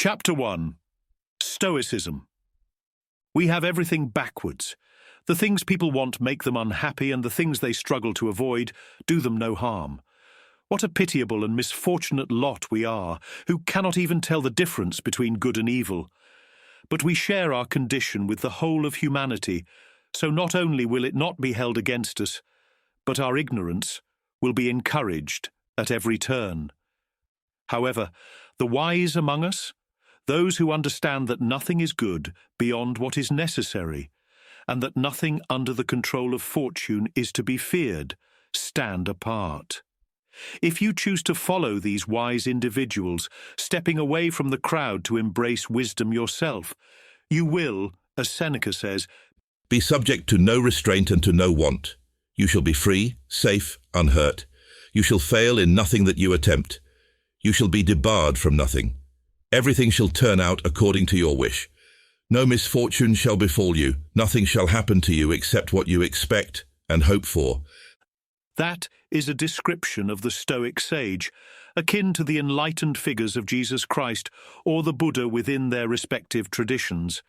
Chapter 1. Stoicism. We have everything backwards. The things people want make them unhappy, and the things they struggle to avoid do them no harm. What a pitiable and misfortunate lot we are, who cannot even tell the difference between good and evil. But we share our condition with the whole of humanity, so not only will it not be held against us, but our ignorance will be encouraged at every turn. However, the wise among us, those who understand that nothing is good beyond what is necessary, and that nothing under the control of fortune is to be feared, stand apart. If you choose to follow these wise individuals, stepping away from the crowd to embrace wisdom yourself, you will, as Seneca says, be subject to no restraint and to no want. You shall be free, safe, unhurt. You shall fail in nothing that you attempt. You shall be debarred from nothing. Everything shall turn out according to your wish. No misfortune shall befall you. Nothing shall happen to you except what you expect and hope for. That is a description of the Stoic sage, akin to the enlightened figures of Jesus Christ or the Buddha within their respective traditions.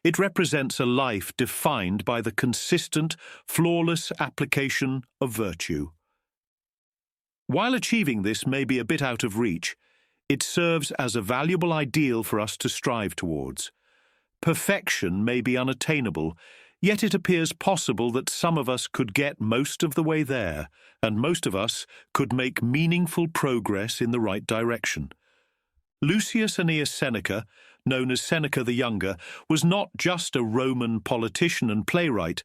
It represents a life defined by the consistent, flawless application of virtue. While achieving this may be a bit out of reach, it serves as a valuable ideal for us to strive towards. Perfection may be unattainable, yet it appears possible that some of us could get most of the way there, and most of us could make meaningful progress in the right direction. Lucius Annaeus Seneca, known as Seneca the Younger, was not just a Roman politician and playwright,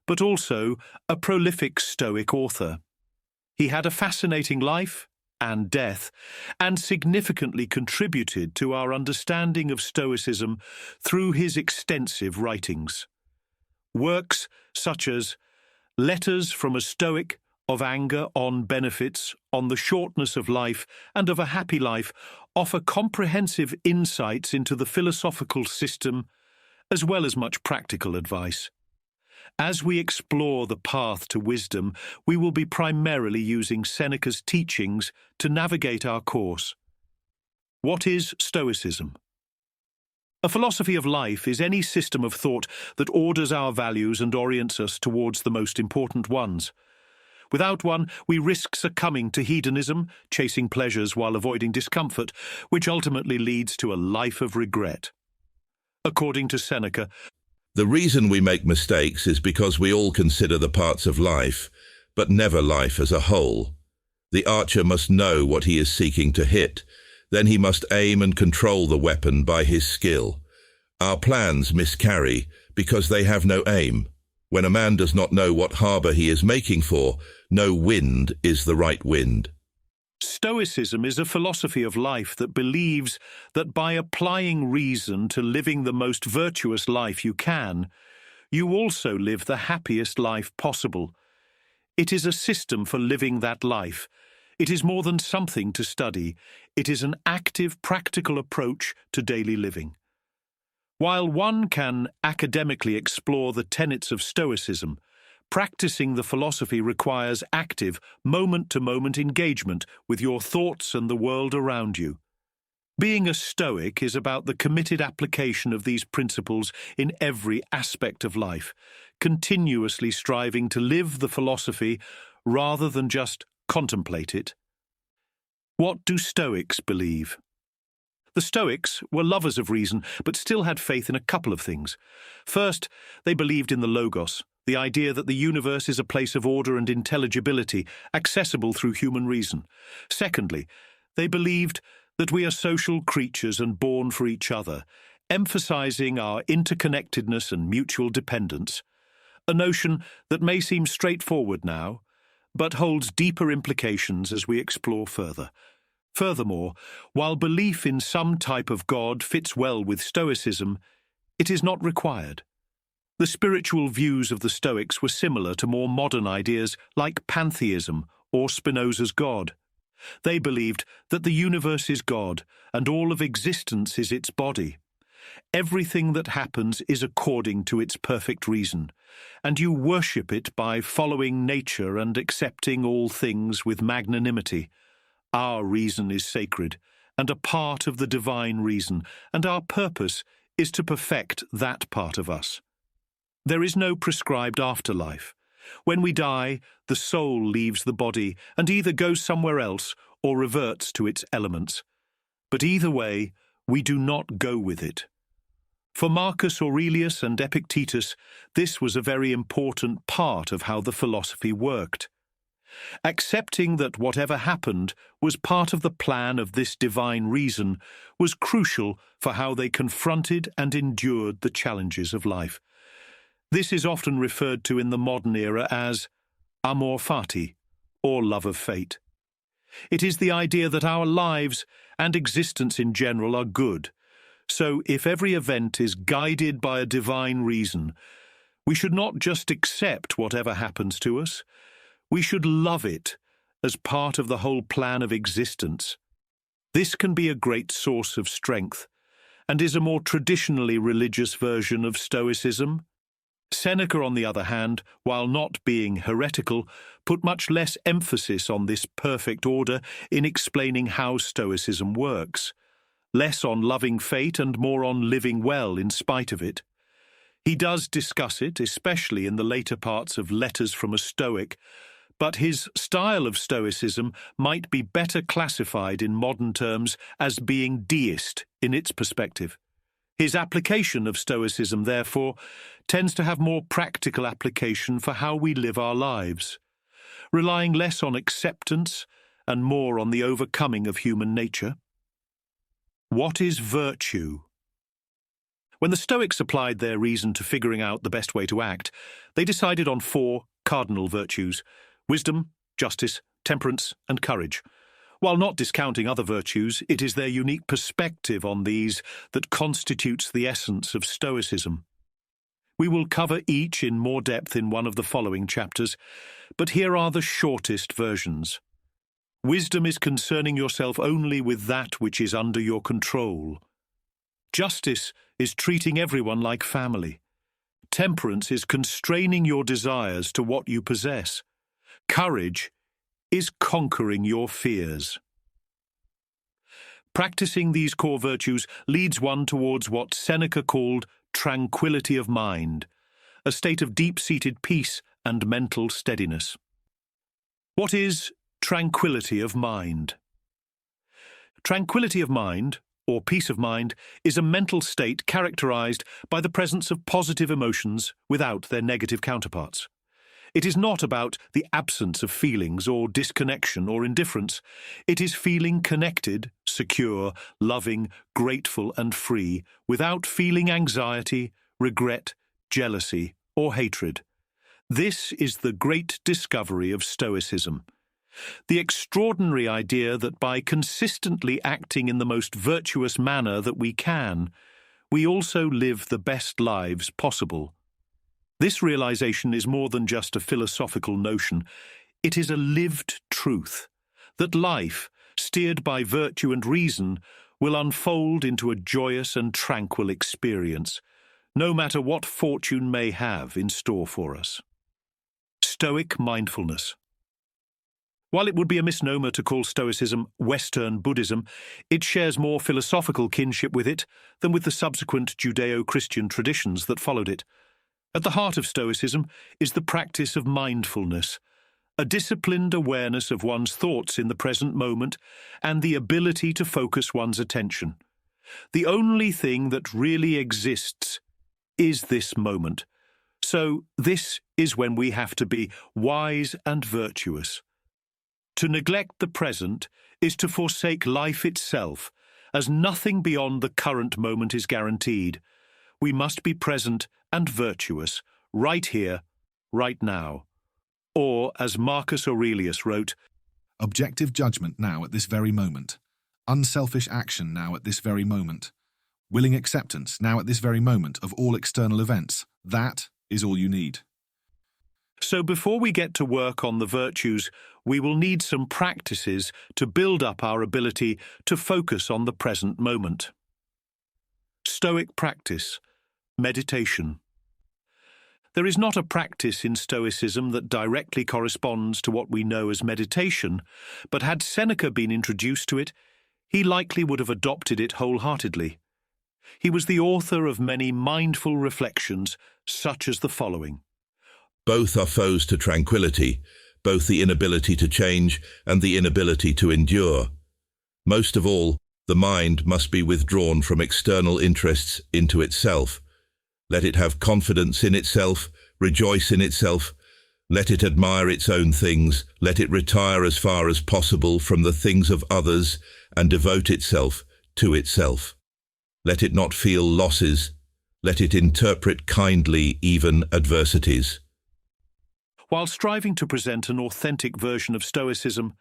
but also a prolific Stoic author. He had a fascinating life and death, and significantly contributed to our understanding of Stoicism through his extensive writings. Works such as Letters from a Stoic, of Anger, on Benefits, on the Shortness of Life, and of a Happy Life offer comprehensive insights into the philosophical system, as well as much practical advice. As we explore the path to wisdom, we will be primarily using Seneca's teachings to navigate our course. What is Stoicism? A philosophy of life is any system of thought that orders our values and orients us towards the most important ones. Without one, we risk succumbing to hedonism, chasing pleasures while avoiding discomfort, which ultimately leads to a life of regret. According to Seneca, the reason we make mistakes is because we all consider the parts of life, but never life as a whole. The archer must know what he is seeking to hit. Then he must aim and control the weapon by his skill. Our plans miscarry because they have no aim. When a man does not know what harbour he is making for, no wind is the right wind. Stoicism is a philosophy of life that believes that by applying reason to living the most virtuous life you can, you also live the happiest life possible. It is a system for living that life. It is more than something to study. It is an active, practical approach to daily living. While one can academically explore the tenets of Stoicism, practicing the philosophy requires active, moment-to-moment engagement with your thoughts and the world around you. Being a Stoic is about the committed application of these principles in every aspect of life, continuously striving to live the philosophy rather than just contemplate it. What do Stoics believe? The Stoics were lovers of reason, but still had faith in a couple of things. First, they believed in the Logos, the idea that the universe is a place of order and intelligibility, accessible through human reason. Secondly, they believed that we are social creatures and born for each other, emphasizing our interconnectedness and mutual dependence, a notion that may seem straightforward now, but holds deeper implications as we explore further. Furthermore, while belief in some type of God fits well with Stoicism, it is not required. The spiritual views of the Stoics were similar to more modern ideas like pantheism or Spinoza's God. They believed that the universe is God and all of existence is its body. Everything that happens is according to its perfect reason, and you worship it by following nature and accepting all things with magnanimity. Our reason is sacred, and a part of the divine reason, and our purpose is to perfect that part of us. There is no prescribed afterlife. When we die, the soul leaves the body and either goes somewhere else or reverts to its elements. But either way, we do not go with it. For Marcus Aurelius and Epictetus, this was a very important part of how the philosophy worked. Accepting that whatever happened was part of the plan of this divine reason was crucial for how they confronted and endured the challenges of life. This is often referred to in the modern era as amor fati, or love of fate. It is the idea that our lives and existence in general are good. So if every event is guided by a divine reason, we should not just accept whatever happens to us. We should love it as part of the whole plan of existence. This can be a great source of strength and is a more traditionally religious version of Stoicism. Seneca, on the other hand, while not being heretical, put much less emphasis on this perfect order in explaining how Stoicism works, less on loving fate and more on living well in spite of it. He does discuss it, especially in the later parts of Letters from a Stoic, but his style of Stoicism might be better classified in modern terms as being deist in its perspective. His application of Stoicism, therefore, tends to have more practical application for how we live our lives, relying less on acceptance and more on the overcoming of human nature. What is virtue? When the Stoics applied their reason to figuring out the best way to act, they decided on 4 cardinal virtues: wisdom, justice, temperance, and courage. While not discounting other virtues, it is their unique perspective on these that constitutes the essence of Stoicism. We will cover each in more depth in one of the following chapters, but here are the shortest versions. Wisdom is concerning yourself only with that which is under your control. Justice is treating everyone like family. Temperance is constraining your desires to what you possess. Courage is conquering your fears. Practicing these core virtues leads one towards what Seneca called tranquility of mind, a state of deep-seated peace and mental steadiness. What is tranquility of mind? Tranquility of mind, or peace of mind, is a mental state characterized by the presence of positive emotions without their negative counterparts. It is not about the absence of feelings or disconnection or indifference. It is feeling connected, secure, loving, grateful and free, without feeling anxiety, regret, jealousy or hatred. This is the great discovery of Stoicism. The extraordinary idea that by consistently acting in the most virtuous manner that we can, we also live the best lives possible. This realization is more than just a philosophical notion. It is a lived truth that life, steered by virtue and reason, will unfold into a joyous and tranquil experience, no matter what fortune may have in store for us. Stoic mindfulness. While it would be a misnomer to call Stoicism Western Buddhism, it shares more philosophical kinship with it than with the subsequent Judeo-Christian traditions that followed it. At the heart of Stoicism is the practice of mindfulness, a disciplined awareness of one's thoughts in the present moment and the ability to focus one's attention. The only thing that really exists is this moment. So this is when we have to be wise and virtuous. To neglect the present is to forsake life itself, as nothing beyond the current moment is guaranteed. We must be present and virtuous, right here, right now. Or, as Marcus Aurelius wrote, objective judgment now at this very moment, unselfish action now at this very moment, willing acceptance now at this very moment of all external events. That is all you need. So before we get to work on the virtues, we will need some practices to build up our ability to focus on the present moment. Stoic practice. Meditation. There is not a practice in Stoicism that directly corresponds to what we know as meditation, but had Seneca been introduced to it, he likely would have adopted it wholeheartedly. He was the author of many mindful reflections, such as the following. Both are foes to tranquility, both the inability to change and the inability to endure. Most of all, the mind must be withdrawn from external interests into itself. Let it have confidence in itself, rejoice in itself. Let it admire its own things. Let it retire as far as possible from the things of others and devote itself to itself. Let it not feel losses. Let it interpret kindly even adversities. While striving to present an authentic version of Stoicism,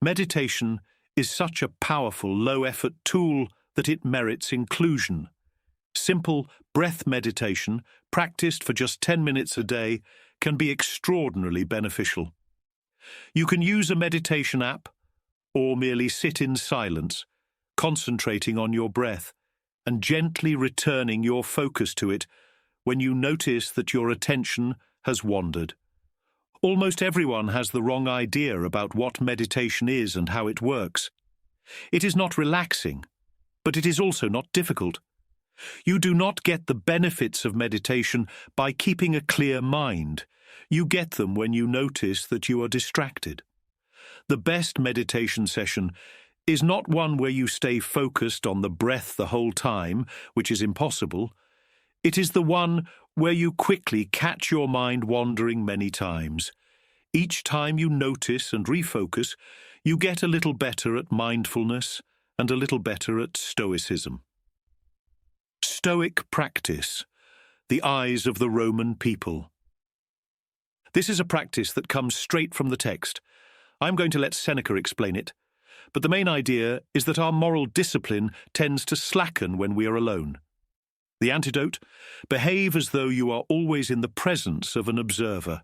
meditation is such a powerful, low-effort tool that it merits inclusion. Simple breath meditation, practiced for just 10 minutes a day, can be extraordinarily beneficial. You can use a meditation app or merely sit in silence, concentrating on your breath and gently returning your focus to it when you notice that your attention has wandered. Almost everyone has the wrong idea about what meditation is and how it works. It is not relaxing, but it is also not difficult. You do not get the benefits of meditation by keeping a clear mind. You get them when you notice that you are distracted. The best meditation session is not one where you stay focused on the breath the whole time, which is impossible. It is the one where you quickly catch your mind wandering many times. Each time you notice and refocus, you get a little better at mindfulness and a little better at Stoicism. Stoic practice, the eyes of the Roman people. This is a practice that comes straight from the text. I'm going to let Seneca explain it, but the main idea is that our moral discipline tends to slacken when we are alone. The antidote: behave as though you are always in the presence of an observer.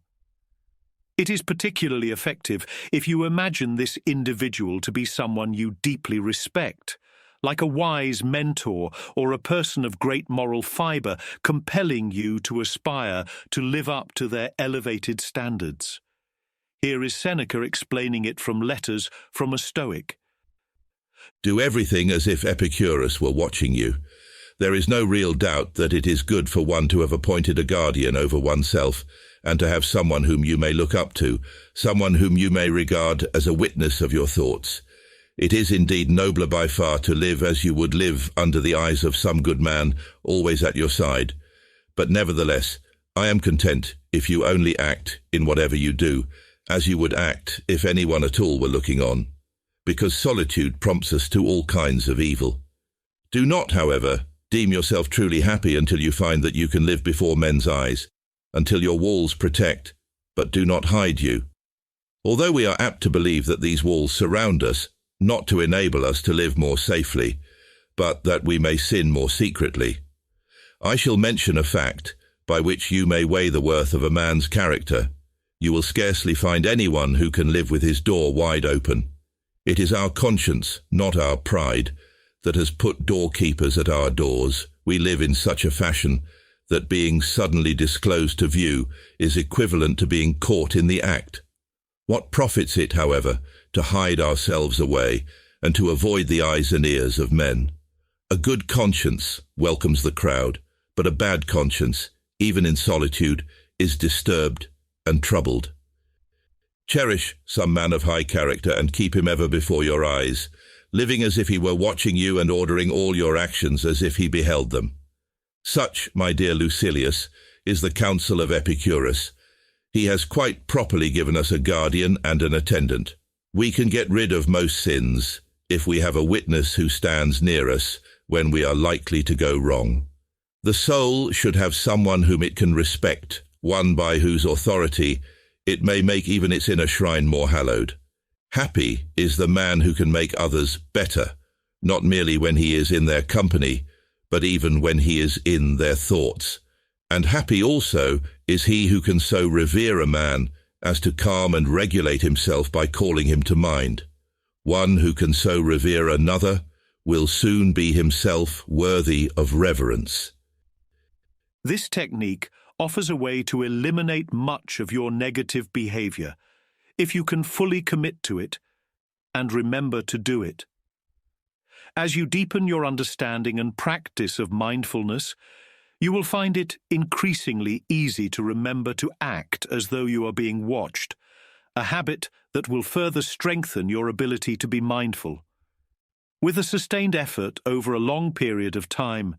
It is particularly effective if you imagine this individual to be someone you deeply respect, like a wise mentor or a person of great moral fibre, compelling you to aspire to live up to their elevated standards. Here is Seneca explaining it from letters from a Stoic. Do everything as if Epictetus were watching you. There is no real doubt that it is good for one to have appointed a guardian over oneself, and to have someone whom you may look up to, someone whom you may regard as a witness of your thoughts. It is indeed nobler by far to live as you would live under the eyes of some good man, always at your side. But nevertheless, I am content if you only act, in whatever you do, as you would act if anyone at all were looking on, because solitude prompts us to all kinds of evil. Do not, however, deem yourself truly happy until you find that you can live before men's eyes, until your walls protect, but do not hide you. Although we are apt to believe that these walls surround us, not to enable us to live more safely, but that we may sin more secretly. I shall mention a fact by which you may weigh the worth of a man's character. You will scarcely find anyone who can live with his door wide open. It is our conscience, not our pride, that has put doorkeepers at our doors. We live in such a fashion that being suddenly disclosed to view is equivalent to being caught in the act. What profits it, however, to hide ourselves away and to avoid the eyes and ears of men? A good conscience welcomes the crowd, but a bad conscience, even in solitude, is disturbed and troubled. Cherish some man of high character and keep him ever before your eyes, living as if he were watching you and ordering all your actions as if he beheld them. Such, my dear Lucilius, is the counsel of Epicurus. He has quite properly given us a guardian and an attendant. We can get rid of most sins if we have a witness who stands near us when we are likely to go wrong. The soul should have someone whom it can respect, one by whose authority it may make even its inner shrine more hallowed. Happy is the man who can make others better, not merely when he is in their company, but even when he is in their thoughts. And happy also is he who can so revere a man as to calm and regulate himself by calling him to mind. One who can so revere another will soon be himself worthy of reverence. This technique offers a way to eliminate much of your negative behavior, if you can fully commit to it and remember to do it. As you deepen your understanding and practice of mindfulness, you will find it increasingly easy to remember to act as though you are being watched, a habit that will further strengthen your ability to be mindful. With a sustained effort over a long period of time,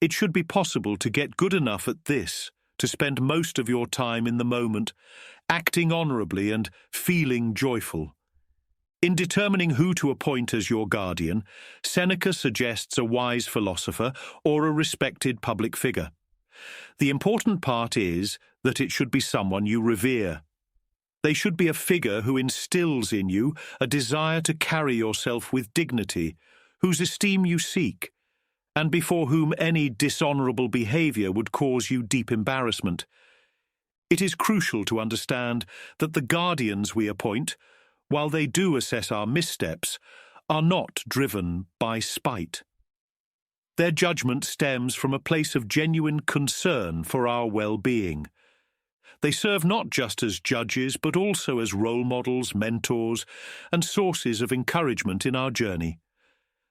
it should be possible to get good enough at this to spend most of your time in the moment, acting honorably and feeling joyful. In determining who to appoint as your guardian, Seneca suggests a wise philosopher or a respected public figure. The important part is that it should be someone you revere. They should be a figure who instills in you a desire to carry yourself with dignity, whose esteem you seek, and before whom any dishonorable behavior would cause you deep embarrassment. It is crucial to understand that the guardians we appoint, while they do assess our missteps, are not driven by spite. Their judgment stems from a place of genuine concern for our well-being. They serve not just as judges, but also as role models, mentors, and sources of encouragement in our journey.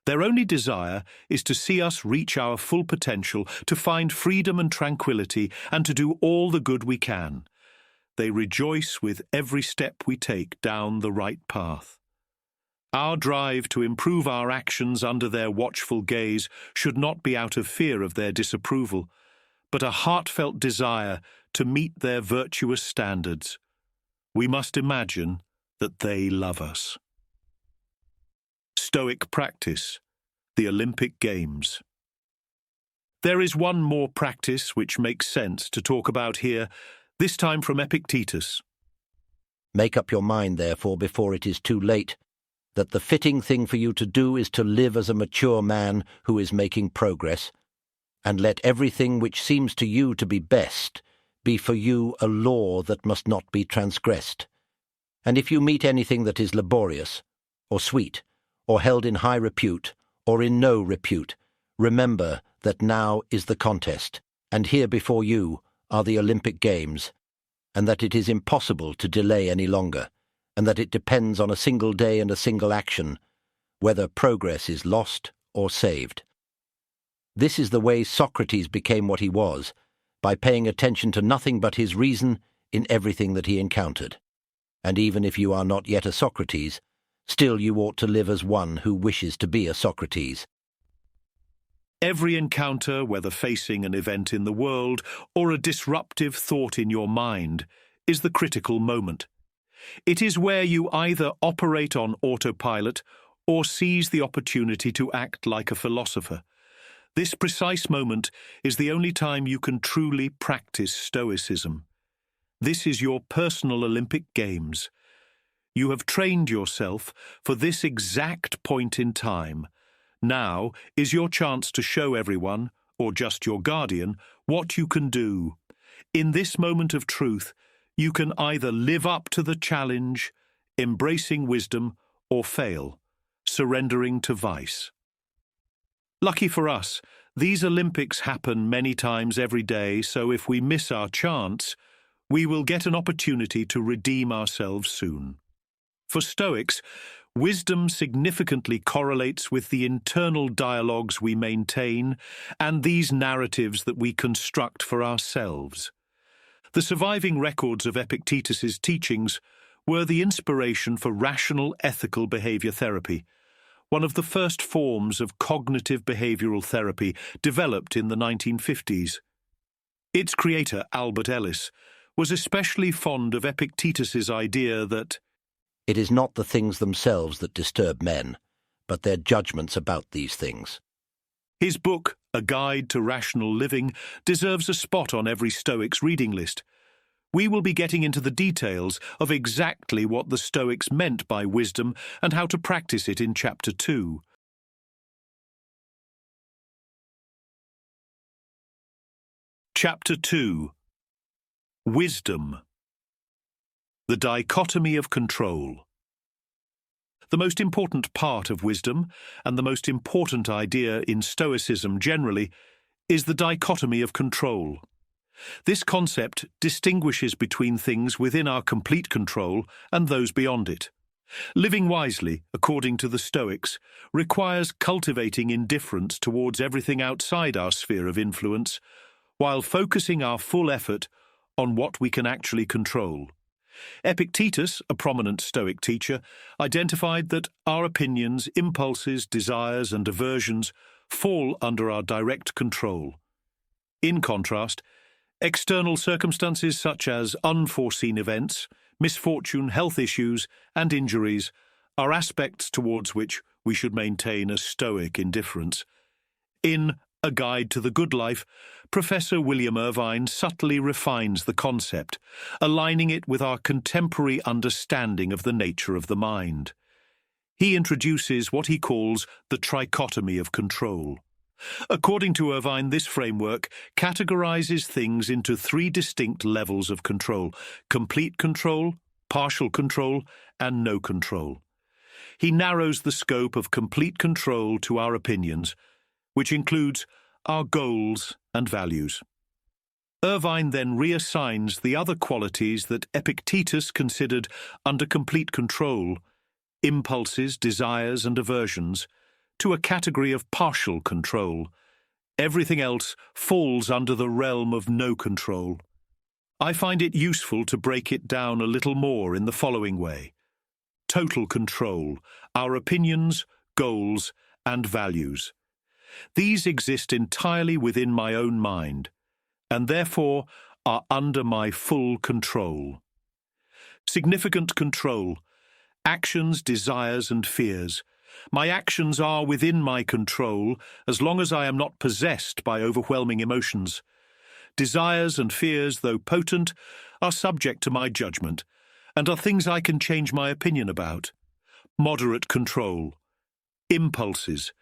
Their only desire is to see us reach our full potential, to find freedom and tranquility, and to do all the good we can. They rejoice with every step we take down the right path. Our drive to improve our actions under their watchful gaze should not be out of fear of their disapproval, but a heartfelt desire to meet their virtuous standards. We must imagine that they love us. Stoic practice, the Olympic Games. There is one more practice which makes sense to talk about here, this time from Epictetus. Make up your mind, therefore, before it is too late, that the fitting thing for you to do is to live as a mature man who is making progress, and let everything which seems to you to be best be for you a law that must not be transgressed. And if you meet anything that is laborious, or sweet, or held in high repute, or in no repute, remember that now is the contest, and here before you are the Olympic Games, and that it is impossible to delay any longer, and that it depends on a single day and a single action, whether progress is lost or saved. This is the way Socrates became what he was, by paying attention to nothing but his reason in everything that he encountered. And even if you are not yet a Socrates, still you ought to live as one who wishes to be a Socrates. Every encounter, whether facing an event in the world or a disruptive thought in your mind, is the critical moment. It is where you either operate on autopilot or seize the opportunity to act like a philosopher. This precise moment is the only time you can truly practice Stoicism. This is your personal Olympic Games. You have trained yourself for this exact point in time. Now is your chance to show everyone, or just your guardian, what you can do. In this moment of truth, you can either live up to the challenge, embracing wisdom, or fail, surrendering to vice. Lucky for us, these Olympics happen many times every day, so if we miss our chance, we will get an opportunity to redeem ourselves soon. For Stoics, wisdom significantly correlates with the internal dialogues we maintain and these narratives that we construct for ourselves. The surviving records of Epictetus's teachings were the inspiration for rational ethical behavior therapy, one of the first forms of cognitive behavioral therapy developed in the 1950s. Its creator, Albert Ellis, was especially fond of Epictetus's idea that it is not the things themselves that disturb men, but their judgments about these things. His book, A Guide to Rational Living, deserves a spot on every Stoic's reading list. We will be getting into the details of exactly what the Stoics meant by wisdom and how to practice it in Chapter 2. Chapter 2. Wisdom. The dichotomy of control. The most important part of wisdom, and the most important idea in Stoicism generally, is the dichotomy of control. This concept distinguishes between things within our complete control and those beyond it. Living wisely, according to the Stoics, requires cultivating indifference towards everything outside our sphere of influence, while focusing our full effort on what we can actually control. Epictetus, a prominent Stoic teacher, identified that our opinions, impulses, desires, and aversions fall under our direct control. In contrast, external circumstances such as unforeseen events, misfortune, health issues, and injuries are aspects towards which we should maintain a Stoic indifference. In A Guide to the Good Life, Professor William Irvine subtly refines the concept, aligning it with our contemporary understanding of the nature of the mind. He introduces what he calls the trichotomy of control. According to Irvine, this framework categorizes things into three distinct levels of control: complete control, partial control, and no control. He narrows the scope of complete control to our opinions, which includes our goals and values. Irvine then reassigns the other qualities that Epictetus considered under complete control, impulses, desires, and aversions, to a category of partial control. Everything else falls under the realm of no control. I find it useful to break it down a little more in the following way. Total control, our opinions, goals, and values. These exist entirely within my own mind, and therefore are under my full control. Significant control, actions, desires, and fears. My actions are within my control as long as I am not possessed by overwhelming emotions. Desires and fears, though potent, are subject to my judgment, and are things I can change my opinion about. Moderate control. Impulses.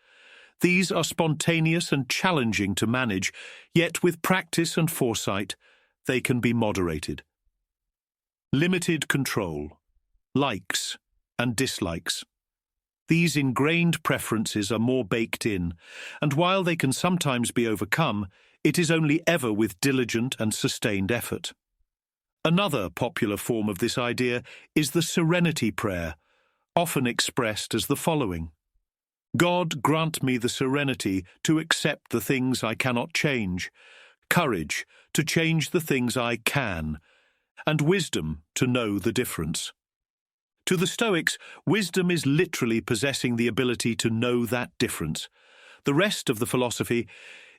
These are spontaneous and challenging to manage, yet with practice and foresight, they can be moderated. Limited control. Likes and dislikes. These ingrained preferences are more baked in, and while they can sometimes be overcome, it is only ever with diligent and sustained effort. Another popular form of this idea is the serenity prayer, often expressed as the following: God, grant me the serenity to accept the things I cannot change, courage to change the things I can, and wisdom to know the difference. To the Stoics, wisdom is literally possessing the ability to know that difference. The rest of the philosophy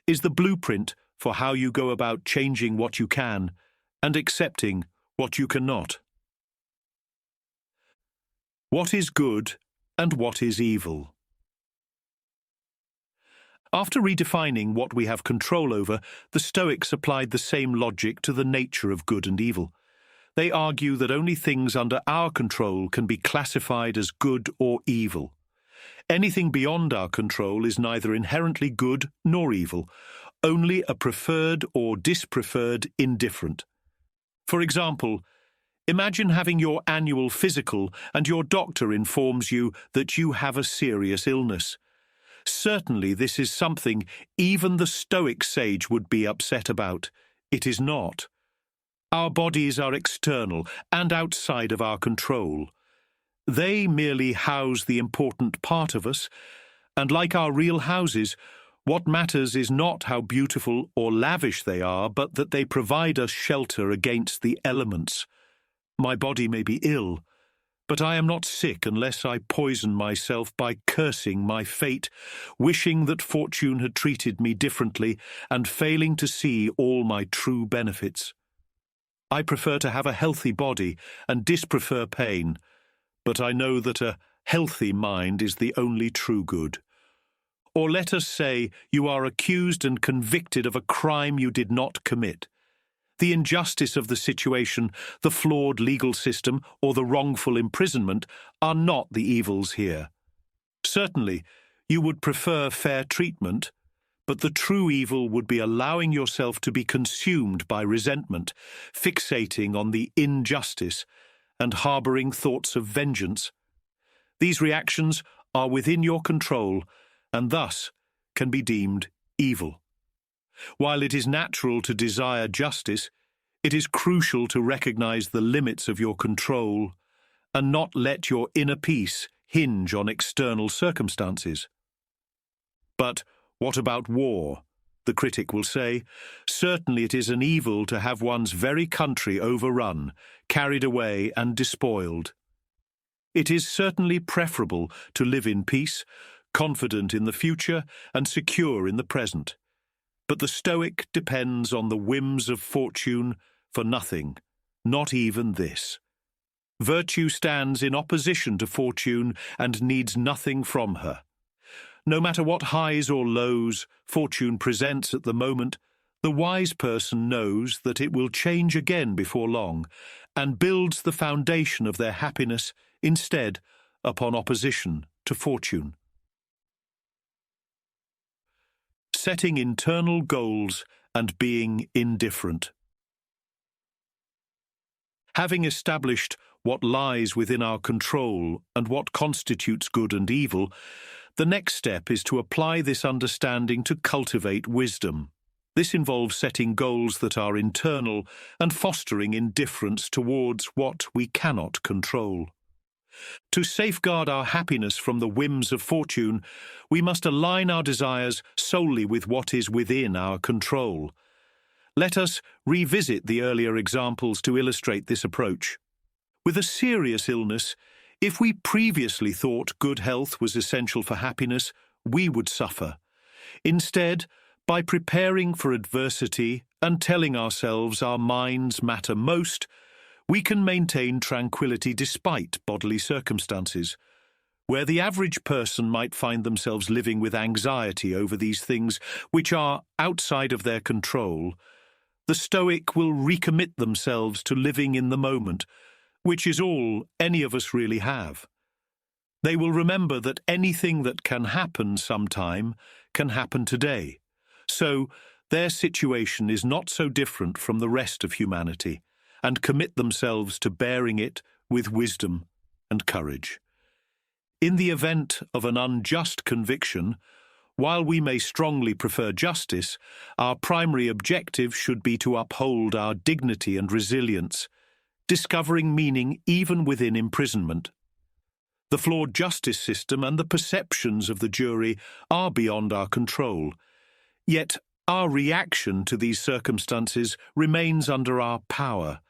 is the blueprint for how you go about changing what you can and accepting what you cannot. What is good and what is evil? After redefining what we have control over, the Stoics applied the same logic to the nature of good and evil. They argue that only things under our control can be classified as good or evil. Anything beyond our control is neither inherently good nor evil, only a preferred or dispreferred indifferent. For example, imagine having your annual physical and your doctor informs you that you have a serious illness. Certainly this is something even the Stoic sage would be upset about. It is not. Our bodies are external and outside of our control. They merely house the important part of us, and like our real houses, what matters is not how beautiful or lavish they are, but that they provide us shelter against the elements. My body may be ill, but I am not sick unless I poison myself by cursing my fate, wishing that fortune had treated me differently, and failing to see all my true benefits. I prefer to have a healthy body and disprefer pain, but I know that a healthy mind is the only true good. Or let us say you are accused and convicted of a crime you did not commit. The injustice of the situation, the flawed legal system, or the wrongful imprisonment are not the evils here. Certainly, you would prefer fair treatment, but the true evil would be allowing yourself to be consumed by resentment, fixating on the injustice, and harboring thoughts of vengeance. These reactions are within your control, and thus can be deemed evil. While it is natural to desire justice, it is crucial to recognize the limits of your control and not let your inner peace hinge on external circumstances. But what about war? The critic will say. Certainly it is an evil to have one's very country overrun, carried away and despoiled. It is certainly preferable to live in peace, confident in the future and secure in the present. But the Stoic depends on the whims of fortune for nothing, not even this. Virtue stands in opposition to fortune and needs nothing from her. No matter what highs or lows fortune presents at the moment, the wise person knows that it will change again before long, and builds the foundation of their happiness instead upon opposition to fortune. Setting internal goals and being indifferent. Having established what lies within our control and what constitutes good and evil, the next step is to apply this understanding to cultivate wisdom. This involves setting goals that are internal and fostering indifference towards what we cannot control. To safeguard our happiness from the whims of fortune, we must align our desires solely with what is within our control. Let us revisit the earlier examples to illustrate this approach. With a serious illness, if we previously thought good health was essential for happiness, we would suffer. Instead, by preparing for adversity and telling ourselves our minds matter most, we can maintain tranquility despite bodily circumstances. Where the average person might find themselves living with anxiety over these things which are outside of their control, the Stoic will recommit themselves to living in the moment, which is all any of us really have. They will remember that anything that can happen sometime can happen today. So their situation is not so different from the rest of humanity, and commit themselves to bearing it with wisdom and courage. In the event of an unjust conviction, while we may strongly prefer justice, our primary objective should be to uphold our dignity and resilience, discovering meaning even within imprisonment. The flawed justice system and the perceptions of the jury are beyond our control, yet our reaction to these circumstances remains under our power.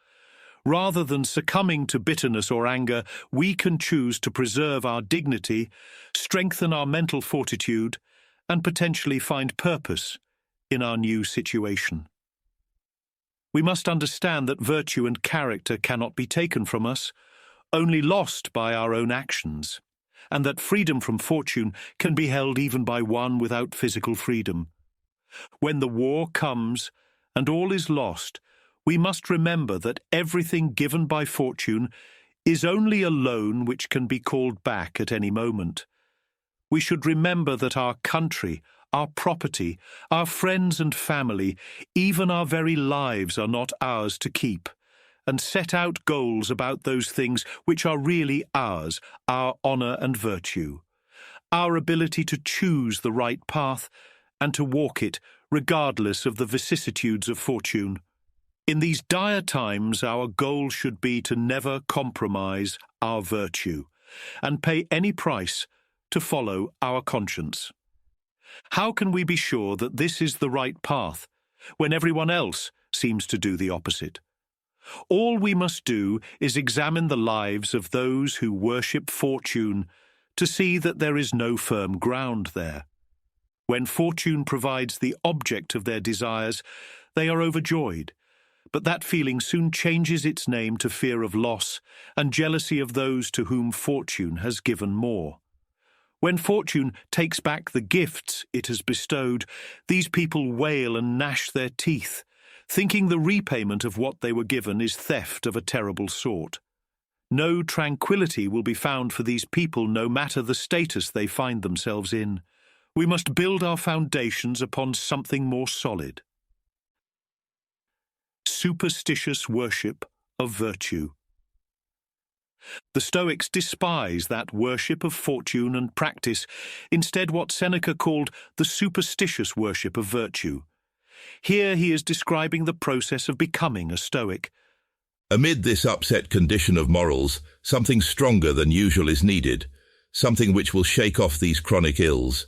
Rather than succumbing to bitterness or anger, we can choose to preserve our dignity, strengthen our mental fortitude, and potentially find purpose in our new situation. We must understand that virtue and character cannot be taken from us, only lost by our own actions, and that freedom from fortune can be held even by one without physical freedom. When the war comes and all is lost, we must remember that everything given by fortune is only a loan which can be called back at any moment. We should remember that our country, our property, our friends and family, even our very lives are not ours to keep, and set out goals about those things which are really ours, our honour and virtue, our ability to choose the right path and to walk it regardless of the vicissitudes of fortune. In these dire times, our goal should be to never compromise our virtue and pay any price to follow our conscience. How can we be sure that this is the right path when everyone else seems to do the opposite? All we must do is examine the lives of those who worship fortune to see that there is no firm ground there. When fortune provides the object of their desires, they are overjoyed, but that feeling soon changes its name to fear of loss and jealousy of those to whom fortune has given more. When fortune takes back the gifts it has bestowed, these people wail and gnash their teeth, thinking the repayment of what they were given is theft of a terrible sort. No tranquility will be found for these people no matter the status they find themselves in. We must build our foundations upon something more solid. Superstitious worship of virtue. The Stoics despise that worship of fortune and practice, instead what Seneca called the superstitious worship of virtue. Here he is describing the process of becoming a Stoic. Amid this upset condition of morals, something stronger than usual is needed, something which will shake off these chronic ills.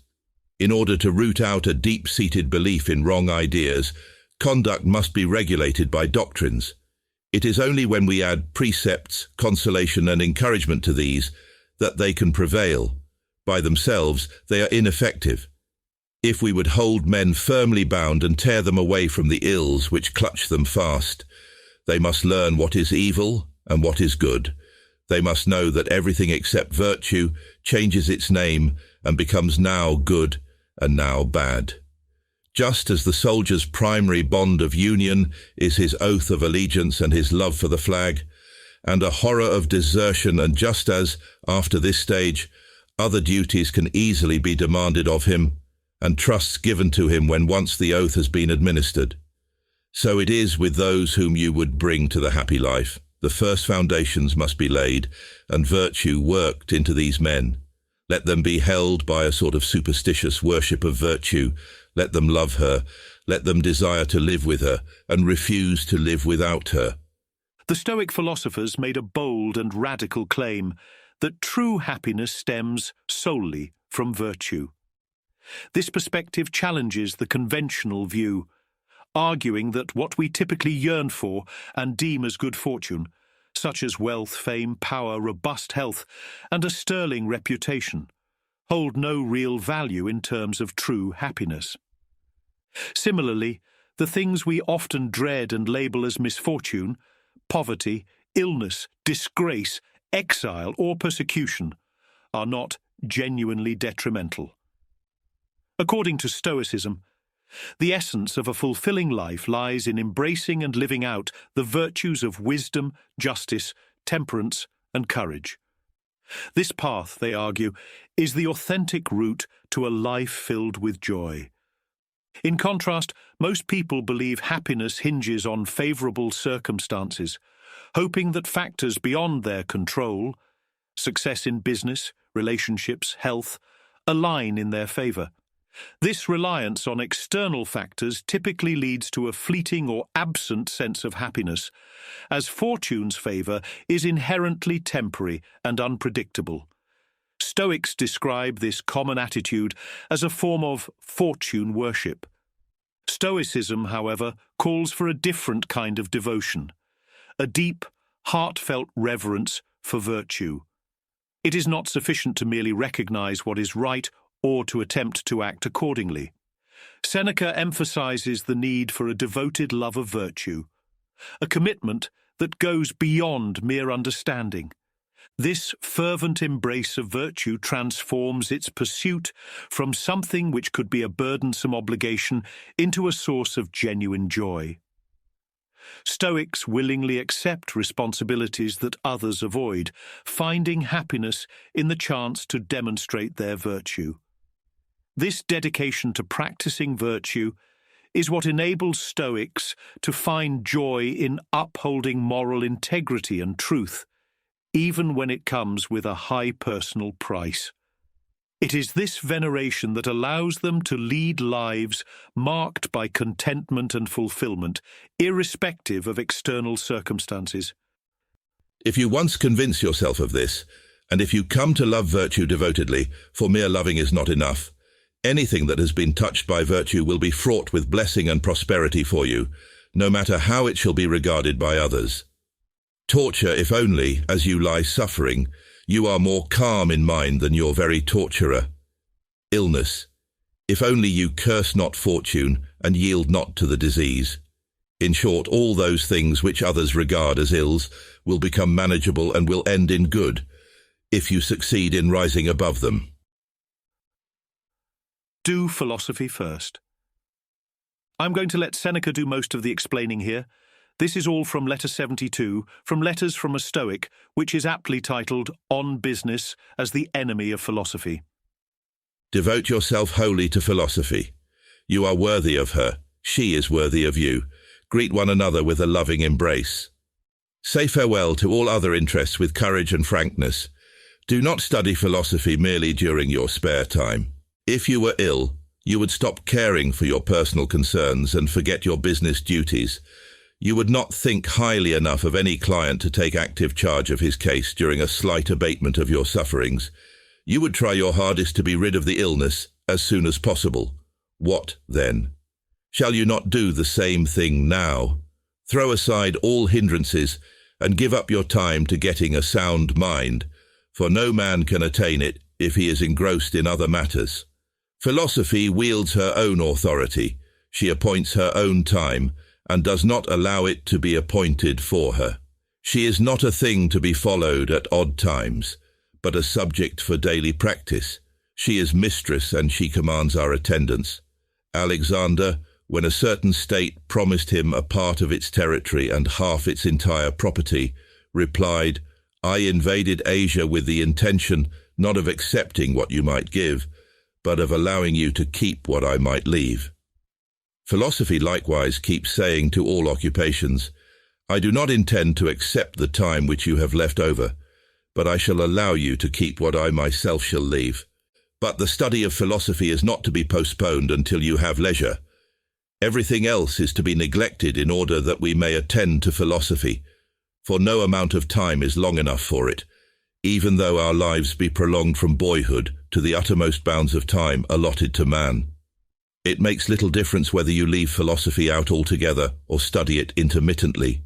In order to root out a deep-seated belief in wrong ideas, conduct must be regulated by doctrines. It is only when we add precepts, consolation and encouragement to these that they can prevail. By themselves, they are ineffective. If we would hold men firmly bound and tear them away from the ills which clutch them fast, they must learn what is evil and what is good. They must know that everything except virtue changes its name and becomes now good and now bad. Just as the soldier's primary bond of union is his oath of allegiance and his love for the flag, and a horror of desertion, and just as, after this stage, other duties can easily be demanded of him, and trusts given to him when once the oath has been administered, so it is with those whom you would bring to the happy life. The first foundations must be laid, and virtue worked into these men. Let them be held by a sort of superstitious worship of virtue. Let them love her. Let them desire to live with her, and refuse to live without her. The Stoic philosophers made a bold and radical claim that true happiness stems solely from virtue. This perspective challenges the conventional view, arguing that what we typically yearn for and deem as good fortune, such as wealth, fame, power, robust health, and a sterling reputation, hold no real value in terms of true happiness. Similarly, the things we often dread and label as misfortune, poverty, illness, disgrace, exile, or persecution, are not genuinely detrimental. According to Stoicism, the essence of a fulfilling life lies in embracing and living out the virtues of wisdom, justice, temperance, and courage. This path, they argue, is the authentic route to a life filled with joy. In contrast, most people believe happiness hinges on favorable circumstances, hoping that factors beyond their control, success in business, relationships, health, align in their favor. This reliance on external factors typically leads to a fleeting or absent sense of happiness, as fortune's favor is inherently temporary and unpredictable. Stoics describe this common attitude as a form of fortune worship. Stoicism, however, calls for a different kind of devotion, a deep, heartfelt reverence for virtue. It is not sufficient to merely recognize what is right or to attempt to act accordingly. Seneca emphasizes the need for a devoted love of virtue, a commitment that goes beyond mere understanding. This fervent embrace of virtue transforms its pursuit from something which could be a burdensome obligation into a source of genuine joy. Stoics willingly accept responsibilities that others avoid, finding happiness in the chance to demonstrate their virtue. This dedication to practicing virtue is what enables Stoics to find joy in upholding moral integrity and truth, even when it comes with a high personal price. It is this veneration that allows them to lead lives marked by contentment and fulfillment, irrespective of external circumstances. If you once convince yourself of this, and if you come to love virtue devotedly, for mere loving is not enough, anything that has been touched by virtue will be fraught with blessing and prosperity for you, no matter how it shall be regarded by others. Torture, if only, as you lie suffering, you are more calm in mind than your very torturer. Illness, if only you curse not fortune and yield not to the disease. In short, all those things which others regard as ills will become manageable and will end in good, if you succeed in rising above them. Do philosophy first. I'm going to let Seneca do most of the explaining here. This is all from Letter 72, from Letters from a Stoic, which is aptly titled On Business as the Enemy of Philosophy. Devote yourself wholly to philosophy. You are worthy of her. She is worthy of you. Greet one another with a loving embrace. Say farewell to all other interests with courage and frankness. Do not study philosophy merely during your spare time. If you were ill, you would stop caring for your personal concerns and forget your business duties. You would not think highly enough of any client to take active charge of his case during a slight abatement of your sufferings. You would try your hardest to be rid of the illness as soon as possible. What, then? Shall you not do the same thing now? Throw aside all hindrances and give up your time to getting a sound mind, for no man can attain it if he is engrossed in other matters. Philosophy wields her own authority. She appoints her own time, and does not allow it to be appointed for her. She is not a thing to be followed at odd times, but a subject for daily practice. She is mistress, and she commands our attendance. Alexander, when a certain state promised him a part of its territory and half its entire property, replied, "I invaded Asia with the intention not of accepting what you might give, but of allowing you to keep what I might leave." Philosophy likewise keeps saying to all occupations, "I do not intend to accept the time which you have left over, but I shall allow you to keep what I myself shall leave." But the study of philosophy is not to be postponed until you have leisure. Everything else is to be neglected in order that we may attend to philosophy, for no amount of time is long enough for it, even though our lives be prolonged from boyhood to the uttermost bounds of time allotted to man. It makes little difference whether you leave philosophy out altogether or study it intermittently,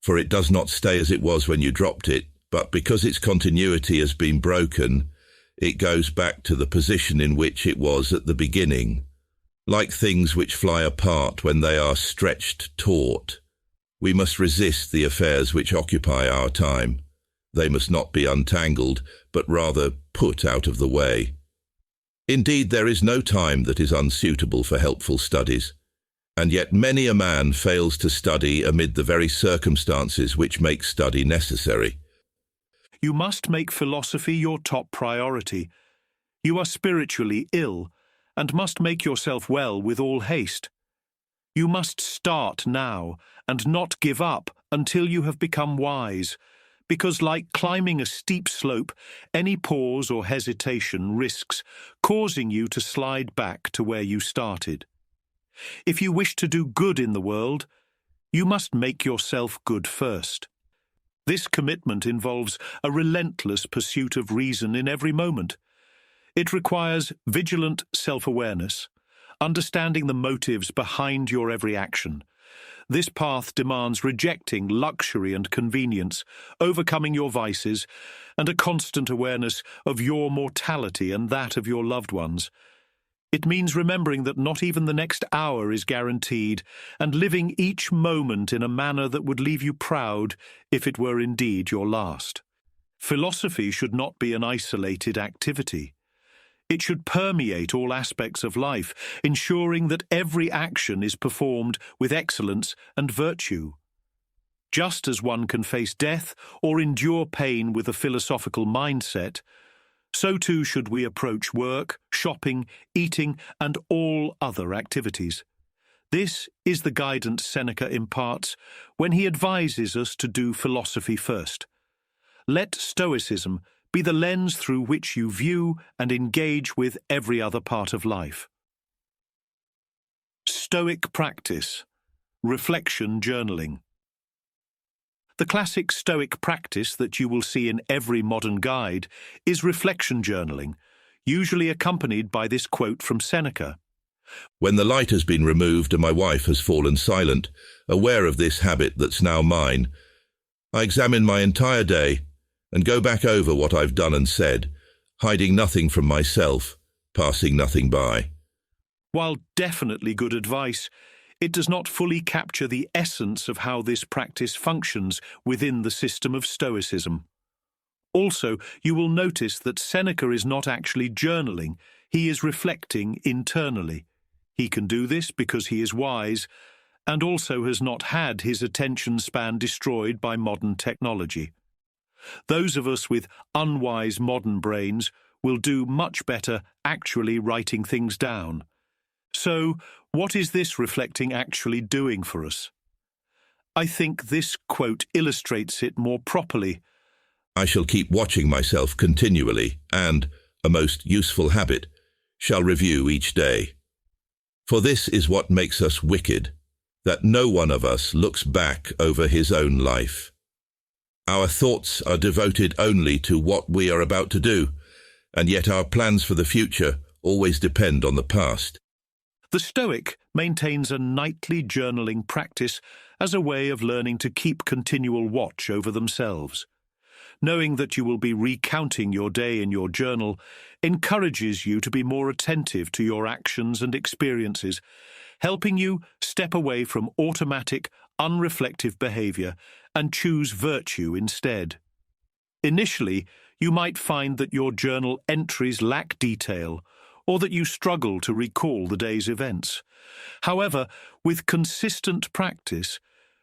for it does not stay as it was when you dropped it, but because its continuity has been broken, it goes back to the position in which it was at the beginning. Like things which fly apart when they are stretched taut, we must resist the affairs which occupy our time. They must not be untangled, but rather put out of the way. Indeed, there is no time that is unsuitable for helpful studies, and yet many a man fails to study amid the very circumstances which make study necessary. You must make philosophy your top priority. You are spiritually ill, and must make yourself well with all haste. You must start now, and not give up until you have become wise, because like climbing a steep slope, any pause or hesitation risks causing you to slide back to where you started. If you wish to do good in the world, you must make yourself good first. This commitment involves a relentless pursuit of reason in every moment. It requires vigilant self-awareness, understanding the motives behind your every action. This path demands rejecting luxury and convenience, overcoming your vices, and a constant awareness of your mortality and that of your loved ones. It means remembering that not even the next hour is guaranteed, and living each moment in a manner that would leave you proud if it were indeed your last. Philosophy should not be an isolated activity. It should permeate all aspects of life, ensuring that every action is performed with excellence and virtue. Just as one can face death or endure pain with a philosophical mindset, so too should we approach work, shopping, eating, and all other activities. This is the guidance Seneca imparts when he advises us to do philosophy first. Let Stoicism be the lens through which you view and engage with every other part of life. Stoic practice, reflection journaling. The classic Stoic practice that you will see in every modern guide is reflection journaling, usually accompanied by this quote from Seneca. When the light has been removed and my wife has fallen silent, aware of this habit that's now mine, I examine my entire day and go back over what I've done and said, hiding nothing from myself, passing nothing by. While definitely good advice, it does not fully capture the essence of how this practice functions within the system of Stoicism. Also, you will notice that Seneca is not actually journaling, he is reflecting internally. He can do this because he is wise, and also has not had his attention span destroyed by modern technology. Those of us with unwise modern brains will do much better actually writing things down. So, what is this reflecting actually doing for us? I think this quote illustrates it more properly. I shall keep watching myself continually and, a most useful habit, shall review each day. For this is what makes us wicked. that no one of us looks back over his own life. Our thoughts are devoted only to what we are about to do, and yet our plans for the future always depend on the past. The Stoic maintains a nightly journaling practice as a way of learning to keep continual watch over themselves. Knowing that you will be recounting your day in your journal encourages you to be more attentive to your actions and experiences, helping you step away from automatic, unreflective behavior and choose virtue instead. Initially, you might find that your journal entries lack detail or that you struggle to recall the day's events. However, with consistent practice,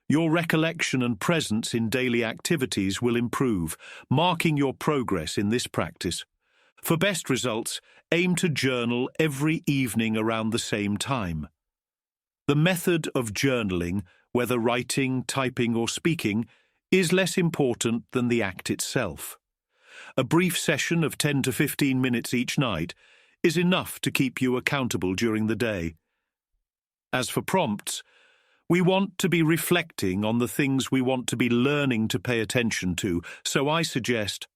your recollection and presence in daily activities will improve, marking your progress in this practice. For best results, aim to journal every evening around the same time. The method of journaling, whether writing, typing, or speaking, is less important than the act itself. A brief session of 10 to 15 minutes each night is enough to keep you accountable during the day. As for prompts, we want to be reflecting on the things we want to be learning to pay attention to, so I suggest,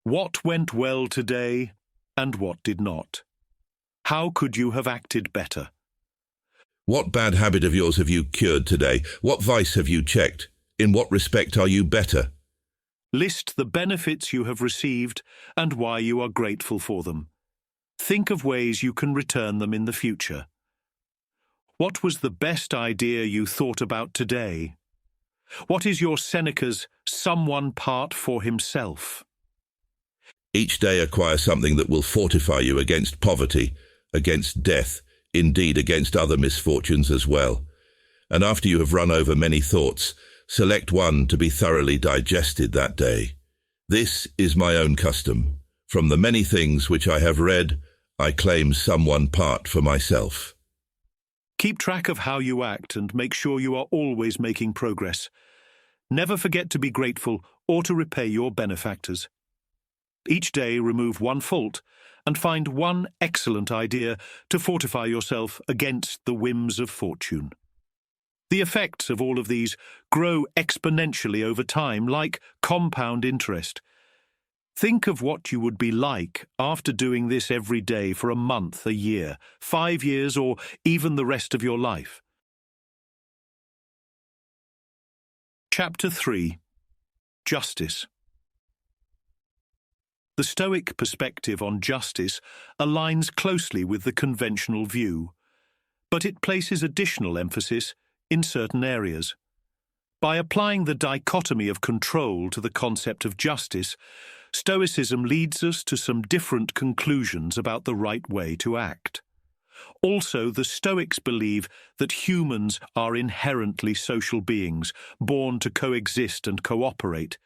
what went well today and what did not? How could you have acted better? What bad habit of yours have you cured today? What vice have you checked? In what respect are you better? List the benefits you have received and why you are grateful for them. Think of ways you can return them in the future. What was the best idea you thought about today? What is your Seneca's someone part for himself? Each day acquire something that will fortify you against poverty, against death, indeed against other misfortunes as well. And after you have run over many thoughts, select one to be thoroughly digested that day. This is my own custom. From the many things which I have read, I claim someone part for myself. Keep track of how you act and make sure you are always making progress. Never forget to be grateful or to repay your benefactors. Each day remove one fault and find one excellent idea to fortify yourself against the whims of fortune. The effects of all of these grow exponentially over time, like compound interest. Think of what you would be like after doing this every day for a month, a year, 5 years, or even the rest of your life. Chapter 3. Justice. The Stoic perspective on justice aligns closely with the conventional view, but it places additional emphasis in certain areas. By applying the dichotomy of control to the concept of justice, Stoicism leads us to some different conclusions about the right way to act. Also, the Stoics believe that humans are inherently social beings, born to coexist and cooperate,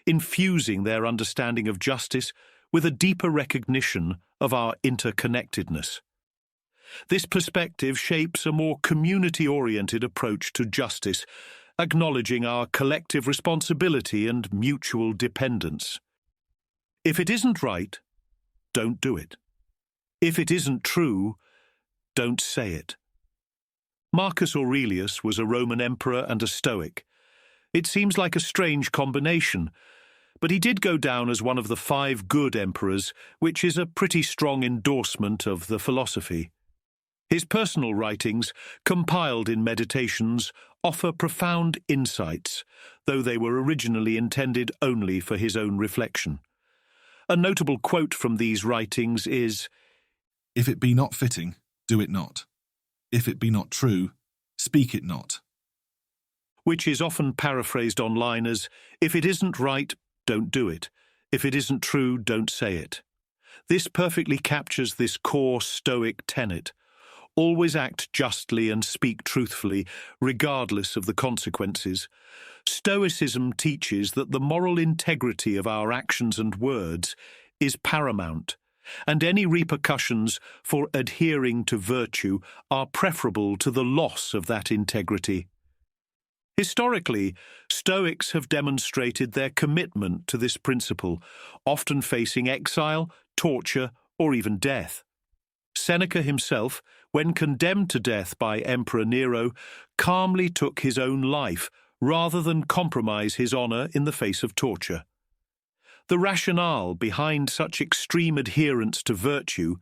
infusing their understanding of justice with a deeper recognition of our interconnectedness. This perspective shapes a more community-oriented approach to justice, acknowledging our collective responsibility and mutual dependence. If it isn't right, don't do it. If it isn't true, don't say it. Marcus Aurelius was a Roman emperor and a Stoic. It seems like a strange combination, but he did go down as one of the 5 good emperors, which is a pretty strong endorsement of the philosophy. His personal writings, compiled in meditations, offer profound insights, though they were originally intended only for his own reflection. A notable quote from these writings is, "If it be not fitting, do it not. If it be not true, speak it not." which is often paraphrased online as, "If it isn't right, don't do it. If it isn't true, don't say it." This perfectly captures this core Stoic tenet. Always act justly and speak truthfully, regardless of the consequences. Stoicism teaches that the moral integrity of our actions and words is paramount, and any repercussions for adhering to virtue are preferable to the loss of that integrity. Historically, Stoics have demonstrated their commitment to this principle, often facing exile, torture, or even death. Seneca himself, when condemned to death by Emperor Nero, calmly took his own life rather than compromise his honor in the face of torture. The rationale behind such extreme adherence to virtue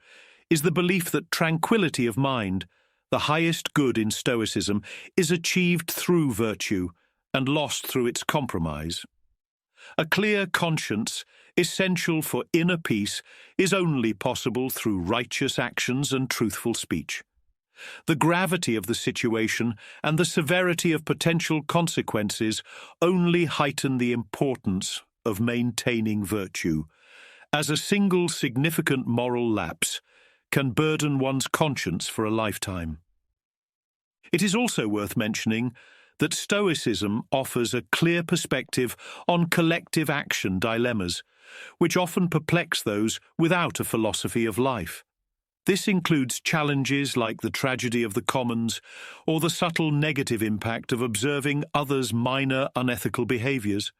is the belief that tranquility of mind, the highest good in Stoicism, is achieved through virtue and lost through its compromise. A clear conscience, essential for inner peace, is only possible through righteous actions and truthful speech. The gravity of the situation and the severity of potential consequences only heighten the importance of maintaining virtue, as a single significant moral lapse can burden one's conscience for a lifetime. It is also worth mentioning that Stoicism offers a clear perspective on collective action dilemmas, which often perplex those without a philosophy of life. This includes challenges like the tragedy of the commons or the subtle negative impact of observing others' minor unethical behaviors.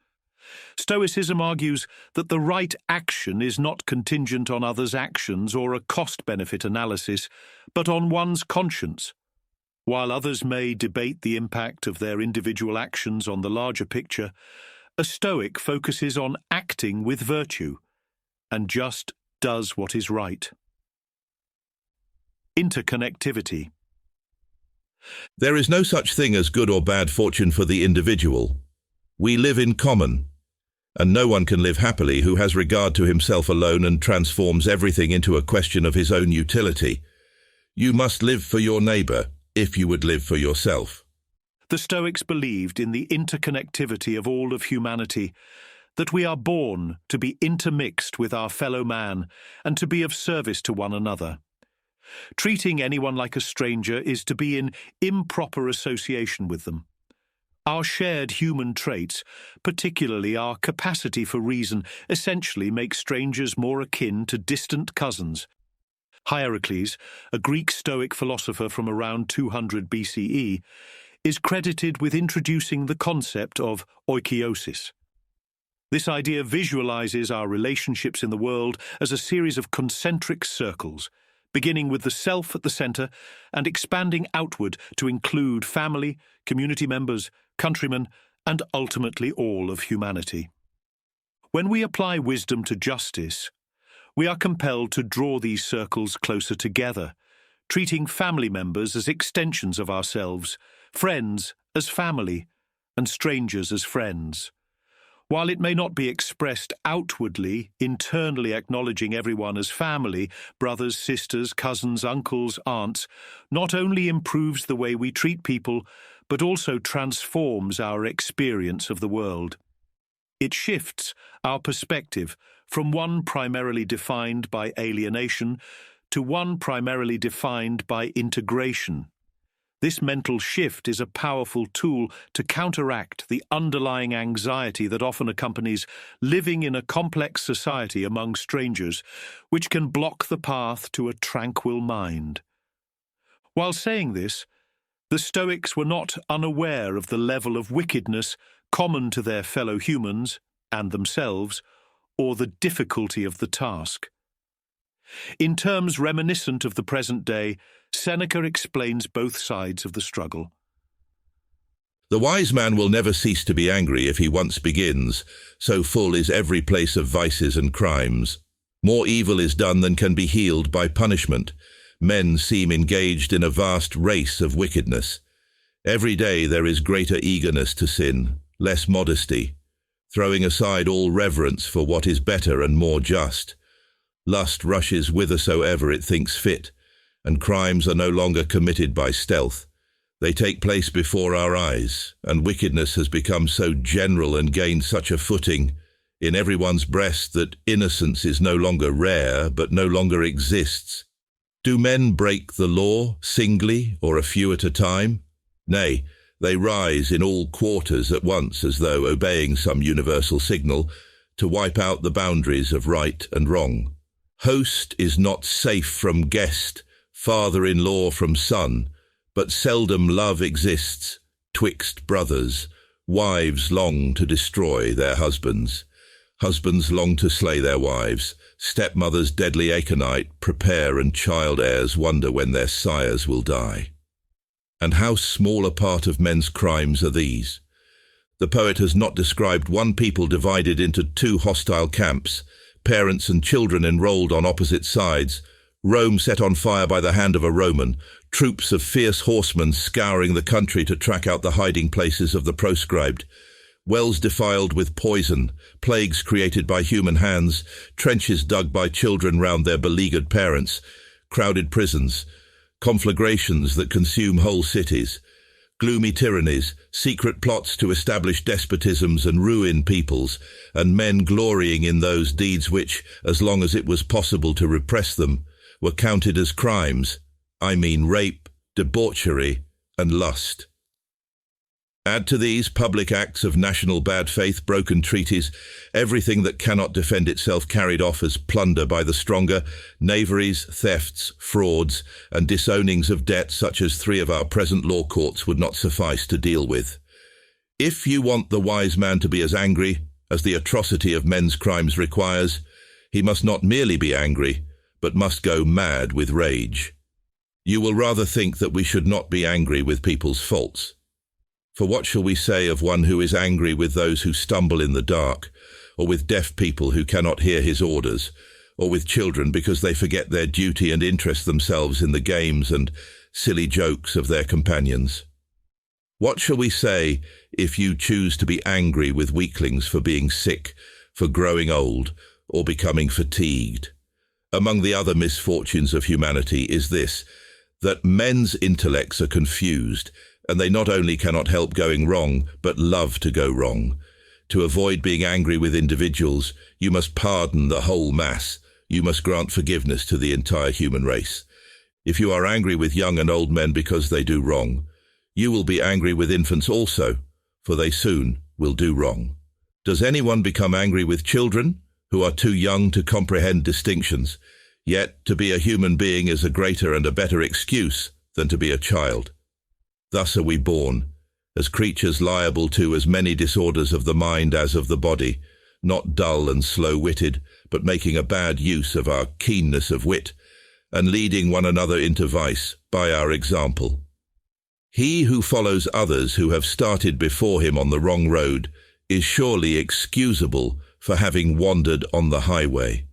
Stoicism argues that the right action is not contingent on others' actions or a cost-benefit analysis, but on one's conscience. While others may debate the impact of their individual actions on the larger picture, a Stoic focuses on acting with virtue and just does what is right. Interconnectivity. There is no such thing as good or bad fortune for the individual. We live in common, and no one can live happily who has regard to himself alone and transforms everything into a question of his own utility. You must live for your neighbor if you would live for yourself. The Stoics believed in the interconnectivity of all of humanity, that we are born to be intermixed with our fellow man and to be of service to one another. Treating anyone like a stranger is to be in improper association with them. Our shared human traits, particularly our capacity for reason, essentially make strangers more akin to distant cousins. Hierocles, a Greek Stoic philosopher from around 200 BCE, is credited with introducing the concept of oikiosis. This idea visualizes our relationships in the world as a series of concentric circles, beginning with the self at the center and expanding outward to include family, community members, countrymen, and ultimately all of humanity. When we apply wisdom to justice, we are compelled to draw these circles closer together, treating family members as extensions of ourselves, friends as family, and strangers as friends. While it may not be expressed outwardly, internally acknowledging everyone as family, brothers, sisters, cousins, uncles, aunts, not only improves the way we treat people, but also transforms our experience of the world. It shifts our perspective from one primarily defined by alienation to one primarily defined by integration. This mental shift is a powerful tool to counteract the underlying anxiety that often accompanies living in a complex society among strangers, which can block the path to a tranquil mind. While saying this, the Stoics were not unaware of the level of wickedness common to their fellow humans and themselves, or the difficulty of the task. In terms reminiscent of the present day, Seneca explains both sides of the struggle. The wise man will never cease to be angry if he once begins, so full is every place of vices and crimes. More evil is done than can be healed by punishment. Men seem engaged in a vast race of wickedness. Every day there is greater eagerness to sin, less modesty, throwing aside all reverence for what is better and more just. Lust rushes whithersoever it thinks fit, and crimes are no longer committed by stealth. They take place before our eyes, and wickedness has become so general and gained such a footing in everyone's breast that innocence is no longer rare, but no longer exists. Do men break the law singly or a few at a time? Nay, they rise in all quarters at once as though obeying some universal signal to wipe out the boundaries of right and wrong. Host is not safe from guest, father-in-law from son, but seldom love exists twixt brothers. Wives long to destroy their husbands. Husbands long to slay their wives. Stepmothers deadly aconite prepare, and child heirs wonder when their sires will die. And how small a part of men's crimes are these? The poet has not described one people divided into two hostile camps, parents and children enrolled on opposite sides, Rome set on fire by the hand of a Roman, troops of fierce horsemen scouring the country to track out the hiding places of the proscribed, wells defiled with poison, plagues created by human hands, trenches dug by children round their beleaguered parents, crowded prisons, conflagrations that consume whole cities, gloomy tyrannies, secret plots to establish despotisms and ruin peoples, and men glorying in those deeds which, as long as it was possible to repress them, were counted as crimes. I mean rape, debauchery, and lust. Add to these public acts of national bad faith, broken treaties, everything that cannot defend itself carried off as plunder by the stronger, knaveries, thefts, frauds, and disownings of debt such as 3 of our present law courts would not suffice to deal with. If you want the wise man to be as angry as the atrocity of men's crimes requires, he must not merely be angry, but must go mad with rage. You will rather think that we should not be angry with people's faults. For what shall we say of one who is angry with those who stumble in the dark, or with deaf people who cannot hear his orders, or with children because they forget their duty and interest themselves in the games and silly jokes of their companions? What shall we say if you choose to be angry with weaklings for being sick, for growing old, or becoming fatigued? Among the other misfortunes of humanity is this, that men's intellects are confused, and they not only cannot help going wrong, but love to go wrong. To avoid being angry with individuals, you must pardon the whole mass. You must grant forgiveness to the entire human race. If you are angry with young and old men because they do wrong, you will be angry with infants also, for they soon will do wrong. Does anyone become angry with children who are too young to comprehend distinctions? Yet to be a human being is a greater and a better excuse than to be a child. Thus are we born, as creatures liable to as many disorders of the mind as of the body, not dull and slow-witted, but making a bad use of our keenness of wit, and leading one another into vice by our example. He who follows others who have started before him on the wrong road is surely excusable for having wandered on the highway.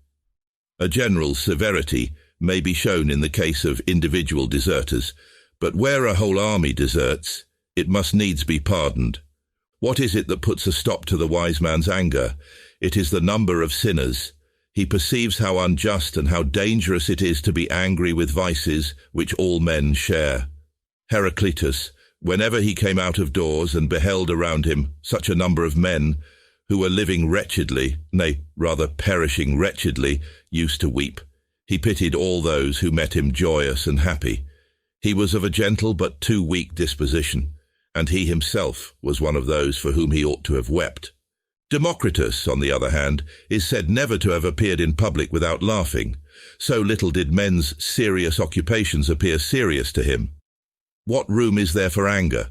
A general severity may be shown in the case of individual deserters, but where a whole army deserts, it must needs be pardoned. What is it that puts a stop to the wise man's anger? It is the number of sinners. He perceives how unjust and how dangerous it is to be angry with vices which all men share. Heraclitus, whenever he came out of doors and beheld around him such a number of men who were living wretchedly, nay, rather perishing wretchedly, used to weep. He pitied all those who met him joyous and happy. He was of a gentle but too weak disposition, and he himself was one of those for whom he ought to have wept. Democritus, on the other hand, is said never to have appeared in public without laughing. So little did men's serious occupations appear serious to him. What room is there for anger?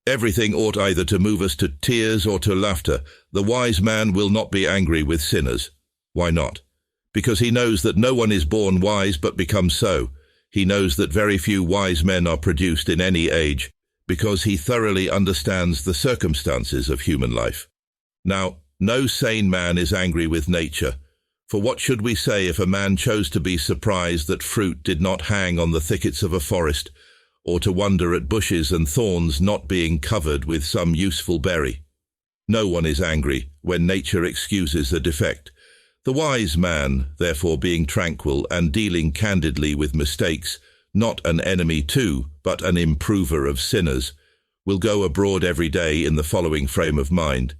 Everything ought either to move us to tears or to laughter. The wise man will not be angry with sinners. Why not? Because he knows that no one is born wise but becomes so. He knows that very few wise men are produced in any age, because he thoroughly understands the circumstances of human life. Now, no sane man is angry with nature, for what should we say if a man chose to be surprised that fruit did not hang on the thickets of a forest, or to wonder at bushes and thorns not being covered with some useful berry? No one is angry when nature excuses a defect. The wise man, therefore, being tranquil and dealing candidly with mistakes, not an enemy to, but an improver of sinners, will go abroad every day in the following frame of mind.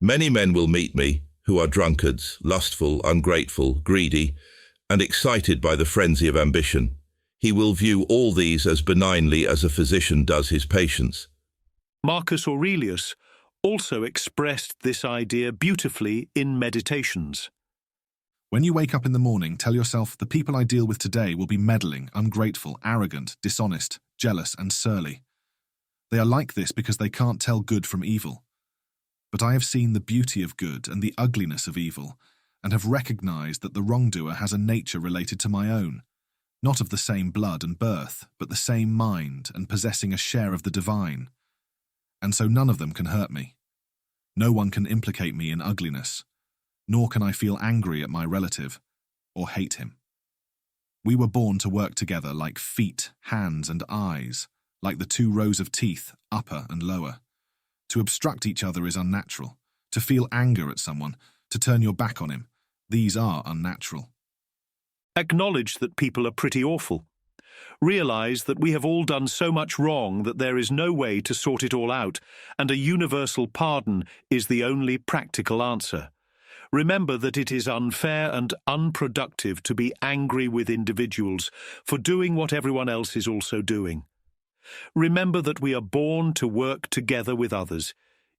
Many men will meet me, who are drunkards, lustful, ungrateful, greedy, and excited by the frenzy of ambition. He will view all these as benignly as a physician does his patients. Marcus Aurelius also expressed this idea beautifully in Meditations. When you wake up in the morning, tell yourself, the people I deal with today will be meddling, ungrateful, arrogant, dishonest, jealous, and surly. They are like this because they can't tell good from evil. But I have seen the beauty of good and the ugliness of evil, and have recognized that the wrongdoer has a nature related to my own, not of the same blood and birth, but the same mind and possessing a share of the divine. And so none of them can hurt me. No one can implicate me in ugliness, nor can I feel angry at my relative or hate him. We were born to work together like feet, hands, and eyes, like the two rows of teeth, upper and lower. To obstruct each other is unnatural. To feel anger at someone, to turn your back on him, these are unnatural. Acknowledge that people are pretty awful. Realize that we have all done so much wrong that there is no way to sort it all out, and a universal pardon is the only practical answer. Remember that it is unfair and unproductive to be angry with individuals for doing what everyone else is also doing. Remember that we are born to work together with others,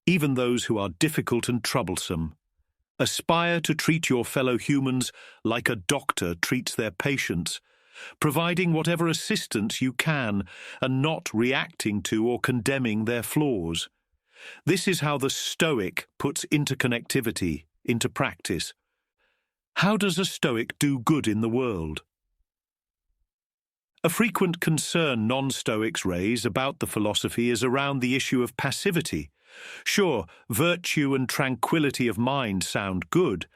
even those who are difficult and troublesome. Aspire to treat your fellow humans like a doctor treats their patients, providing whatever assistance you can and not reacting to or condemning their flaws. This is how the Stoic puts interconnectivity into practice. How does a Stoic do good in the world? A frequent concern non-Stoics raise about the philosophy is around the issue of passivity. Sure, virtue and tranquility of mind sound good,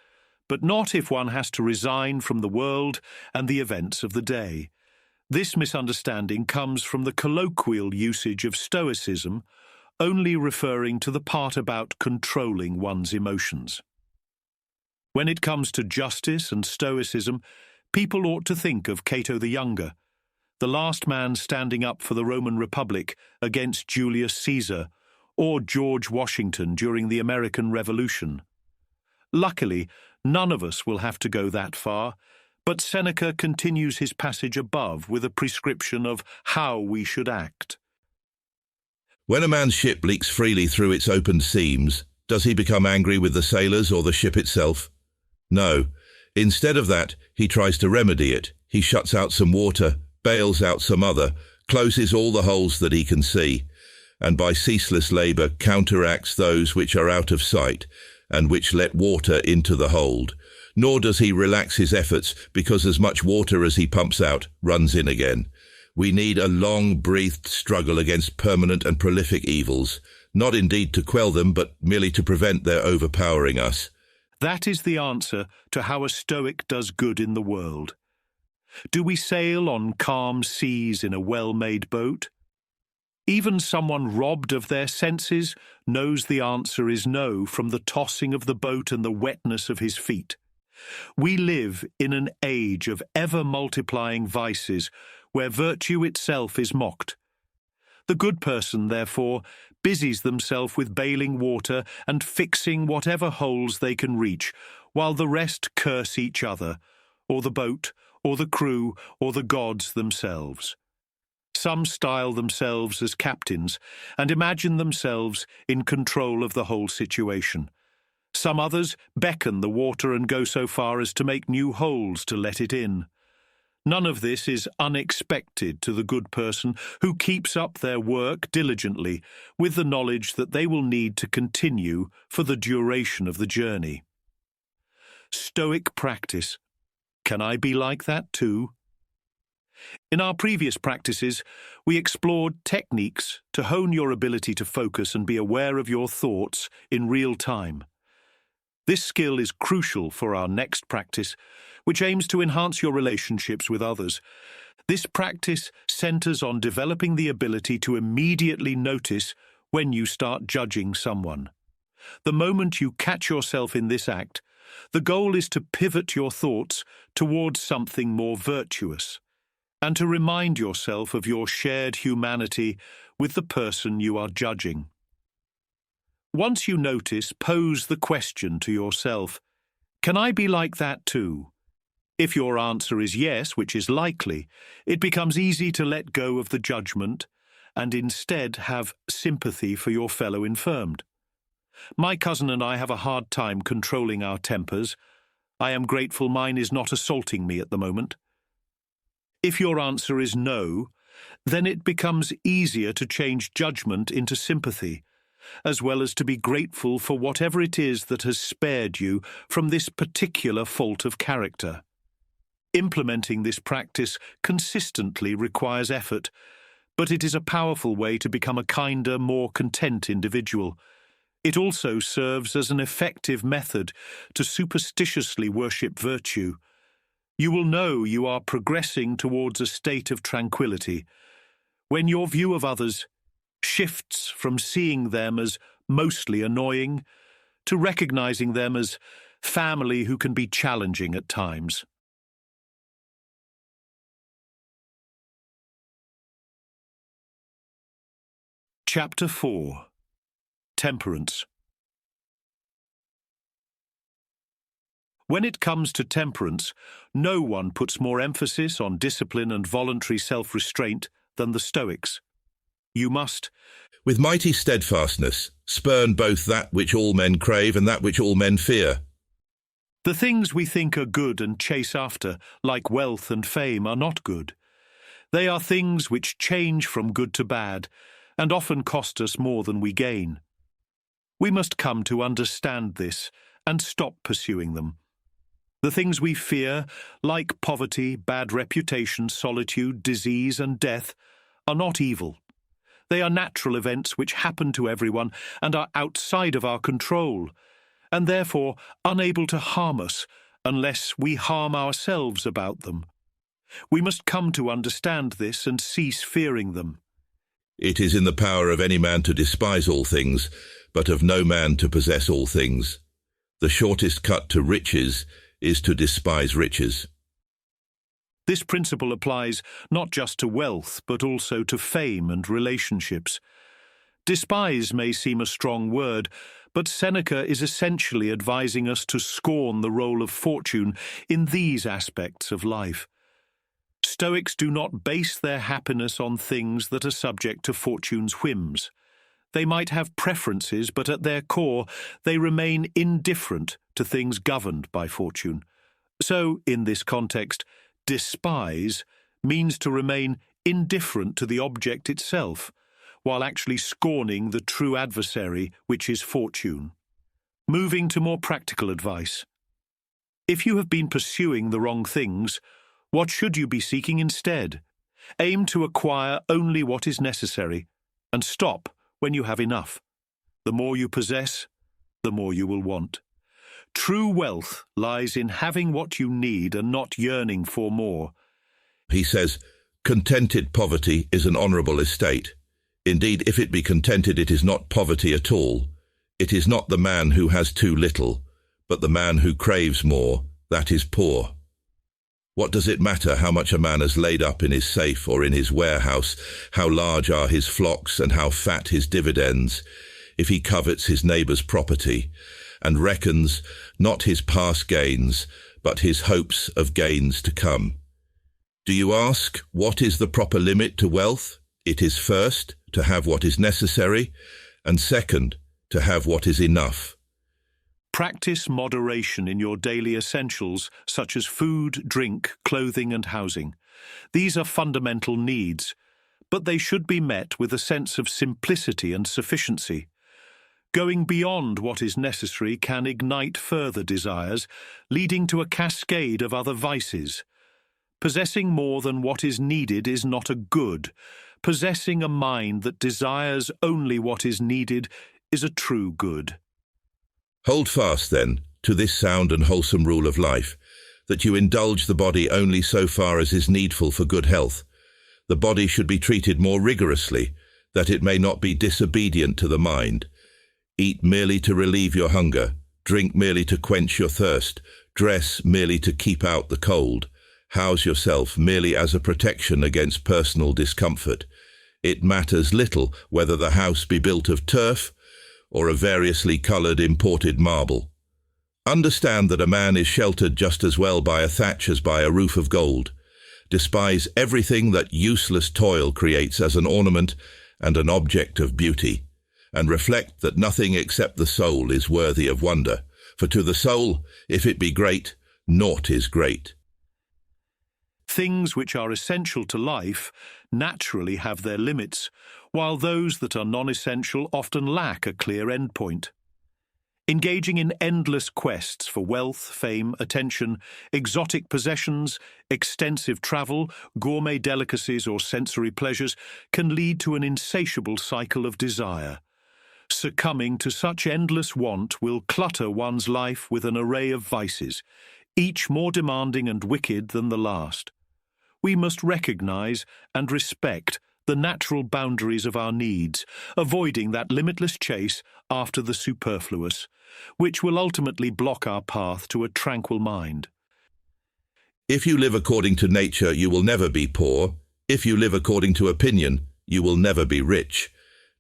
but not if one has to resign from the world and the events of the day. This misunderstanding comes from the colloquial usage of Stoicism, only referring to the part about controlling one's emotions. When it comes to justice and Stoicism, people ought to think of Cato the Younger, the last man standing up for the Roman Republic against Julius Caesar, or George Washington during the American Revolution. Luckily, none of us will have to go that far, but Seneca continues his passage above with a prescription of how we should act. When a man's ship leaks freely through its opened seams, does he become angry with the sailors or the ship itself? No. Instead of that, he tries to remedy it. He shuts out some water, bails out some other, closes all the holes that he can see, and by ceaseless labour counteracts those which are out of sight, and which let water into the hold. Nor does he relax his efforts, because as much water as he pumps out runs in again. We need a long-breathed struggle against permanent and prolific evils, not indeed to quell them, but merely to prevent their overpowering us. That is the answer to how a Stoic does good in the world. Do we sail on calm seas in a well-made boat? Even someone robbed of their senses knows the answer is no from the tossing of the boat and the wetness of his feet. We live in an age of ever-multiplying vices where virtue itself is mocked. The good person, therefore, busies themselves with bailing water and fixing whatever holes they can reach, while the rest curse each other, or the boat, or the crew, or the gods themselves. Some style themselves as captains and imagine themselves in control of the whole situation. Some others beckon the water and go so far as to make new holes to let it in. None of this is unexpected to the good person who keeps up their work diligently with the knowledge that they will need to continue for the duration of the journey. Stoic practice. Can I be like that too? In our previous practices, we explored techniques to hone your ability to focus and be aware of your thoughts in real time. This skill is crucial for our next practice, which aims to enhance your relationships with others. This practice centers on developing the ability to immediately notice when you start judging someone. The moment you catch yourself in this act, the goal is to pivot your thoughts towards something more virtuous, and to remind yourself of your shared humanity with the person you are judging. Once you notice, pose the question to yourself, can I be like that too? If your answer is yes, which is likely, it becomes easy to let go of the judgment and instead have sympathy for your fellow infirmed. My cousin and I have a hard time controlling our tempers. I am grateful mine is not assaulting me at the moment. If your answer is no, then it becomes easier to change judgment into sympathy as well as to be grateful for whatever it is that has spared you from this particular fault of character. Implementing this practice consistently requires effort, but it is a powerful way to become a kinder, more content individual. It also serves as an effective method to superstitiously worship virtue. You will know you are progressing towards a state of tranquility when your view of others shifts from seeing them as mostly annoying to recognizing them as family who can be challenging at times. Chapter 4. Temperance. When it comes to temperance, no one puts more emphasis on discipline and voluntary self-restraint than the Stoics. You must, with mighty steadfastness, spurn both that which all men crave and that which all men fear. The things we think are good and chase after, like wealth and fame, are not good. They are things which change from good to bad, and often cost us more than we gain. We must come to understand this and stop pursuing them. The things we fear, like poverty, bad reputation, solitude, disease, and death, are not evil. They are natural events which happen to everyone and are outside of our control, and therefore unable to harm us unless we harm ourselves about them. We must come to understand this and cease fearing them. It is in the power of any man to despise all things, but of no man to possess all things. The shortest cut to riches is to despise riches. This principle applies not just to wealth, but also to fame and relationships. Despise may seem a strong word, but Seneca is essentially advising us to scorn the role of fortune in these aspects of life. Stoics do not base their happiness on things that are subject to fortune's whims. They might have preferences, but at their core, they remain indifferent to things governed by fortune. So, in this context, despise means to remain indifferent to the object itself, while actually scorning the true adversary, which is fortune. Moving to more practical advice. If you have been pursuing the wrong things, what should you be seeking instead? Aim to acquire only what is necessary, and stop when you have enough. The more you possess, the more you will want. True wealth lies in having what you need and not yearning for more. He says, contented poverty is an honourable estate. Indeed, if it be contented, it is not poverty at all. It is not the man who has too little, but the man who craves more, that is poor. What does it matter how much a man has laid up in his safe or in his warehouse, how large are his flocks and how fat his dividends, if he covets his neighbour's property, and reckons not his past gains, but his hopes of gains to come? Do you ask, what is the proper limit to wealth? It is first, to have what is necessary, and second, to have what is enough. Practice moderation in your daily essentials, such as food, drink, clothing, and housing. These are fundamental needs, but they should be met with a sense of simplicity and sufficiency. Going beyond what is necessary can ignite further desires, leading to a cascade of other vices. Possessing more than what is needed is not a good. Possessing a mind that desires only what is needed is a true good. Hold fast, then, to this sound and wholesome rule of life, that you indulge the body only so far as is needful for good health. The body should be treated more rigorously, that it may not be disobedient to the mind. Eat merely to relieve your hunger, drink merely to quench your thirst, dress merely to keep out the cold, house yourself merely as a protection against personal discomfort. It matters little whether the house be built of turf or of variously coloured imported marble. Understand that a man is sheltered just as well by a thatch as by a roof of gold. Despise everything that useless toil creates as an ornament and an object of beauty, and reflect that nothing except the soul is worthy of wonder. For to the soul, if it be great, naught is great. Things which are essential to life naturally have their limits, while those that are non-essential often lack a clear endpoint. Engaging in endless quests for wealth, fame, attention, exotic possessions, extensive travel, gourmet delicacies or sensory pleasures can lead to an insatiable cycle of desire. Succumbing to such endless want will clutter one's life with an array of vices, each more demanding and wicked than the last. We must recognize and respect the natural boundaries of our needs, avoiding that limitless chase after the superfluous, which will ultimately block our path to a tranquil mind. If you live according to nature, you will never be poor. If you live according to opinion, you will never be rich.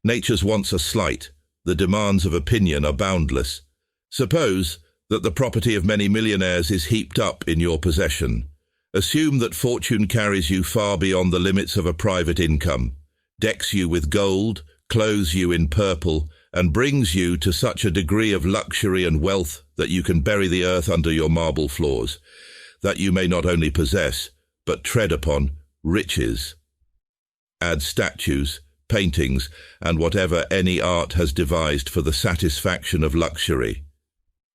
Nature's wants are slight. The demands of opinion are boundless. Suppose that the property of many millionaires is heaped up in your possession. Assume that fortune carries you far beyond the limits of a private income, decks you with gold, clothes you in purple, and brings you to such a degree of luxury and wealth that you can bury the earth under your marble floors, that you may not only possess, but tread upon, riches. Add statues, paintings, and whatever any art has devised for the satisfaction of luxury.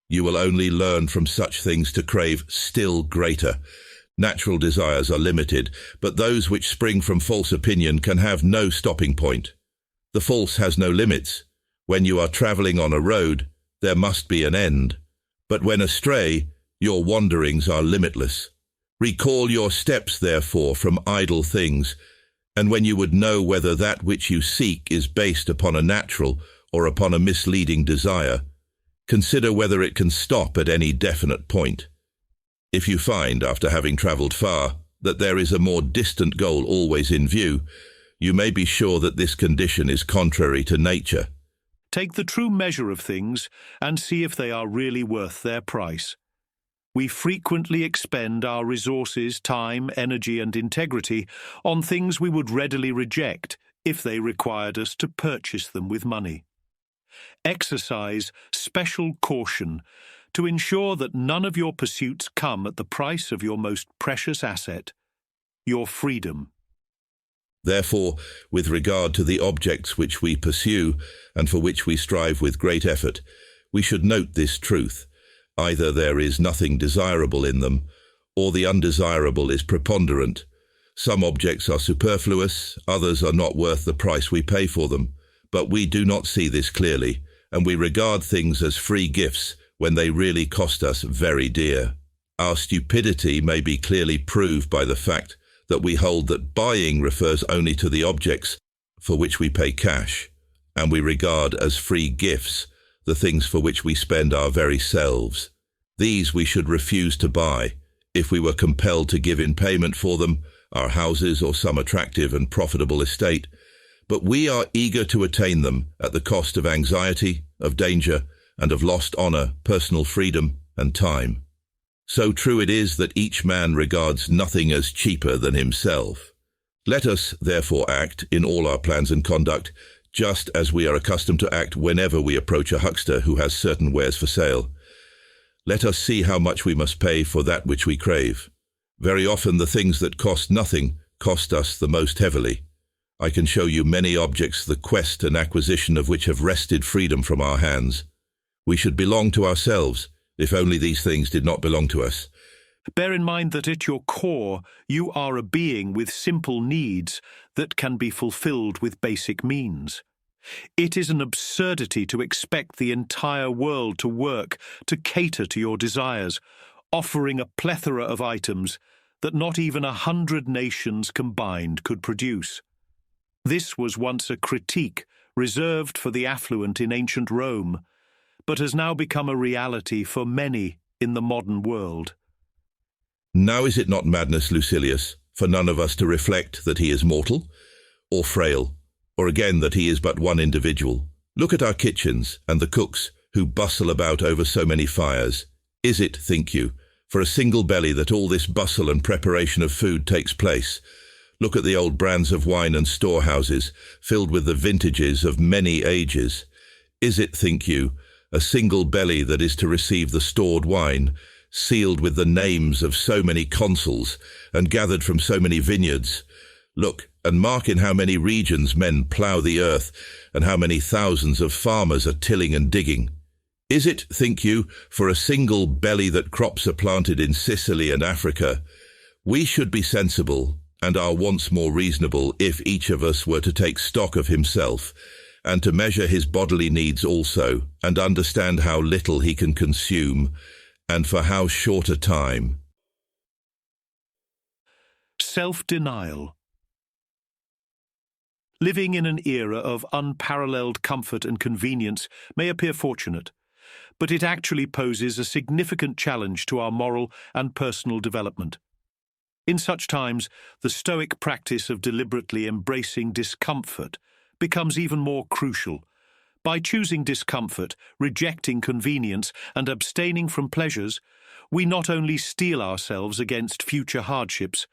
You will only learn from such things to crave still greater. Natural desires are limited, but those which spring from false opinion can have no stopping point. The false has no limits. When you are traveling on a road, there must be an end. But when astray, your wanderings are limitless. Recall your steps, therefore, from idle things, and when you would know whether that which you seek is based upon a natural or upon a misleading desire, consider whether it can stop at any definite point. If you find, after having travelled far, that there is a more distant goal always in view, you may be sure that this condition is contrary to nature. Take the true measure of things and see if they are really worth their price. We frequently expend our resources, time, energy, and integrity on things we would readily reject if they required us to purchase them with money. Exercise special caution to ensure that none of your pursuits come at the price of your most precious asset, your freedom. Therefore, with regard to the objects which we pursue and for which we strive with great effort, we should note this truth. Either there is nothing desirable in them, or the undesirable is preponderant. Some objects are superfluous, others are not worth the price we pay for them, but we do not see this clearly, and we regard things as free gifts when they really cost us very dear. Our stupidity may be clearly proved by the fact that we hold that buying refers only to the objects for which we pay cash, and we regard as free gifts the things for which we spend our very selves. These we should refuse to buy if we were compelled to give in payment for them our houses or some attractive and profitable estate, but we are eager to attain them at the cost of anxiety, of danger, and of lost honor, personal freedom, and time. So true it is that each man regards nothing as cheaper than himself. Let us, therefore, act in all our plans and conduct, just as we are accustomed to act whenever we approach a huckster who has certain wares for sale. Let us see how much we must pay for that which we crave. Very often the things that cost nothing cost us the most heavily. I can show you many objects the quest and acquisition of which have wrested freedom from our hands. We should belong to ourselves, if only these things did not belong to us. Bear in mind that at your core, you are a being with simple needs that can be fulfilled with basic means. It is an absurdity to expect the entire world to work to cater to your desires, offering a plethora of items that not even 100 nations combined could produce. This was once a critique reserved for the affluent in ancient Rome, but has now become a reality for many in the modern world. Now is it not madness, Lucilius, for none of us to reflect that he is mortal, or frail, or again that he is but one individual? Look at our kitchens and the cooks who bustle about over so many fires. Is it, think you, for a single belly that all this bustle and preparation of food takes place? Look at the old brands of wine and storehouses, filled with the vintages of many ages. Is it, think you, a single belly that is to receive the stored wine, sealed with the names of so many consuls and gathered from so many vineyards. Look and mark in how many regions men plough the earth and how many thousands of farmers are tilling and digging. Is it, think you, for a single belly that crops are planted in Sicily and Africa? We should be sensible and our wants more reasonable if each of us were to take stock of himself and to measure his bodily needs also, and understand how little he can consume, and for how short a time. Self-denial. Living in an era of unparalleled comfort and convenience may appear fortunate, but it actually poses a significant challenge to our moral and personal development. In such times, the Stoic practice of deliberately embracing discomfort becomes even more crucial. By choosing discomfort, rejecting convenience, and abstaining from pleasures, we not only steel ourselves against future hardships,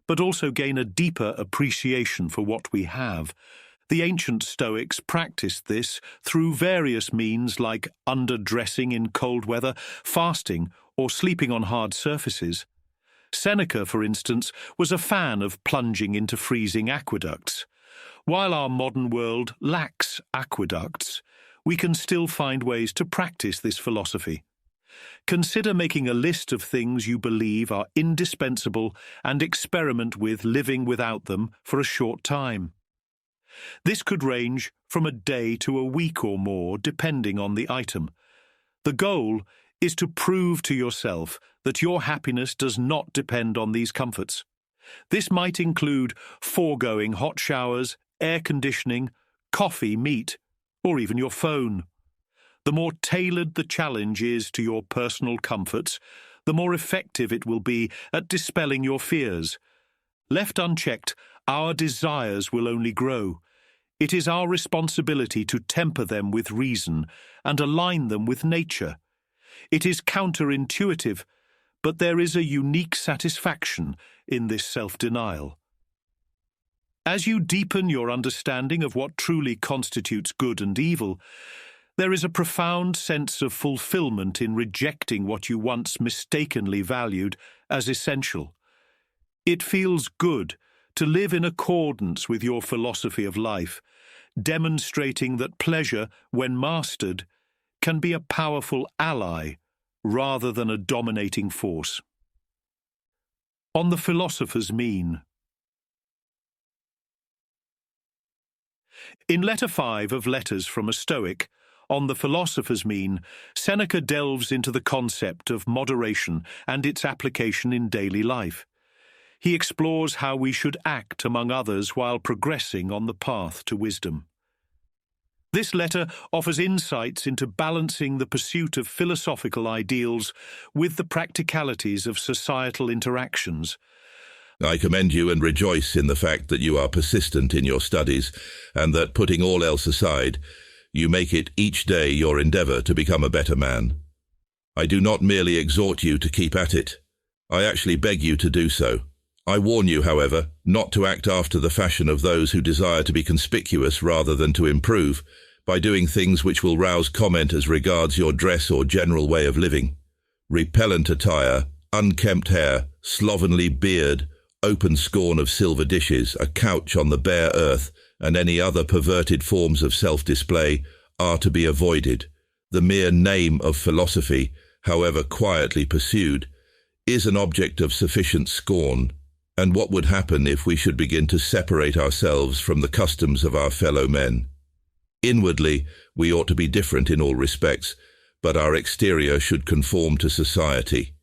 but also gain a deeper appreciation for what we have. The ancient Stoics practiced this through various means like underdressing in cold weather, fasting, or sleeping on hard surfaces. Seneca, for instance, was a fan of plunging into freezing aqueducts. While our modern world lacks aqueducts, we can still find ways to practice this philosophy. Consider making a list of things you believe are indispensable and experiment with living without them for a short time. This could range from a day to a week or more, depending on the item. The goal is to prove to yourself that your happiness does not depend on these comforts. This might include foregoing hot showers, air conditioning, coffee, meat, or even your phone. The more tailored the challenge is to your personal comforts, the more effective it will be at dispelling your fears. Left unchecked, our desires will only grow. It is our responsibility to temper them with reason and align them with nature. It is counterintuitive, but there is a unique satisfaction in this self-denial. As you deepen your understanding of what truly constitutes good and evil, there is a profound sense of fulfillment in rejecting what you once mistakenly valued as essential. It feels good to live in accordance with your philosophy of life, demonstrating that pleasure, when mastered, can be a powerful ally rather than a dominating force. On the philosopher's mean. In Letter 5 of Letters from a Stoic, on the philosopher's mean, Seneca delves into the concept of moderation and its application in daily life. He explores how we should act among others while progressing on the path to wisdom. This letter offers insights into balancing the pursuit of philosophical ideals with the practicalities of societal interactions. I commend you and rejoice in the fact that you are persistent in your studies and that, putting all else aside, you make it each day your endeavor to become a better man. I do not merely exhort you to keep at it. I actually beg you to do so. I warn you, however, not to act after the fashion of those who desire to be conspicuous rather than to improve, by doing things which will rouse comment as regards your dress or general way of living. Repellent attire, unkempt hair, slovenly beard, open scorn of silver dishes, a couch on the bare earth, and any other perverted forms of self-display are to be avoided. The mere name of philosophy, however quietly pursued, is an object of sufficient scorn. And what would happen if we should begin to separate ourselves from the customs of our fellow men? Inwardly, we ought to be different in all respects, but our exterior should conform to society.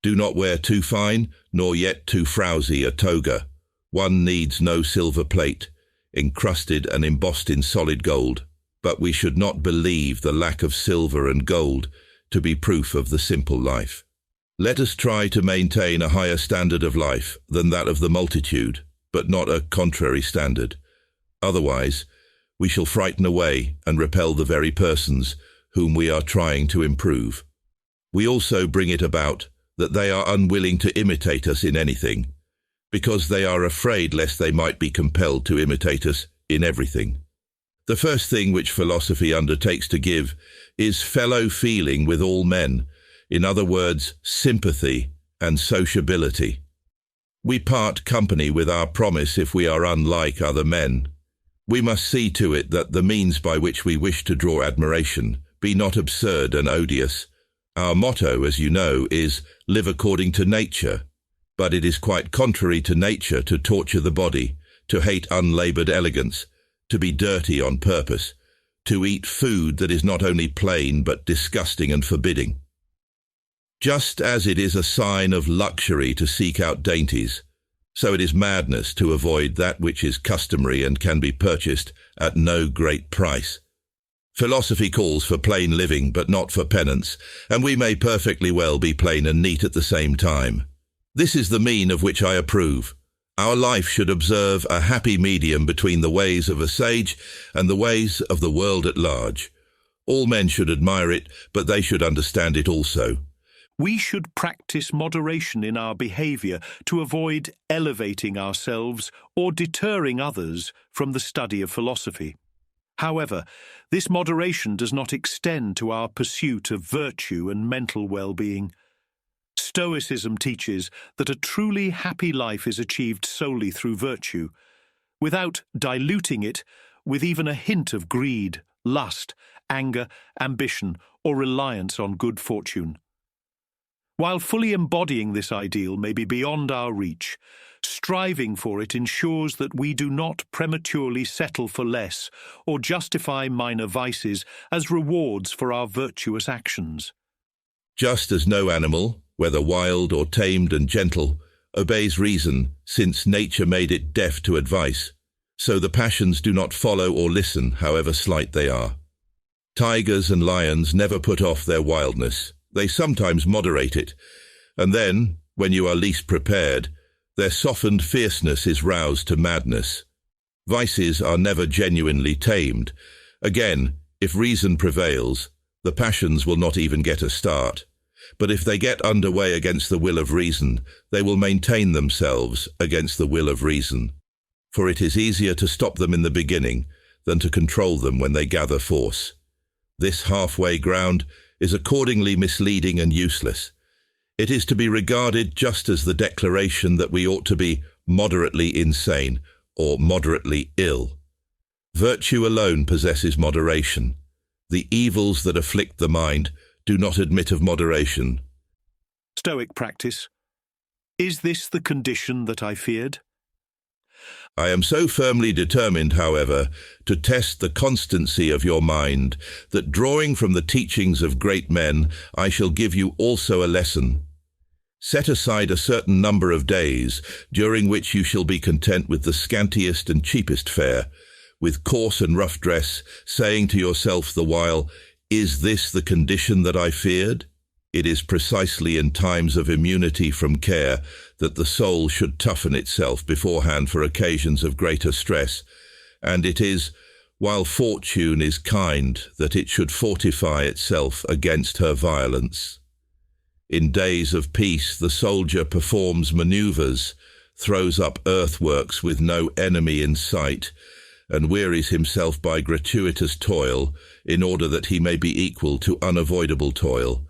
Do not wear too fine, nor yet too frowsy a toga. One needs no silver plate, encrusted and embossed in solid gold, but we should not believe the lack of silver and gold to be proof of the simple life. Let us try to maintain a higher standard of life than that of the multitude, but not a contrary standard. Otherwise, we shall frighten away and repel the very persons whom we are trying to improve. We also bring it about that they are unwilling to imitate us in anything, because they are afraid lest they might be compelled to imitate us in everything. The first thing which philosophy undertakes to give is fellow feeling with all men, In other words, sympathy and sociability. We part company with our promise if we are unlike other men. We must see to it that the means by which we wish to draw admiration be not absurd and odious. Our motto, as you know, is live according to nature, but it is quite contrary to nature to torture the body, to hate unlaboured elegance, to be dirty on purpose, to eat food that is not only plain but disgusting and forbidding. Just as it is a sign of luxury to seek out dainties, so it is madness to avoid that which is customary and can be purchased at no great price. Philosophy calls for plain living, but not for penance, and we may perfectly well be plain and neat at the same time. This is the mean of which I approve. Our life should observe a happy medium between the ways of a sage and the ways of the world at large. All men should admire it, but they should understand it also. We should practice moderation in our behaviour to avoid elevating ourselves or deterring others from the study of philosophy. However, this moderation does not extend to our pursuit of virtue and mental well-being. Stoicism teaches that a truly happy life is achieved solely through virtue, without diluting it with even a hint of greed, lust, anger, ambition, or reliance on good fortune. While fully embodying this ideal may be beyond our reach, striving for it ensures that we do not prematurely settle for less or justify minor vices as rewards for our virtuous actions. Just as no animal, whether wild or tamed and gentle, obeys reason, since nature made it deaf to advice, so the passions do not follow or listen, however slight they are. Tigers and lions never put off their wildness. They sometimes moderate it, and then, when you are least prepared, their softened fierceness is roused to madness. Vices are never genuinely tamed. Again, if reason prevails, the passions will not even get a start. But if they get underway against the will of reason, they will maintain themselves against the will of reason. For it is easier to stop them in the beginning than to control them when they gather force. This halfway ground is accordingly misleading and useless. It is to be regarded just as the declaration that we ought to be moderately insane or moderately ill. Virtue alone possesses moderation. The evils that afflict the mind do not admit of moderation. Stoic practice. Is this the condition that I feared? I am so firmly determined, however, to test the constancy of your mind, that drawing from the teachings of great men, I shall give you also a lesson. Set aside a certain number of days, during which you shall be content with the scantiest and cheapest fare, with coarse and rough dress, saying to yourself the while, "Is this the condition that I feared?" It is precisely in times of immunity from care that the soul should toughen itself beforehand for occasions of greater stress, and it is, while fortune is kind, that it should fortify itself against her violence. In days of peace the soldier performs manoeuvres, throws up earthworks with no enemy in sight, and wearies himself by gratuitous toil in order that he may be equal to unavoidable toil.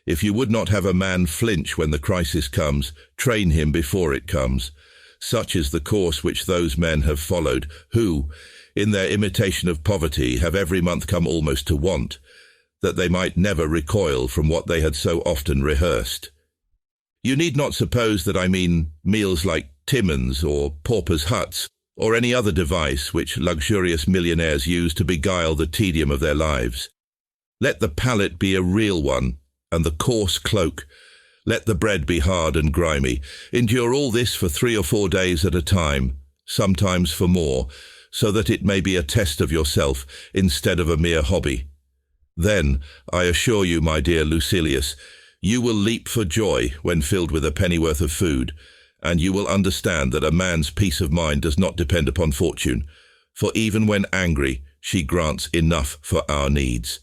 If you would not have a man flinch when the crisis comes, train him before it comes. Such is the course which those men have followed, who, in their imitation of poverty, have every month come almost to want, that they might never recoil from what they had so often rehearsed. You need not suppose that I mean meals like Timmins or paupers' huts, or any other device which luxurious millionaires use to beguile the tedium of their lives. Let the pallet be a real one, and the coarse cloak. Let the bread be hard and grimy. Endure all this for 3 or 4 days at a time, sometimes for more, so that it may be a test of yourself instead of a mere hobby. Then, I assure you, my dear Lucilius, you will leap for joy when filled with a pennyworth of food, and you will understand that a man's peace of mind does not depend upon fortune, for even when angry, she grants enough for our needs.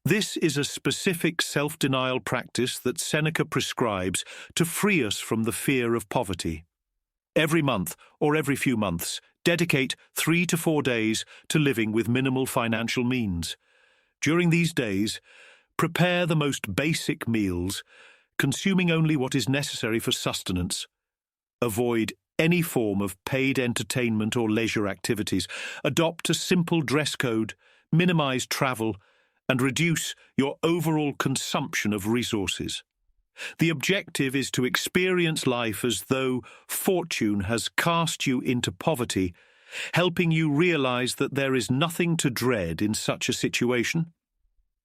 This is a specific self-denial practice that Seneca prescribes to free us from the fear of poverty. Every month, or every few months, dedicate 3 to 4 days to living with minimal financial means. During these days, Prepare the most basic meals, consuming only what is necessary for sustenance. Avoid any form of paid entertainment or leisure activities. Adopt a simple dress code, minimize travel, and reduce your overall consumption of resources. The objective is to experience life as though fortune has cast you into poverty, helping you realize that there is nothing to dread in such a situation.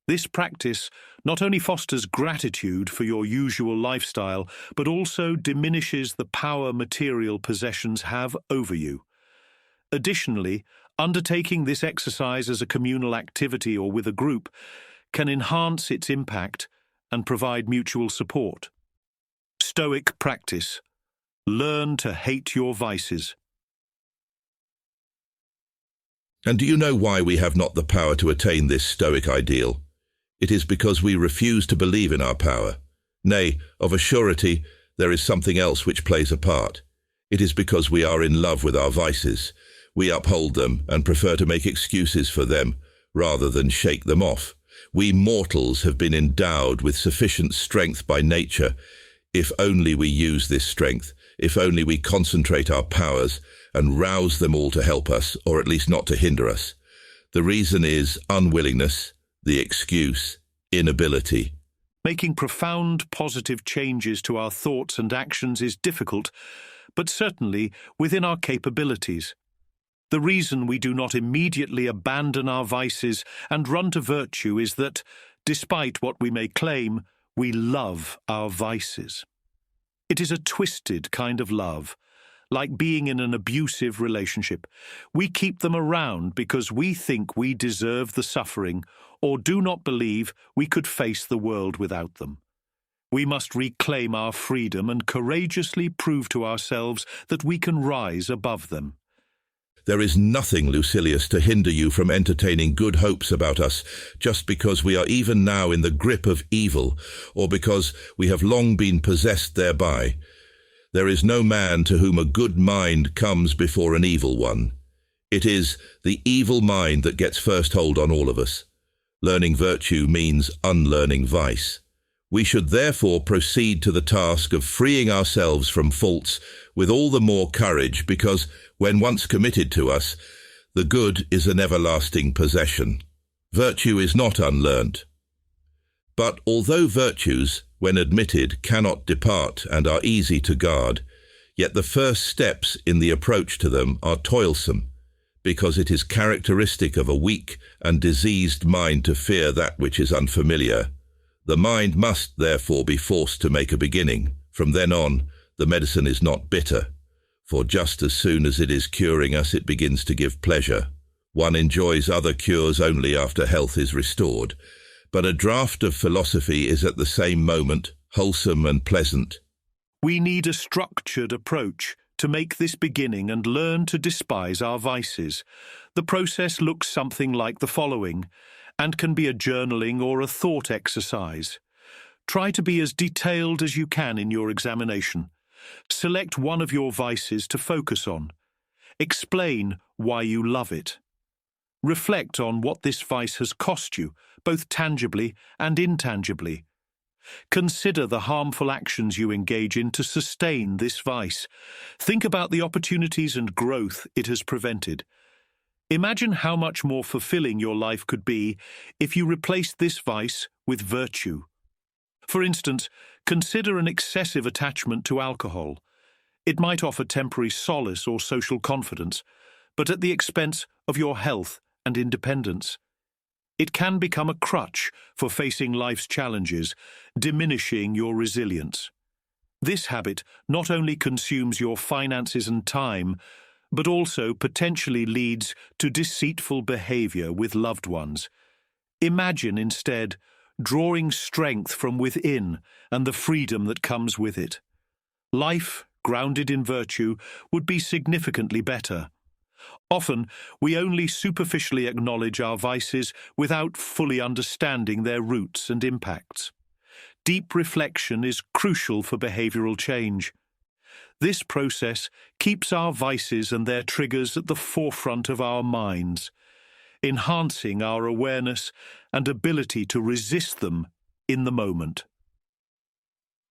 This practice not only fosters gratitude for your usual lifestyle, but also diminishes the power material possessions have over you. Additionally, undertaking this exercise as a communal activity or with a group can enhance its impact and provide mutual support. Stoic practice. Learn to hate your vices. And do you know why we have not the power to attain this Stoic ideal? It is because we refuse to believe in our power. Nay, of a surety, there is something else which plays a part. It is because we are in love with our vices. We uphold them and prefer to make excuses for them rather than shake them off. We mortals have been endowed with sufficient strength by nature. If only we use this strength, if only we concentrate our powers and rouse them all to help us, or at least not to hinder us. The reason is unwillingness, the excuse, inability. Making profound positive changes to our thoughts and actions is difficult, but certainly within our capabilities. The reason we do not immediately abandon our vices and run to virtue is that, despite what we may claim, we love our vices. It is a twisted kind of love, like being in an abusive relationship. We keep them around because we think we deserve the suffering or do not believe we could face the world without them. We must reclaim our freedom and courageously prove to ourselves that we can rise above them. There is nothing, Lucilius, to hinder you from entertaining good hopes about us just because we are even now in the grip of evil, or because we have long been possessed thereby. There is no man to whom a good mind comes before an evil one. It is the evil mind that gets first hold on all of us. Learning virtue means unlearning vice. We should therefore proceed to the task of freeing ourselves from faults with all the more courage because, when once committed to us, the good is an everlasting possession. Virtue is not unlearnt. But although virtues, when admitted, cannot depart and are easy to guard, yet the first steps in the approach to them are toilsome, because it is characteristic of a weak and diseased mind to fear that which is unfamiliar. The mind must therefore be forced to make a beginning. From then on, the medicine is not bitter, for just as soon as it is curing us, it begins to give pleasure. One enjoys other cures only after health is restored, but a draught of philosophy is at the same moment wholesome and pleasant. We need a structured approach to make this beginning and learn to despise our vices. The process looks something like the following, and can be a journaling or a thought exercise. Try to be as detailed as you can in your examination. Select one of your vices to focus on. Explain why you love it. Reflect on what this vice has cost you, both tangibly and intangibly. Consider the harmful actions you engage in to sustain this vice. Think about the opportunities and growth it has prevented. Imagine how much more fulfilling your life could be if you replaced this vice with virtue. For instance, consider an excessive attachment to alcohol. It might offer temporary solace or social confidence, but at the expense of your health and independence. It can become a crutch for facing life's challenges, diminishing your resilience. This habit not only consumes your finances and time, but also potentially leads to deceitful behavior with loved ones. Imagine instead drawing strength from within and the freedom that comes with it. Life, grounded in virtue, would be significantly better. Often, we only superficially acknowledge our vices without fully understanding their roots and impacts. Deep reflection is crucial for behavioral change. This process keeps our vices and their triggers at the forefront of our minds. enhancing our awareness and ability to resist them in the moment.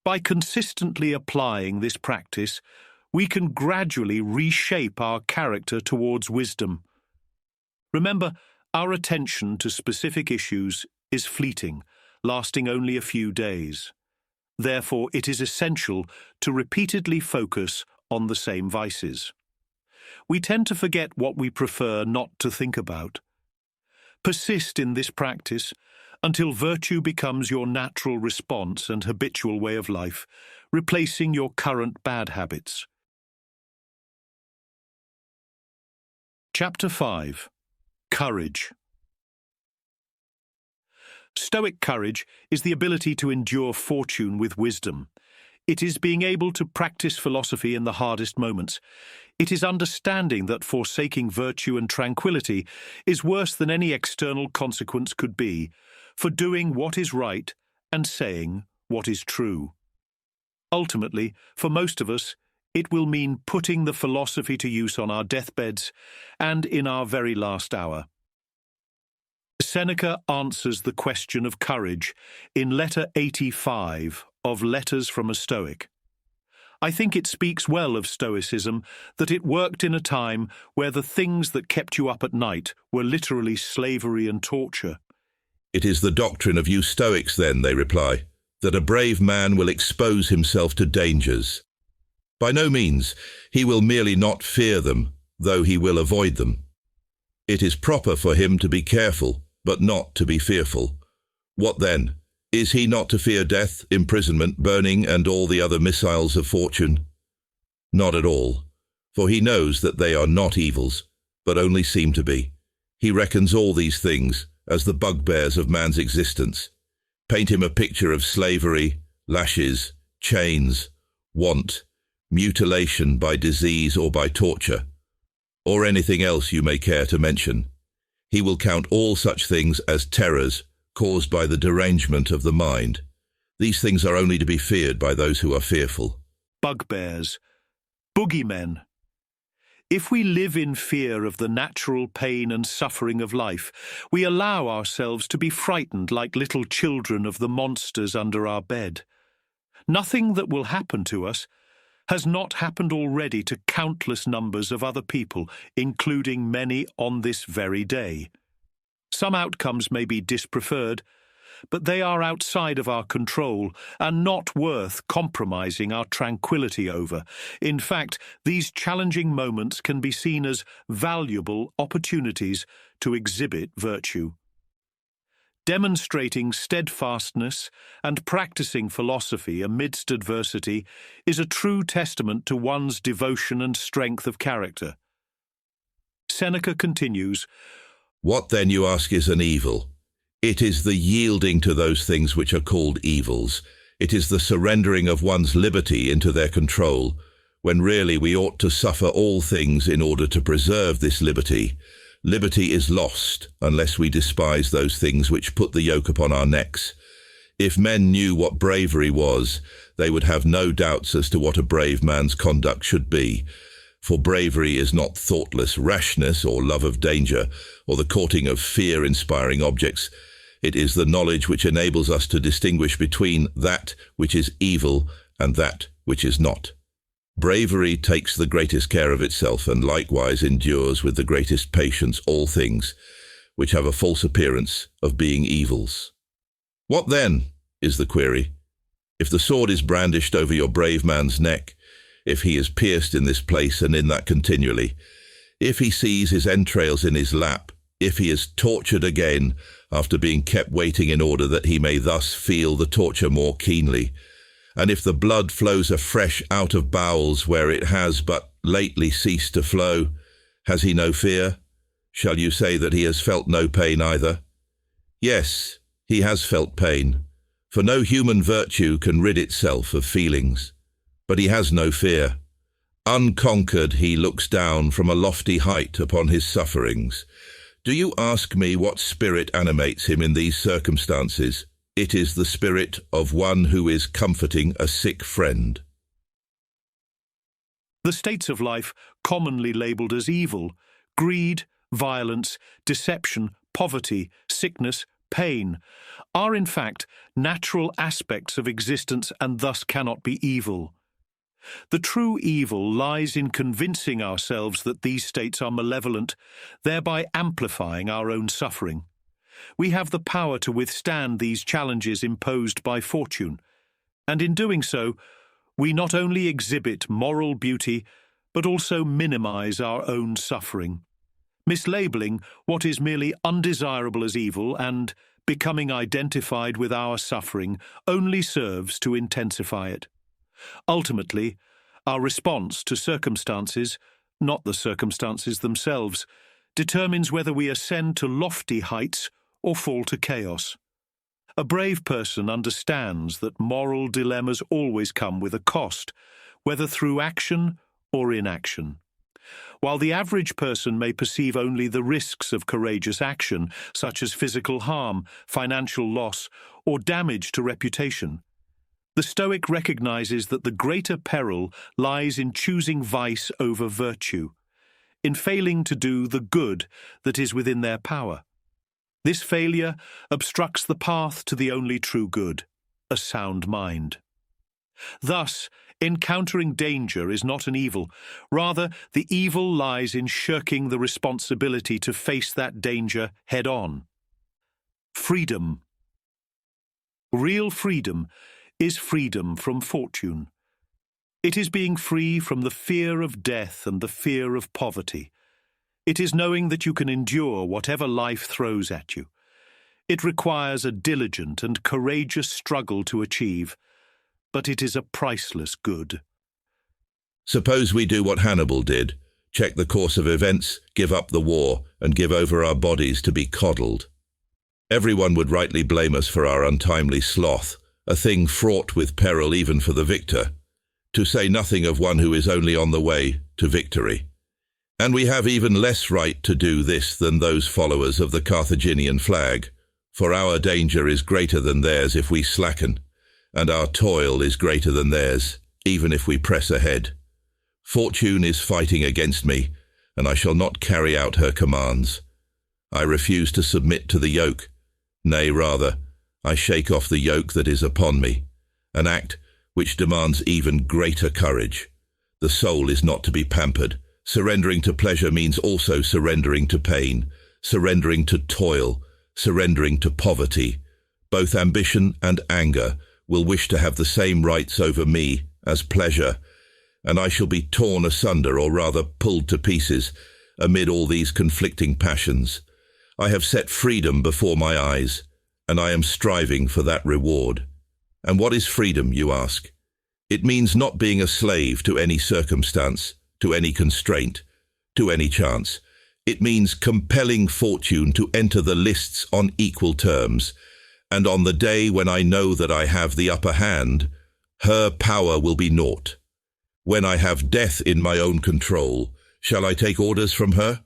By consistently applying this practice, we can gradually reshape our character towards wisdom. Remember, our attention to specific issues is fleeting, lasting only a few days. Therefore, it is essential to repeatedly focus on the same vices. We tend to forget what we prefer not to think about. Persist in this practice until virtue becomes your natural response and habitual way of life, replacing your current bad habits. Chapter 5. Courage. Stoic courage is the ability to endure fortune with wisdom. It is being able to practice philosophy in the hardest moments. It is understanding that forsaking virtue and tranquility is worse than any external consequence could be, for doing what is right and saying what is true. Ultimately, for most of us, it will mean putting the philosophy to use on our deathbeds and in our very last hour. Seneca answers the question of courage in letter 85 of Letters from a Stoic. I think it speaks well of Stoicism that it worked in a time where the things that kept you up at night were literally slavery and torture. It is the doctrine of you Stoics, then, they reply, that a brave man will expose himself to dangers. By no means, he will merely not fear them, though he will avoid them. It is proper for him to be careful, but not to be fearful. What then? Is he not to fear death, imprisonment, burning, and all the other missiles of fortune? Not at all, for he knows that they are not evils, but only seem to be. He reckons all these things as the bugbears of man's existence. Paint him a picture of slavery, lashes, chains, want, mutilation by disease or by torture, or anything else you may care to mention. He will count all such things as terrors caused by the derangement of the mind. These things are only to be feared by those who are fearful. Bugbears, boogeymen. If we live in fear of the natural pain and suffering of life, we allow ourselves to be frightened like little children of the monsters under our bed. Nothing that will happen to us has not happened already to countless numbers of other people, including many on this very day. Some outcomes may be dispreferred, but they are outside of our control and not worth compromising our tranquility over. In fact, these challenging moments can be seen as valuable opportunities to exhibit virtue. Demonstrating steadfastness and practicing philosophy amidst adversity is a true testament to one's devotion and strength of character. Seneca continues, What then, you ask, is an evil? It is the yielding to those things which are called evils. It is the surrendering of one's liberty into their control, when really we ought to suffer all things in order to preserve this liberty. Liberty is lost unless we despise those things which put the yoke upon our necks. If men knew what bravery was, they would have no doubts as to what a brave man's conduct should be. For bravery is not thoughtless rashness or love of danger, or the courting of fear-inspiring objects. It is the knowledge which enables us to distinguish between that which is evil and that which is not. Bravery takes the greatest care of itself and likewise endures with the greatest patience all things which have a false appearance of being evils. What then, is the query? If the sword is brandished over your brave man's neck, if he is pierced in this place and in that continually, if he sees his entrails in his lap, if he is tortured again after being kept waiting in order that he may thus feel the torture more keenly, and if the blood flows afresh out of bowels where it has but lately ceased to flow, has he no fear? Shall you say that he has felt no pain either? Yes, he has felt pain, for no human virtue can rid itself of feelings. But he has no fear. Unconquered, he looks down from a lofty height upon his sufferings. Do you ask me what spirit animates him in these circumstances? It is the spirit of one who is comforting a sick friend. The states of life commonly labelled as evil, greed, violence, deception, poverty, sickness, pain, are in fact natural aspects of existence and thus cannot be evil. The true evil lies in convincing ourselves that these states are malevolent, thereby amplifying our own suffering. We have the power to withstand these challenges imposed by fortune, and in doing so, we not only exhibit moral beauty, but also minimize our own suffering. Mislabeling what is merely undesirable as evil and becoming identified with our suffering only serves to intensify it. Ultimately, our response to circumstances, not the circumstances themselves, determines whether we ascend to lofty heights or fall to chaos. A brave person understands that moral dilemmas always come with a cost, whether through action or inaction. While the average person may perceive only the risks of courageous action, such as physical harm, financial loss, or damage to reputation, the Stoic recognizes that the greater peril lies in choosing vice over virtue, in failing to do the good that is within their power. This failure obstructs the path to the only true good, a sound mind. Thus, encountering danger is not an evil. Rather, the evil lies in shirking the responsibility to face that danger head-on. Freedom. Real freedom is freedom from fortune. It is being free from the fear of death and the fear of poverty. It is knowing that you can endure whatever life throws at you. It requires a diligent and courageous struggle to achieve, but it is a priceless good. Suppose we do what Hannibal did, check the course of events, give up the war, and give over our bodies to be coddled. Everyone would rightly blame us for our untimely sloth, a thing fraught with peril even for the victor, to say nothing of one who is only on the way to victory. And we have even less right to do this than those followers of the Carthaginian flag, for our danger is greater than theirs if we slacken, and our toil is greater than theirs, even if we press ahead. Fortune is fighting against me, and I shall not carry out her commands. I refuse to submit to the yoke. Nay, rather, I shake off the yoke that is upon me, an act which demands even greater courage. The soul is not to be pampered. Surrendering to pleasure means also surrendering to pain, surrendering to toil, surrendering to poverty. Both ambition and anger will wish to have the same rights over me as pleasure, and I shall be torn asunder, or rather pulled to pieces, amid all these conflicting passions. I have set freedom before my eyes, and I am striving for that reward. And what is freedom, you ask? It means not being a slave to any circumstance, to any constraint, to any chance. It means compelling fortune to enter the lists on equal terms, and on the day when I know that I have the upper hand, her power will be naught. When I have death in my own control, shall I take orders from her?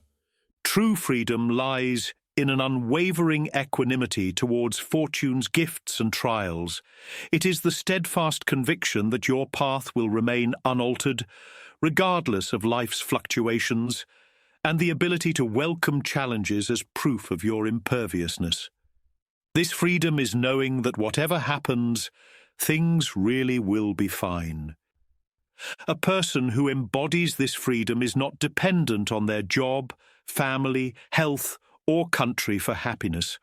True freedom lies in an unwavering equanimity towards fortune's gifts and trials. It is the steadfast conviction that your path will remain unaltered, regardless of life's fluctuations, and the ability to welcome challenges as proof of your imperviousness. This freedom is knowing that whatever happens, things really will be fine. A person who embodies this freedom is not dependent on their job, family, health, or country for happiness.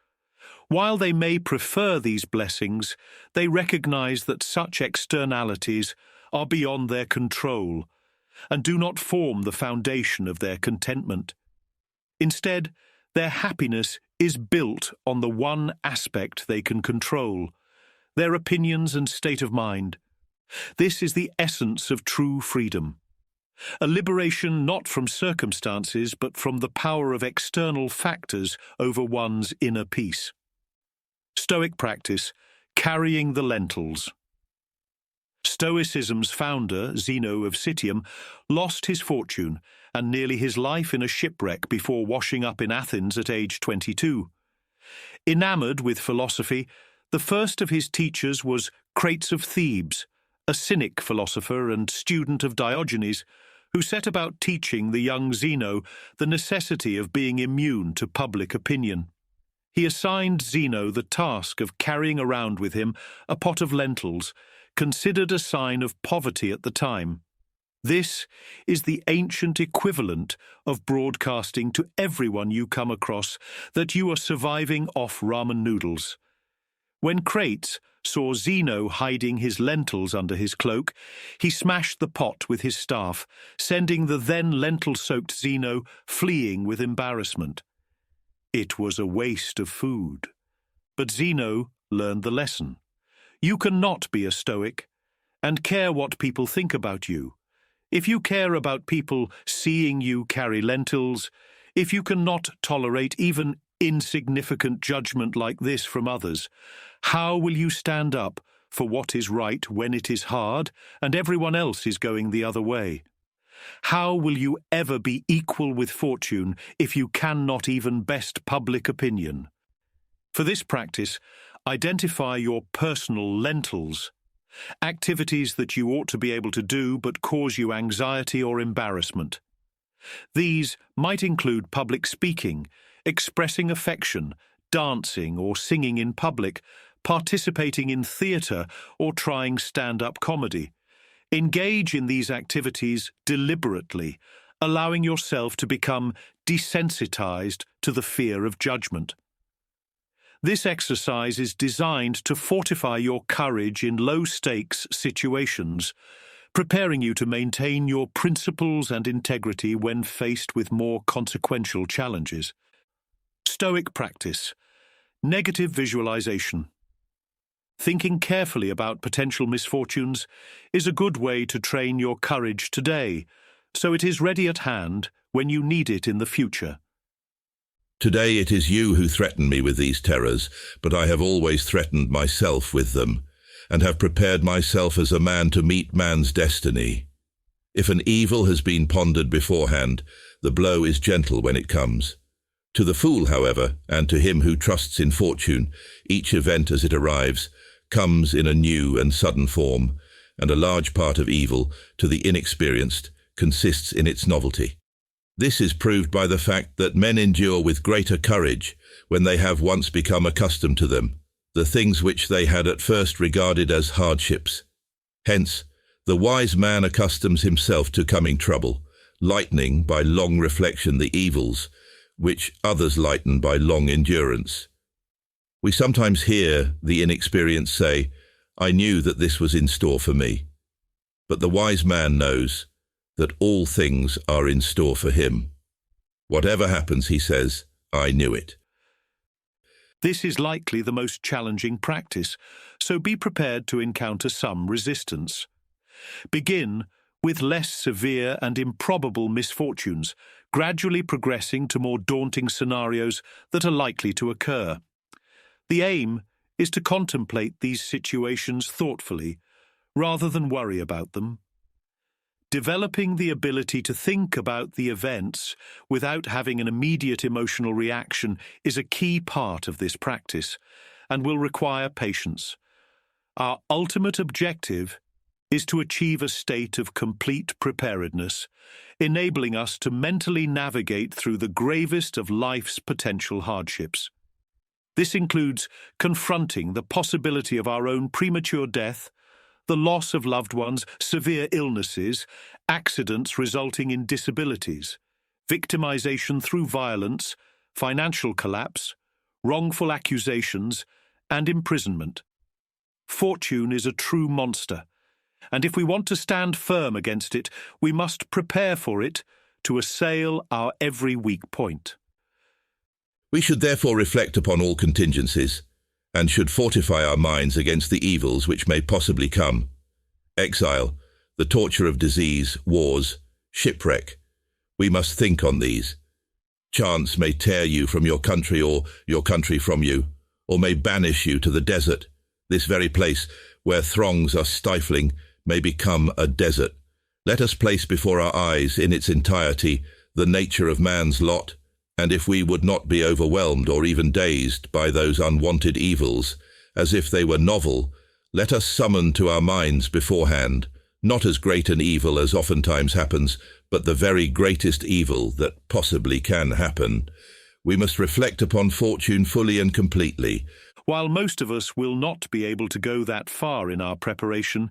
While they may prefer these blessings, they recognize that such externalities are beyond their control and do not form the foundation of their contentment. Instead, their happiness is built on the one aspect they can control, their opinions and state of mind. This is the essence of true freedom. A liberation not from circumstances, but from the power of external factors over one's inner peace. Stoic practice, carrying the lentils. Stoicism's founder, Zeno of Citium, lost his fortune and nearly his life in a shipwreck before washing up in Athens at age 22. Enamored with philosophy, the first of his teachers was Crates of Thebes, a Cynic philosopher and student of Diogenes, who set about teaching the young Zeno the necessity of being immune to public opinion. He assigned Zeno the task of carrying around with him a pot of lentils, considered a sign of poverty at the time. This is the ancient equivalent of broadcasting to everyone you come across that you are surviving off ramen noodles. When Crates saw Zeno hiding his lentils under his cloak, he smashed the pot with his staff, sending the then lentil-soaked Zeno fleeing with embarrassment. It was a waste of food. But Zeno learned the lesson. You cannot be a Stoic and care what people think about you. If you care about people seeing you carry lentils, if you cannot tolerate even insignificant judgment like this from others, how will you stand up for what is right when it is hard and everyone else is going the other way? How will you ever be equal with fortune if you cannot even best public opinion? For this practice, identify your personal lentils, activities that you ought to be able to do but cause you anxiety or embarrassment. These might include public speaking, expressing affection, dancing or singing in public, participating in theatre or trying stand-up comedy. Engage in these activities deliberately, allowing yourself to become desensitized to the fear of judgment. This exercise is designed to fortify your courage in low-stakes situations, preparing you to maintain your principles and integrity when faced with more consequential challenges. Stoic practice. Negative visualization. Thinking carefully about potential misfortunes is a good way to train your courage today, so it is ready at hand when you need it in the future. Today it is you who threaten me with these terrors, but I have always threatened myself with them, and have prepared myself as a man to meet man's destiny. If an evil has been pondered beforehand, the blow is gentle when it comes. To the fool, however, and to him who trusts in fortune, each event as it arrives comes in a new and sudden form, and a large part of evil, to the inexperienced, consists in its novelty. This is proved by the fact that men endure with greater courage when they have once become accustomed to them, the things which they had at first regarded as hardships. Hence, the wise man accustoms himself to coming trouble, lightening by long reflection the evils, which others lighten by long endurance. We sometimes hear the inexperienced say, "I knew that this was in store for me." But the wise man knows that all things are in store for him. Whatever happens, he says, "I knew it." This is likely the most challenging practice, so be prepared to encounter some resistance. Begin with less severe and improbable misfortunes, gradually progressing to more daunting scenarios that are likely to occur. The aim is to contemplate these situations thoughtfully, rather than worry about them. Developing the ability to think about the events without having an immediate emotional reaction is a key part of this practice and will require patience. Our ultimate objective is to achieve a state of complete preparedness, enabling us to mentally navigate through the gravest of life's potential hardships. This includes confronting the possibility of our own premature death, the loss of loved ones, severe illnesses, accidents resulting in disabilities, victimization through violence, financial collapse, wrongful accusations, and imprisonment. Fortune is a true monster, and if we want to stand firm against it, we must prepare for it to assail our every weak point. We should therefore reflect upon all contingencies, and should fortify our minds against the evils which may possibly come. Exile, the torture of disease, wars, shipwreck. We must think on these. Chance may tear you from your country or your country from you, or may banish you to the desert. This very place, where throngs are stifling, may become a desert. Let us place before our eyes in its entirety the nature of man's lot, and if we would not be overwhelmed or even dazed by those unwanted evils, as if they were novel, let us summon to our minds beforehand not as great an evil as oftentimes happens, but the very greatest evil that possibly can happen. We must reflect upon fortune fully and completely. While most of us will not be able to go that far in our preparation,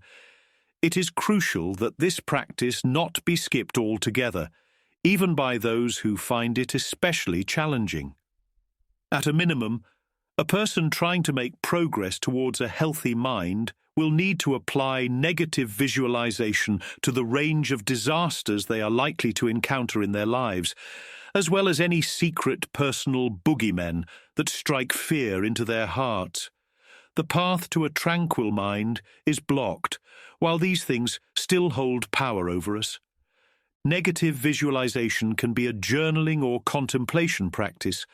it is crucial that this practice not be skipped altogether, even by those who find it especially challenging. At a minimum, a person trying to make progress towards a healthy mind will need to apply negative visualization to the range of disasters they are likely to encounter in their lives, as well as any secret personal boogeymen that strike fear into their hearts. The path to a tranquil mind is blocked, while these things still hold power over us. Negative visualization can be a journaling or contemplation practice,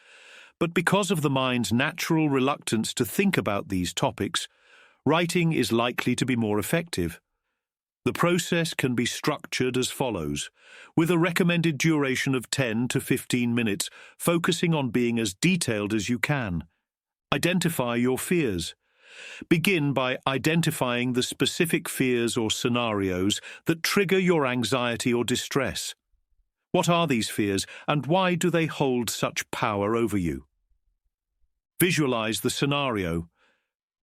but because of the mind's natural reluctance to think about these topics, writing is likely to be more effective. The process can be structured as follows, with a recommended duration of 10 to 15 minutes, focusing on being as detailed as you can. Identify your fears. Begin by identifying the specific fears or scenarios that trigger your anxiety or distress. What are these fears, and why do they hold such power over you? Visualize the scenario.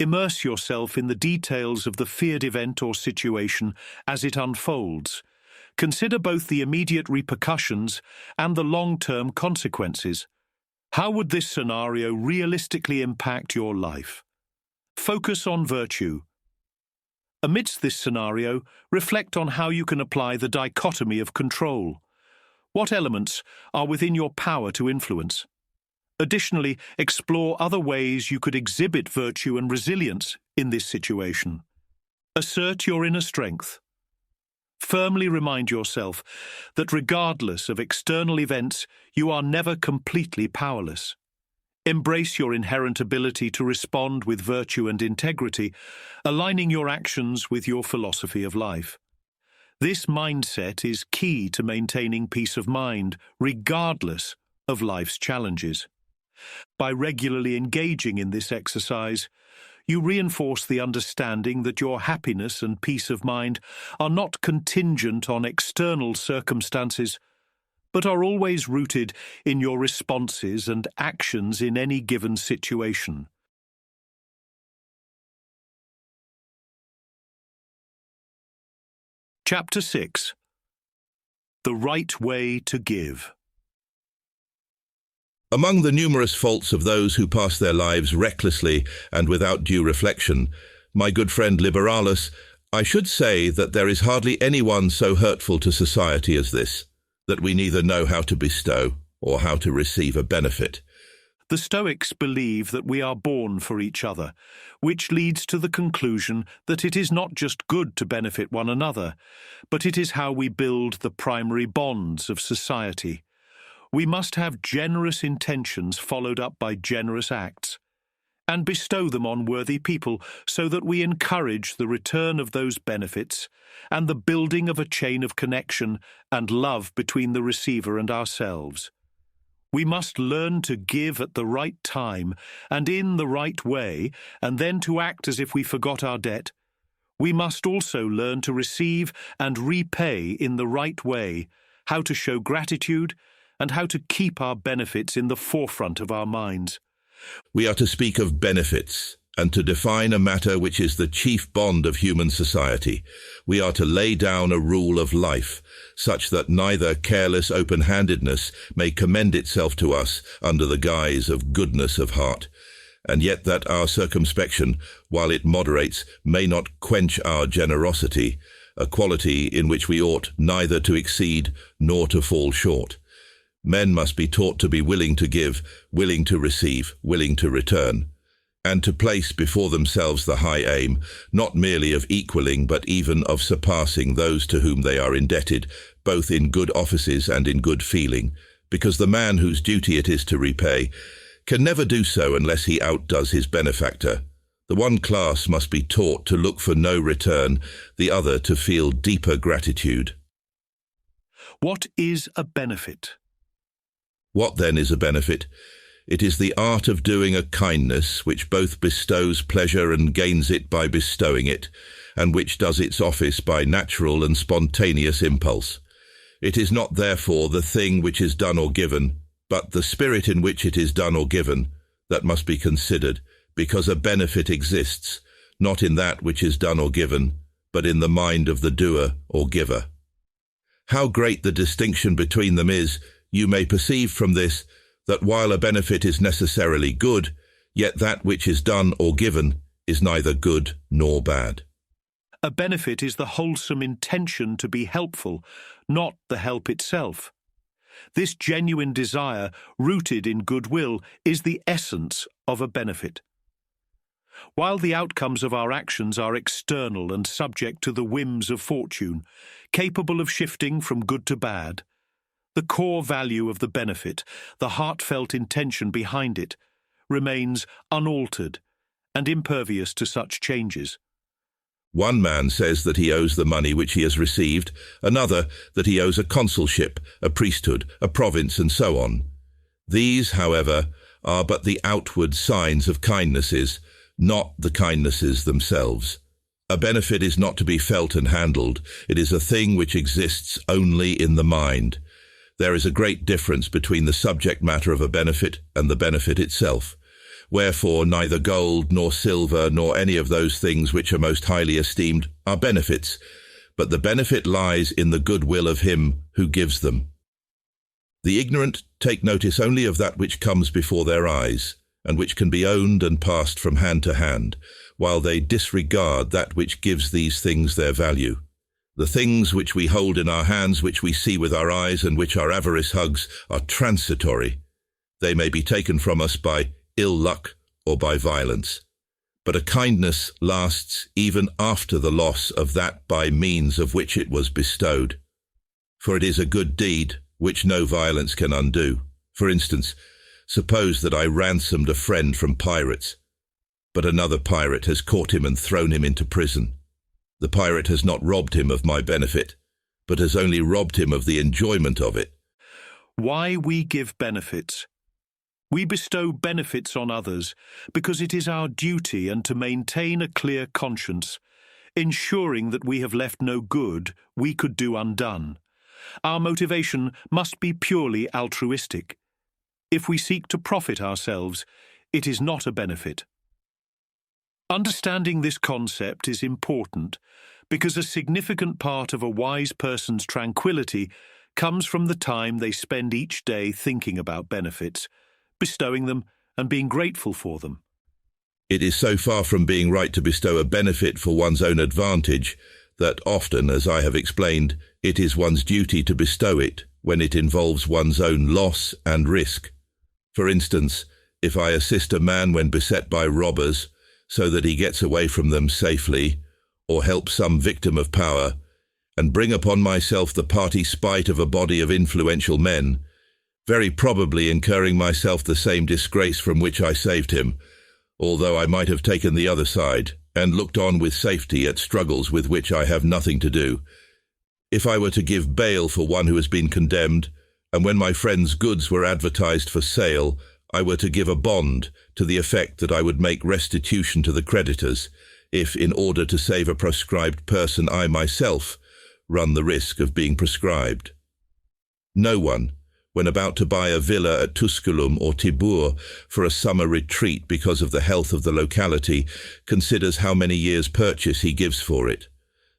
Immerse yourself in the details of the feared event or situation as it unfolds. Consider both the immediate repercussions and the long-term consequences. How would this scenario realistically impact your life? Focus on virtue. Amidst this scenario, reflect on how you can apply the dichotomy of control. What elements are within your power to influence? Additionally, explore other ways you could exhibit virtue and resilience in this situation. Assert your inner strength. Firmly remind yourself that regardless of external events, you are never completely powerless. Embrace your inherent ability to respond with virtue and integrity, aligning your actions with your philosophy of life. This mindset is key to maintaining peace of mind, regardless of life's challenges. By regularly engaging in this exercise, you reinforce the understanding that your happiness and peace of mind are not contingent on external circumstances, but are always rooted in your responses and actions in any given situation. Chapter 6. The Right Way to Give. Among the numerous faults of those who pass their lives recklessly and without due reflection, my good friend Liberalis, I should say that there is hardly anyone so hurtful to society as this, that we neither know how to bestow or how to receive a benefit. The Stoics believe that we are born for each other, which leads to the conclusion that it is not just good to benefit one another, but it is how we build the primary bonds of society. We must have generous intentions followed up by generous acts, and bestow them on worthy people so that we encourage the return of those benefits and the building of a chain of connection and love between the receiver and ourselves. We must learn to give at the right time and in the right way, and then to act as if we forgot our debt. We must also learn to receive and repay in the right way, how to show gratitude, and how to keep our benefits in the forefront of our minds. We are to speak of benefits, and to define a matter which is the chief bond of human society. We are to lay down a rule of life, such that neither careless open-handedness may commend itself to us under the guise of goodness of heart, and yet that our circumspection, while it moderates, may not quench our generosity, a quality in which we ought neither to exceed nor to fall short. Men must be taught to be willing to give, willing to receive, willing to return, and to place before themselves the high aim, not merely of equaling, but even of surpassing those to whom they are indebted, both in good offices and in good feeling, because the man whose duty it is to repay can never do so unless he outdoes his benefactor. The one class must be taught to look for no return, the other to feel deeper gratitude. What is a benefit? What then is a benefit? It is the art of doing a kindness which both bestows pleasure and gains it by bestowing it, and which does its office by natural and spontaneous impulse. It is not therefore the thing which is done or given, but the spirit in which it is done or given, that must be considered, because a benefit exists, not in that which is done or given, but in the mind of the doer or giver. How great the distinction between them is, you may perceive from this, that while a benefit is necessarily good, yet that which is done or given is neither good nor bad. A benefit is the wholesome intention to be helpful, not the help itself. This genuine desire, rooted in goodwill, is the essence of a benefit. While the outcomes of our actions are external and subject to the whims of fortune, capable of shifting from good to bad, the core value of the benefit, the heartfelt intention behind it, remains unaltered and impervious to such changes. One man says that he owes the money which he has received, another that he owes a consulship, a priesthood, a province, and so on. These, however, are but the outward signs of kindnesses, not the kindnesses themselves. A benefit is not to be felt and handled. It is a thing which exists only in the mind. There is a great difference between the subject matter of a benefit and the benefit itself. Wherefore neither gold nor silver nor any of those things which are most highly esteemed are benefits, but the benefit lies in the goodwill of him who gives them. The ignorant take notice only of that which comes before their eyes, and which can be owned and passed from hand to hand, while they disregard that which gives these things their value. The things which we hold in our hands, which we see with our eyes, and which our avarice hugs, are transitory. They may be taken from us by ill luck or by violence. But a kindness lasts even after the loss of that by means of which it was bestowed. For it is a good deed which no violence can undo. For instance, suppose that I ransomed a friend from pirates, but another pirate has caught him and thrown him into prison. The pirate has not robbed him of my benefit, but has only robbed him of the enjoyment of it. Why we give benefits? We bestow benefits on others because it is our duty and to maintain a clear conscience, ensuring that we have left no good we could do undone. Our motivation must be purely altruistic. If we seek to profit ourselves, it is not a benefit. Understanding this concept is important because a significant part of a wise person's tranquility comes from the time they spend each day thinking about benefits, bestowing them and being grateful for them. It is so far from being right to bestow a benefit for one's own advantage that often, as I have explained, it is one's duty to bestow it when it involves one's own loss and risk. For instance, if I assist a man when beset by robbers so that he gets away from them safely, or help some victim of power, and bring upon myself the party spite of a body of influential men, very probably incurring myself the same disgrace from which I saved him, although I might have taken the other side and looked on with safety at struggles with which I have nothing to do. If I were to give bail for one who has been condemned, and when my friend's goods were advertised for sale, I were to give a bond to the effect that I would make restitution to the creditors, if, in order to save a proscribed person, I myself run the risk of being proscribed. No one, when about to buy a villa at Tusculum or Tibur for a summer retreat because of the health of the locality, considers how many years' purchase he gives for it.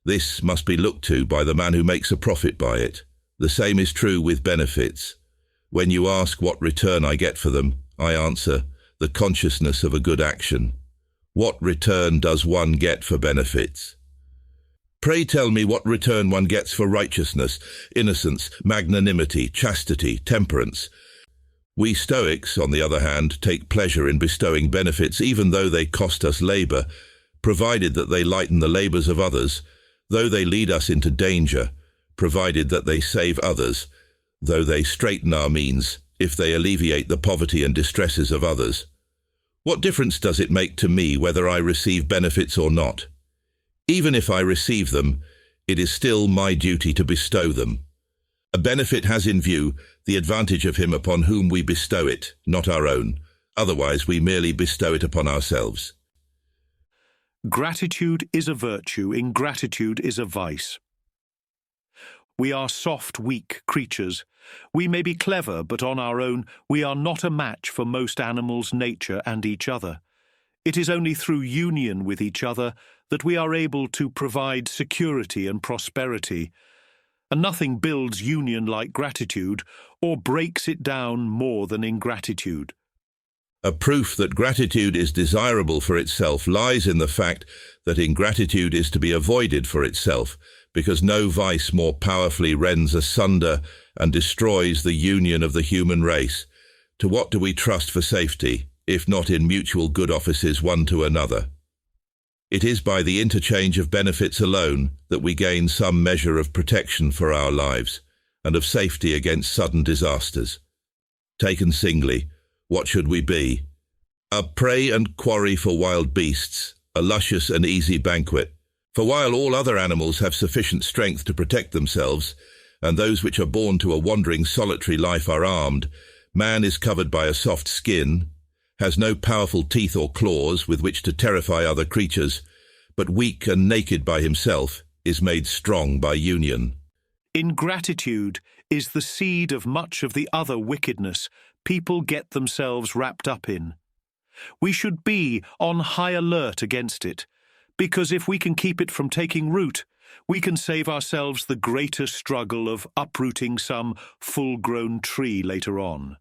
This must be looked to by the man who makes a profit by it. The same is true with benefits. When you ask what return I get for them, I answer, the consciousness of a good action. What return does one get for benefits? Pray tell me what return one gets for righteousness, innocence, magnanimity, chastity, temperance. We Stoics, on the other hand, take pleasure in bestowing benefits even though they cost us labour, provided that they lighten the labours of others, though they lead us into danger, provided that they save others, though they straiten our means, if they alleviate the poverty and distresses of others. What difference does it make to me whether I receive benefits or not? Even if I receive them, it is still my duty to bestow them. A benefit has in view the advantage of him upon whom we bestow it, not our own. Otherwise, we merely bestow it upon ourselves. Gratitude is a virtue, ingratitude is a vice. We are soft, weak creatures. We may be clever, but on our own we are not a match for most animals, nature, and each other. It is only through union with each other that we are able to provide security and prosperity, and nothing builds union like gratitude or breaks it down more than ingratitude. A proof that gratitude is desirable for itself lies in the fact that ingratitude is to be avoided for itself, because no vice more powerfully rends asunder and destroys the union of the human race. To what do we trust for safety, if not in mutual good offices one to another? It is by the interchange of benefits alone that we gain some measure of protection for our lives, and of safety against sudden disasters. Taken singly, what should we be? A prey and quarry for wild beasts, a luscious and easy banquet. For while all other animals have sufficient strength to protect themselves, and those which are born to a wandering solitary life are armed, man is covered by a soft skin, has no powerful teeth or claws with which to terrify other creatures, but weak and naked by himself, is made strong by union. Ingratitude is the seed of much of the other wickedness people get themselves wrapped up in. We should be on high alert against it, because if we can keep it from taking root, we can save ourselves the greater struggle of uprooting some full-grown tree later on.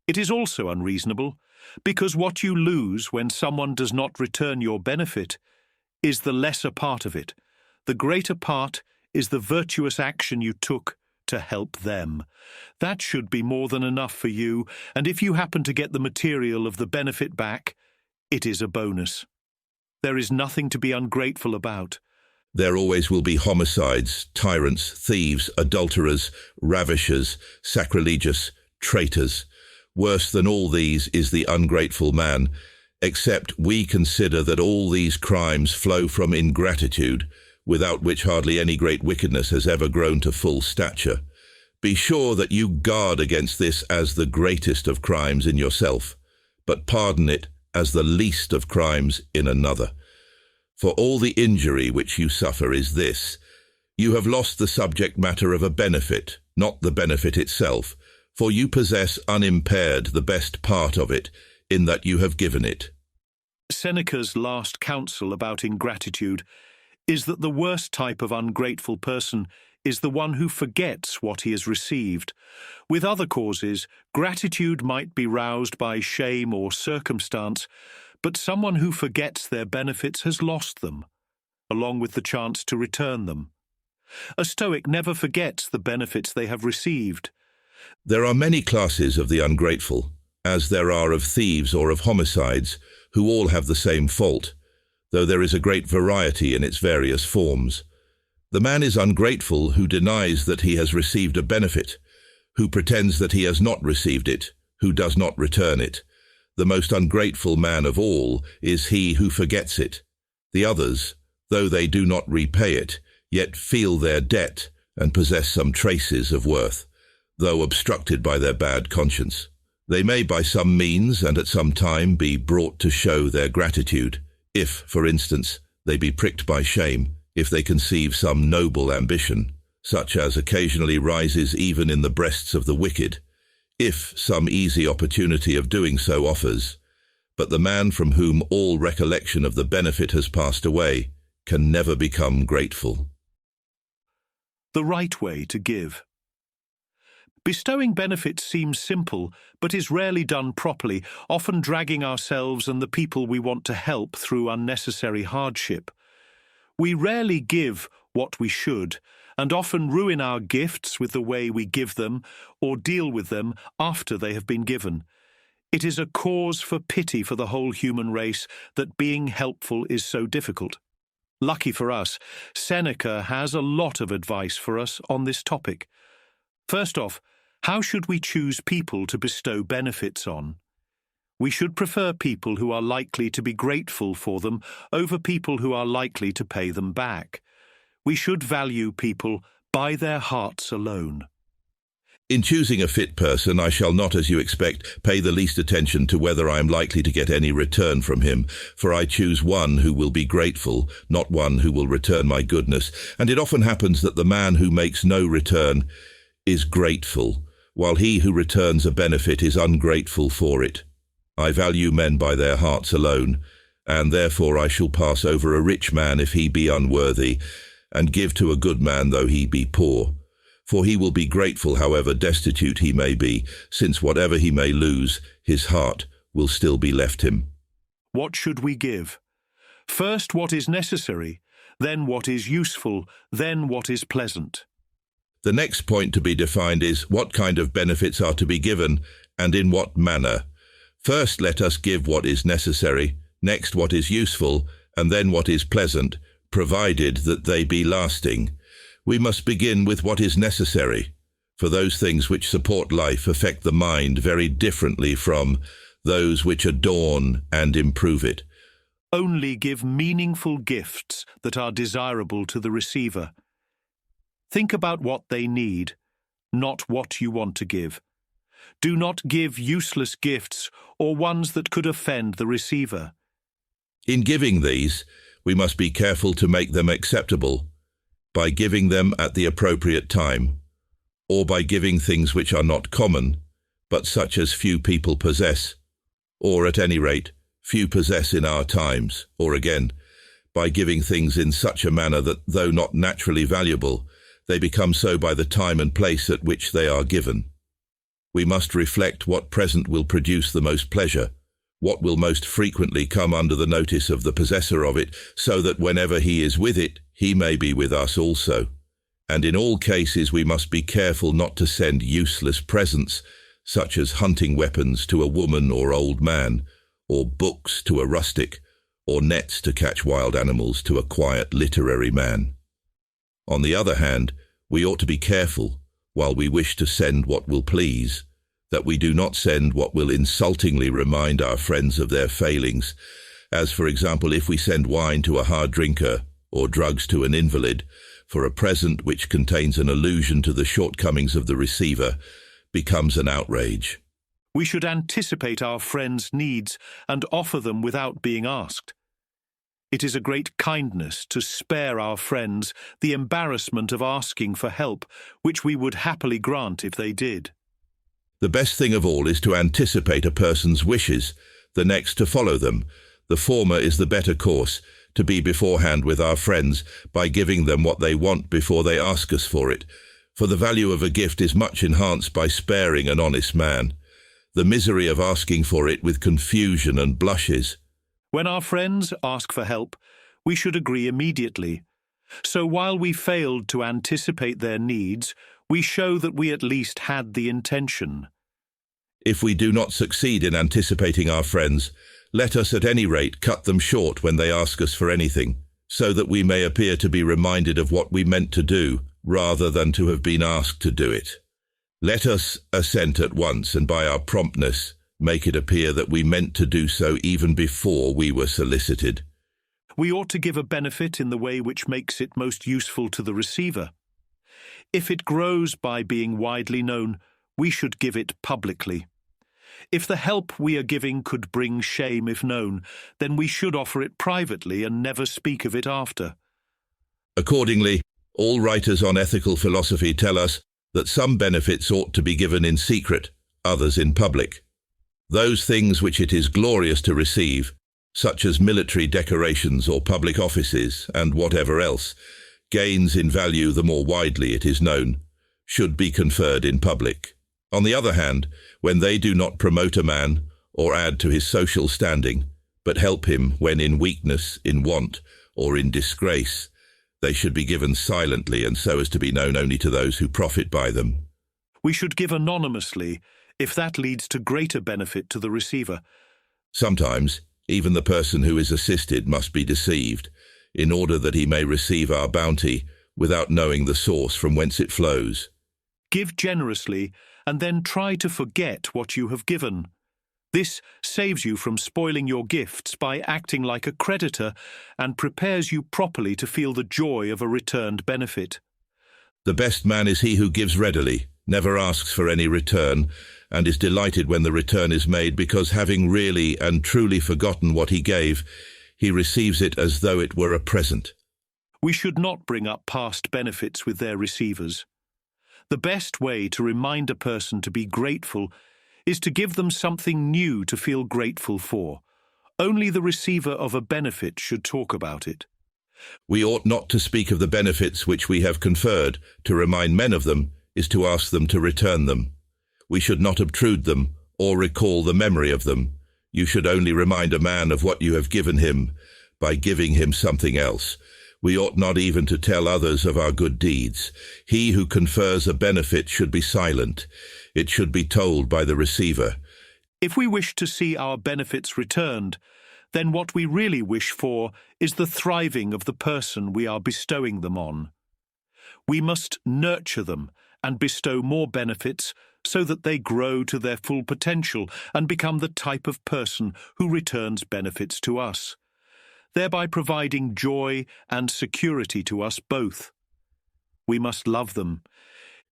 It is also unreasonable, because what you lose when someone does not return your benefit is the lesser part of it. The greater part is the virtuous action you took to help them. That should be more than enough for you, and if you happen to get the material of the benefit back, it is a bonus. There is nothing to be ungrateful about. There always will be homicides, tyrants, thieves, adulterers, ravishers, sacrilegious, traitors. Worse than all these is the ungrateful man, except we consider that all these crimes flow from ingratitude, without which hardly any great wickedness has ever grown to full stature. Be sure that you guard against this as the greatest of crimes in yourself, but pardon it as the least of crimes in another. For all the injury which you suffer is this: you have lost the subject matter of a benefit, not the benefit itself, for you possess unimpaired the best part of it, in that you have given it. Seneca's last counsel about ingratitude is that the worst type of ungrateful person is the one who forgets what he has received. With other causes, gratitude might be roused by shame or circumstance, but someone who forgets their benefits has lost them, along with the chance to return them. A Stoic never forgets the benefits they have received. There are many classes of the ungrateful, as there are of thieves or of homicides, who all have the same fault, though there is a great variety in its various forms. The man is ungrateful who denies that he has received a benefit, who pretends that he has not received it, who does not return it. The most ungrateful man of all is he who forgets it. The others, though they do not repay it, yet feel their debt and possess some traces of worth, though obstructed by their bad conscience. They may by some means and at some time be brought to show their gratitude, if, for instance, they be pricked by shame, if they conceive some noble ambition, such as occasionally rises even in the breasts of the wicked, if some easy opportunity of doing so offers. But the man from whom all recollection of the benefit has passed away can never become grateful. The right way to give. Bestowing benefits seems simple, but is rarely done properly, often dragging ourselves and the people we want to help through unnecessary hardship. We rarely give what we should, and often ruin our gifts with the way we give them or deal with them after they have been given. It is a cause for pity for the whole human race that being helpful is so difficult. Lucky for us, Seneca has a lot of advice for us on this topic. First off, how should we choose people to bestow benefits on? We should prefer people who are likely to be grateful for them over people who are likely to pay them back. We should value people by their hearts alone. In choosing a fit person, I shall not, as you expect, pay the least attention to whether I am likely to get any return from him, for I choose one who will be grateful, not one who will return my goodness. And it often happens that the man who makes no return is grateful, while he who returns a benefit is ungrateful for it. I value men by their hearts alone, and therefore I shall pass over a rich man if he be unworthy, and give to a good man though he be poor. For he will be grateful however destitute he may be, since whatever he may lose, his heart will still be left him. What should we give? First what is necessary, then what is useful, then what is pleasant. The next point to be defined is what kind of benefits are to be given, and in what manner. First let us give what is necessary, next what is useful, and then what is pleasant, provided that they be lasting. We must begin with what is necessary, for those things which support life affect the mind very differently from those which adorn and improve it. Only give meaningful gifts that are desirable to the receiver. Think about what they need, not what you want to give. Do not give useless gifts or ones that could offend the receiver. In giving these, we must be careful to make them acceptable, by giving them at the appropriate time, or by giving things which are not common, but such as few people possess, or at any rate, few possess in our times, or again, by giving things in such a manner that, though not naturally valuable, they become so by the time and place at which they are given. We must reflect what present will produce the most pleasure, what will most frequently come under the notice of the possessor of it, so that whenever he is with it, he may be with us also. And in all cases we must be careful not to send useless presents, such as hunting weapons to a woman or old man, or books to a rustic, or nets to catch wild animals to a quiet literary man. On the other hand, we ought to be careful, while we wish to send what will please, that we do not send what will insultingly remind our friends of their failings, as for example if we send wine to a hard drinker or drugs to an invalid, for a present which contains an allusion to the shortcomings of the receiver becomes an outrage. We should anticipate our friends' needs and offer them without being asked. It is a great kindness to spare our friends the embarrassment of asking for help, which we would happily grant if they did. The best thing of all is to anticipate a person's wishes, the next to follow them. The former is the better course, to be beforehand with our friends by giving them what they want before they ask us for it. For the value of a gift is much enhanced by sparing an honest man. The misery of asking for it with confusion and blushes. When our friends ask for help, we should agree immediately. So while we failed to anticipate their needs, we show that we at least had the intention. If we do not succeed in anticipating our friends, let us at any rate cut them short when they ask us for anything, so that we may appear to be reminded of what we meant to do, rather than to have been asked to do it. Let us assent at once, and by our promptness make it appear that we meant to do so even before we were solicited. We ought to give a benefit in the way which makes it most useful to the receiver. If it grows by being widely known, we should give it publicly. If the help we are giving could bring shame if known, then we should offer it privately and never speak of it after. Accordingly, all writers on ethical philosophy tell us that some benefits ought to be given in secret, others in public. Those things which it is glorious to receive, such as military decorations or public offices and whatever else, gains in value the more widely it is known, should be conferred in public. On the other hand, when they do not promote a man or add to his social standing, but help him when in weakness, in want, or in disgrace, they should be given silently and so as to be known only to those who profit by them. We should give anonymously, if that leads to greater benefit to the receiver. Sometimes, even the person who is assisted must be deceived, in order that he may receive our bounty without knowing the source from whence it flows. Give generously, and then try to forget what you have given. This saves you from spoiling your gifts by acting like a creditor and prepares you properly to feel the joy of a returned benefit. The best man is he who gives readily, never asks for any return, and is delighted when the return is made because, having really and truly forgotten what he gave, he receives it as though it were a present. We should not bring up past benefits with their receivers. The best way to remind a person to be grateful is to give them something new to feel grateful for. Only the receiver of a benefit should talk about it. We ought not to speak of the benefits which we have conferred. To remind men of them is to ask them to return them. We should not obtrude them or recall the memory of them. You should only remind a man of what you have given him by giving him something else. We ought not even to tell others of our good deeds. He who confers a benefit should be silent. It should be told by the receiver. If we wish to see our benefits returned, then what we really wish for is the thriving of the person we are bestowing them on. We must nurture them and bestow more benefits so that they grow to their full potential and become the type of person who returns benefits to us, thereby providing joy and security to us both. We must love them.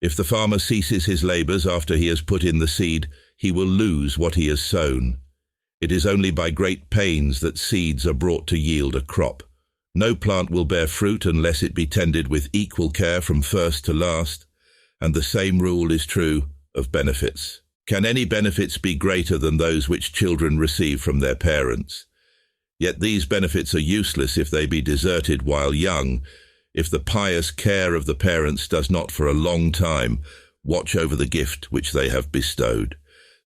If the farmer ceases his labours after he has put in the seed, he will lose what he has sown. It is only by great pains that seeds are brought to yield a crop. No plant will bear fruit unless it be tended with equal care from first to last, and the same rule is true of benefits. Can any benefits be greater than those which children receive from their parents? Yet these benefits are useless if they be deserted while young, if the pious care of the parents does not for a long time watch over the gift which they have bestowed.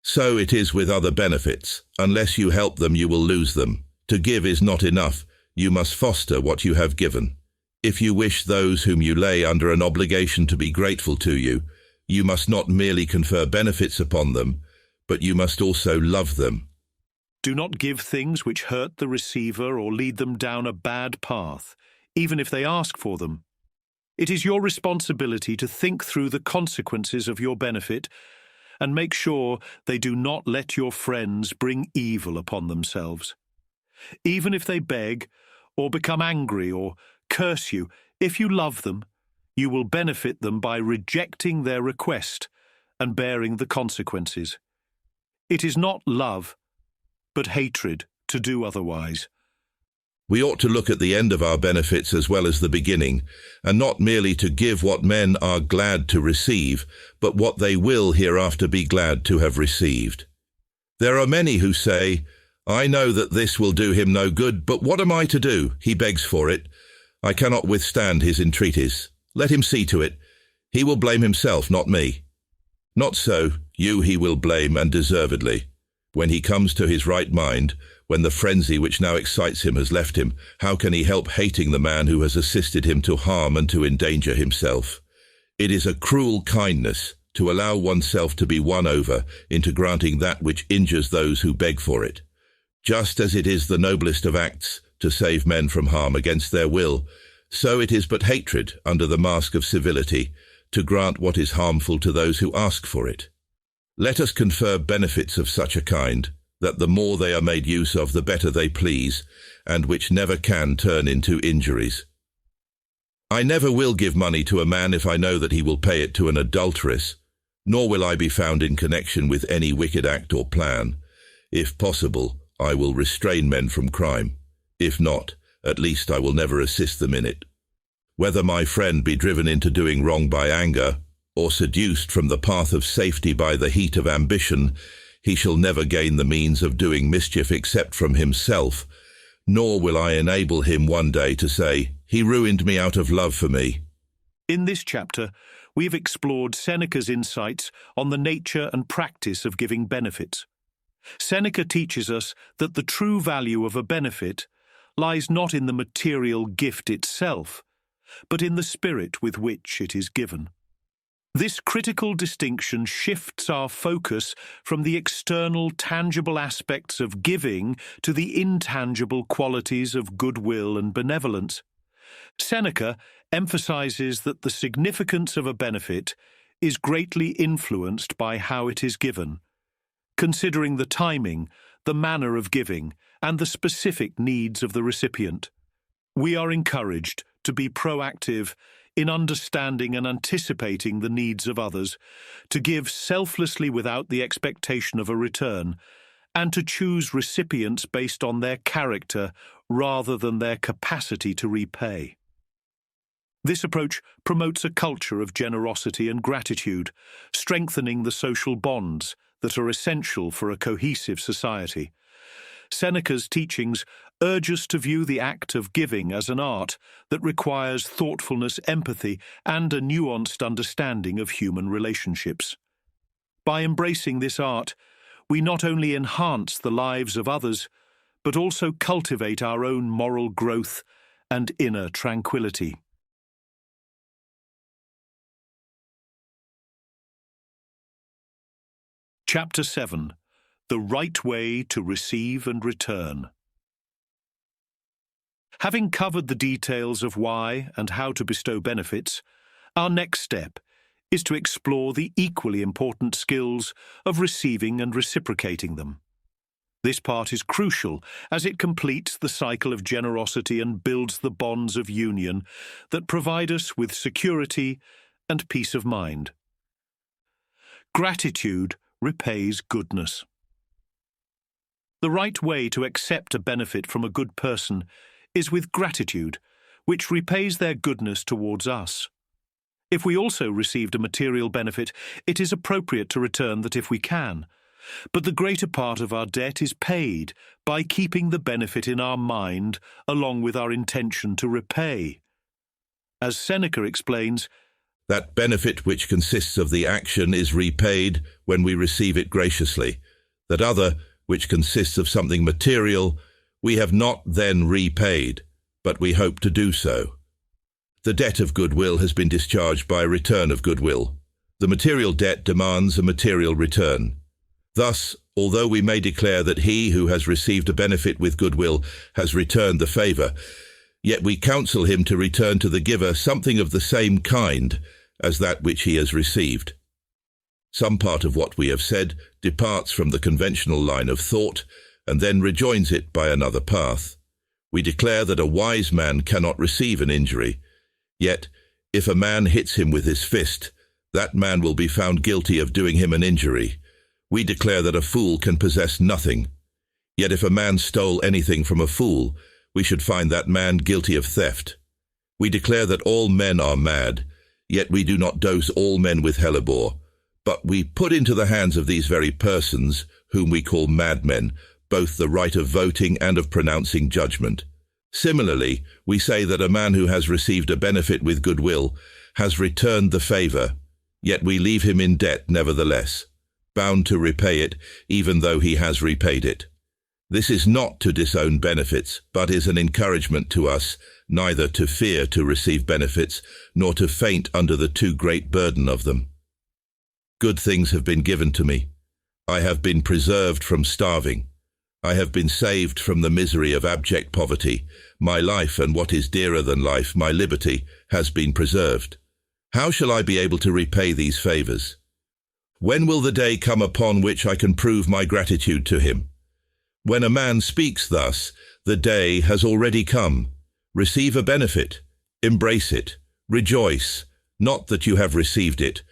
So it is with other benefits. Unless you help them, you will lose them. To give is not enough. You must foster what you have given. If you wish those whom you lay under an obligation to be grateful to you, you must not merely confer benefits upon them, but you must also love them. Do not give things which hurt the receiver or lead them down a bad path, even if they ask for them. It is your responsibility to think through the consequences of your benefit and make sure they do not let your friends bring evil upon themselves. Even if they beg or become angry or curse you, if you love them, you will benefit them by rejecting their request and bearing the consequences. It is not love, but hatred to do otherwise. We ought to look at the end of our benefits as well as the beginning, and not merely to give what men are glad to receive, but what they will hereafter be glad to have received. There are many who say, I know that this will do him no good, but what am I to do? He begs for it. I cannot withstand his entreaties. Let him see to it. He will blame himself, not me. Not so, you he will blame, and deservedly. When he comes to his right mind, when the frenzy which now excites him has left him, how can he help hating the man who has assisted him to harm and to endanger himself? It is a cruel kindness to allow oneself to be won over into granting that which injures those who beg for it. Just as it is the noblest of acts to save men from harm against their will, so it is but hatred under the mask of civility to grant what is harmful to those who ask for it. Let us confer benefits of such a kind, that the more they are made use of, the better they please, and which never can turn into injuries. I never will give money to a man if I know that he will pay it to an adulteress, nor will I be found in connection with any wicked act or plan. If possible, I will restrain men from crime. If not, at least I will never assist them in it. Whether my friend be driven into doing wrong by anger, or seduced from the path of safety by the heat of ambition, he shall never gain the means of doing mischief except from himself, nor will I enable him one day to say, he ruined me out of love for me. In this chapter, we have explored Seneca's insights on the nature and practice of giving benefits. Seneca teaches us that the true value of a benefit lies not in the material gift itself, but in the spirit with which it is given. This critical distinction shifts our focus from the external, tangible aspects of giving to the intangible qualities of goodwill and benevolence. Seneca emphasizes that the significance of a benefit is greatly influenced by how it is given, considering the timing, the manner of giving, and the specific needs of the recipient. We are encouraged to be proactive in understanding and anticipating the needs of others, to give selflessly without the expectation of a return, and to choose recipients based on their character rather than their capacity to repay. This approach promotes a culture of generosity and gratitude, strengthening the social bonds that are essential for a cohesive society. Seneca's teachings urge us to view the act of giving as an art that requires thoughtfulness, empathy, and a nuanced understanding of human relationships. By embracing this art, we not only enhance the lives of others, but also cultivate our own moral growth and inner tranquility. Chapter 7. The Right Way to Receive and Return. Having covered the details of why and how to bestow benefits, our next step is to explore the equally important skills of receiving and reciprocating them. This part is crucial as it completes the cycle of generosity and builds the bonds of union that provide us with security and peace of mind. Gratitude repays goodness. The right way to accept a benefit from a good person is with gratitude, which repays their goodness towards us. If we also received a material benefit, it is appropriate to return that if we can. But the greater part of our debt is paid by keeping the benefit in our mind along with our intention to repay. As Seneca explains, that benefit which consists of the action is repaid when we receive it graciously. That other, which consists of something material, we have not then repaid, but we hope to do so. The debt of goodwill has been discharged by a return of goodwill. The material debt demands a material return. Thus, although we may declare that he who has received a benefit with goodwill has returned the favour, yet we counsel him to return to the giver something of the same kind as that which he has received. Some part of what we have said departs from the conventional line of thought and then rejoins it by another path. We declare that a wise man cannot receive an injury, yet if a man hits him with his fist, that man will be found guilty of doing him an injury. We declare that a fool can possess nothing, yet if a man stole anything from a fool, we should find that man guilty of theft. We declare that all men are mad, yet we do not dose all men with hellebore, but we put into the hands of these very persons, whom we call madmen, both the right of voting and of pronouncing judgment. Similarly, we say that a man who has received a benefit with goodwill has returned the favour, yet we leave him in debt nevertheless, bound to repay it, even though he has repaid it. This is not to disown benefits, but is an encouragement to us neither to fear to receive benefits, nor to faint under the too great burden of them. Good things have been given to me. I have been preserved from starving. I have been saved from the misery of abject poverty. My life, and what is dearer than life, my liberty, has been preserved. How shall I be able to repay these favours? When will the day come upon which I can prove my gratitude to him? When a man speaks thus, the day has already come. Receive a benefit, embrace it, rejoice, not that you have received it,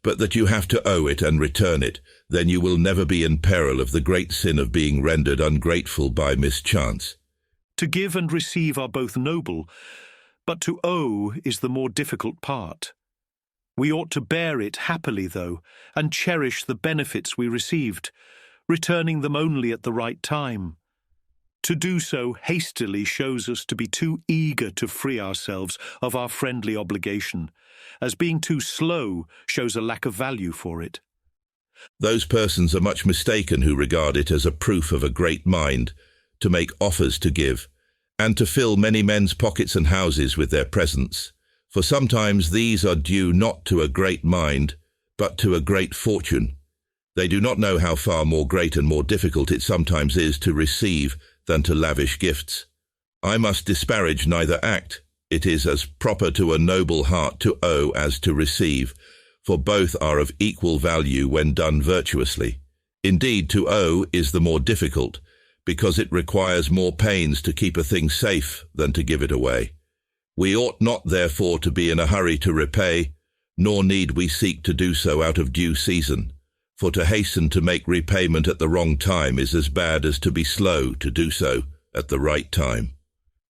but that you have to owe it and return it. Then you will never be in peril of the great sin of being rendered ungrateful by mischance. To give and receive are both noble, but to owe is the more difficult part. We ought to bear it happily, though, and cherish the benefits we received, returning them only at the right time. To do so hastily shows us to be too eager to free ourselves of our friendly obligation, as being too slow shows a lack of value for it. Those persons are much mistaken who regard it as a proof of a great mind to make offers to give, and to fill many men's pockets and houses with their presents. For sometimes these are due not to a great mind, but to a great fortune. They do not know how far more great and more difficult it sometimes is to receive than to lavish gifts. I must disparage neither act. It is as proper to a noble heart to owe as to receive, for both are of equal value when done virtuously. Indeed, to owe is the more difficult, because it requires more pains to keep a thing safe than to give it away. We ought not therefore to be in a hurry to repay, nor need we seek to do so out of due season. For to hasten to make repayment at the wrong time is as bad as to be slow to do so at the right time.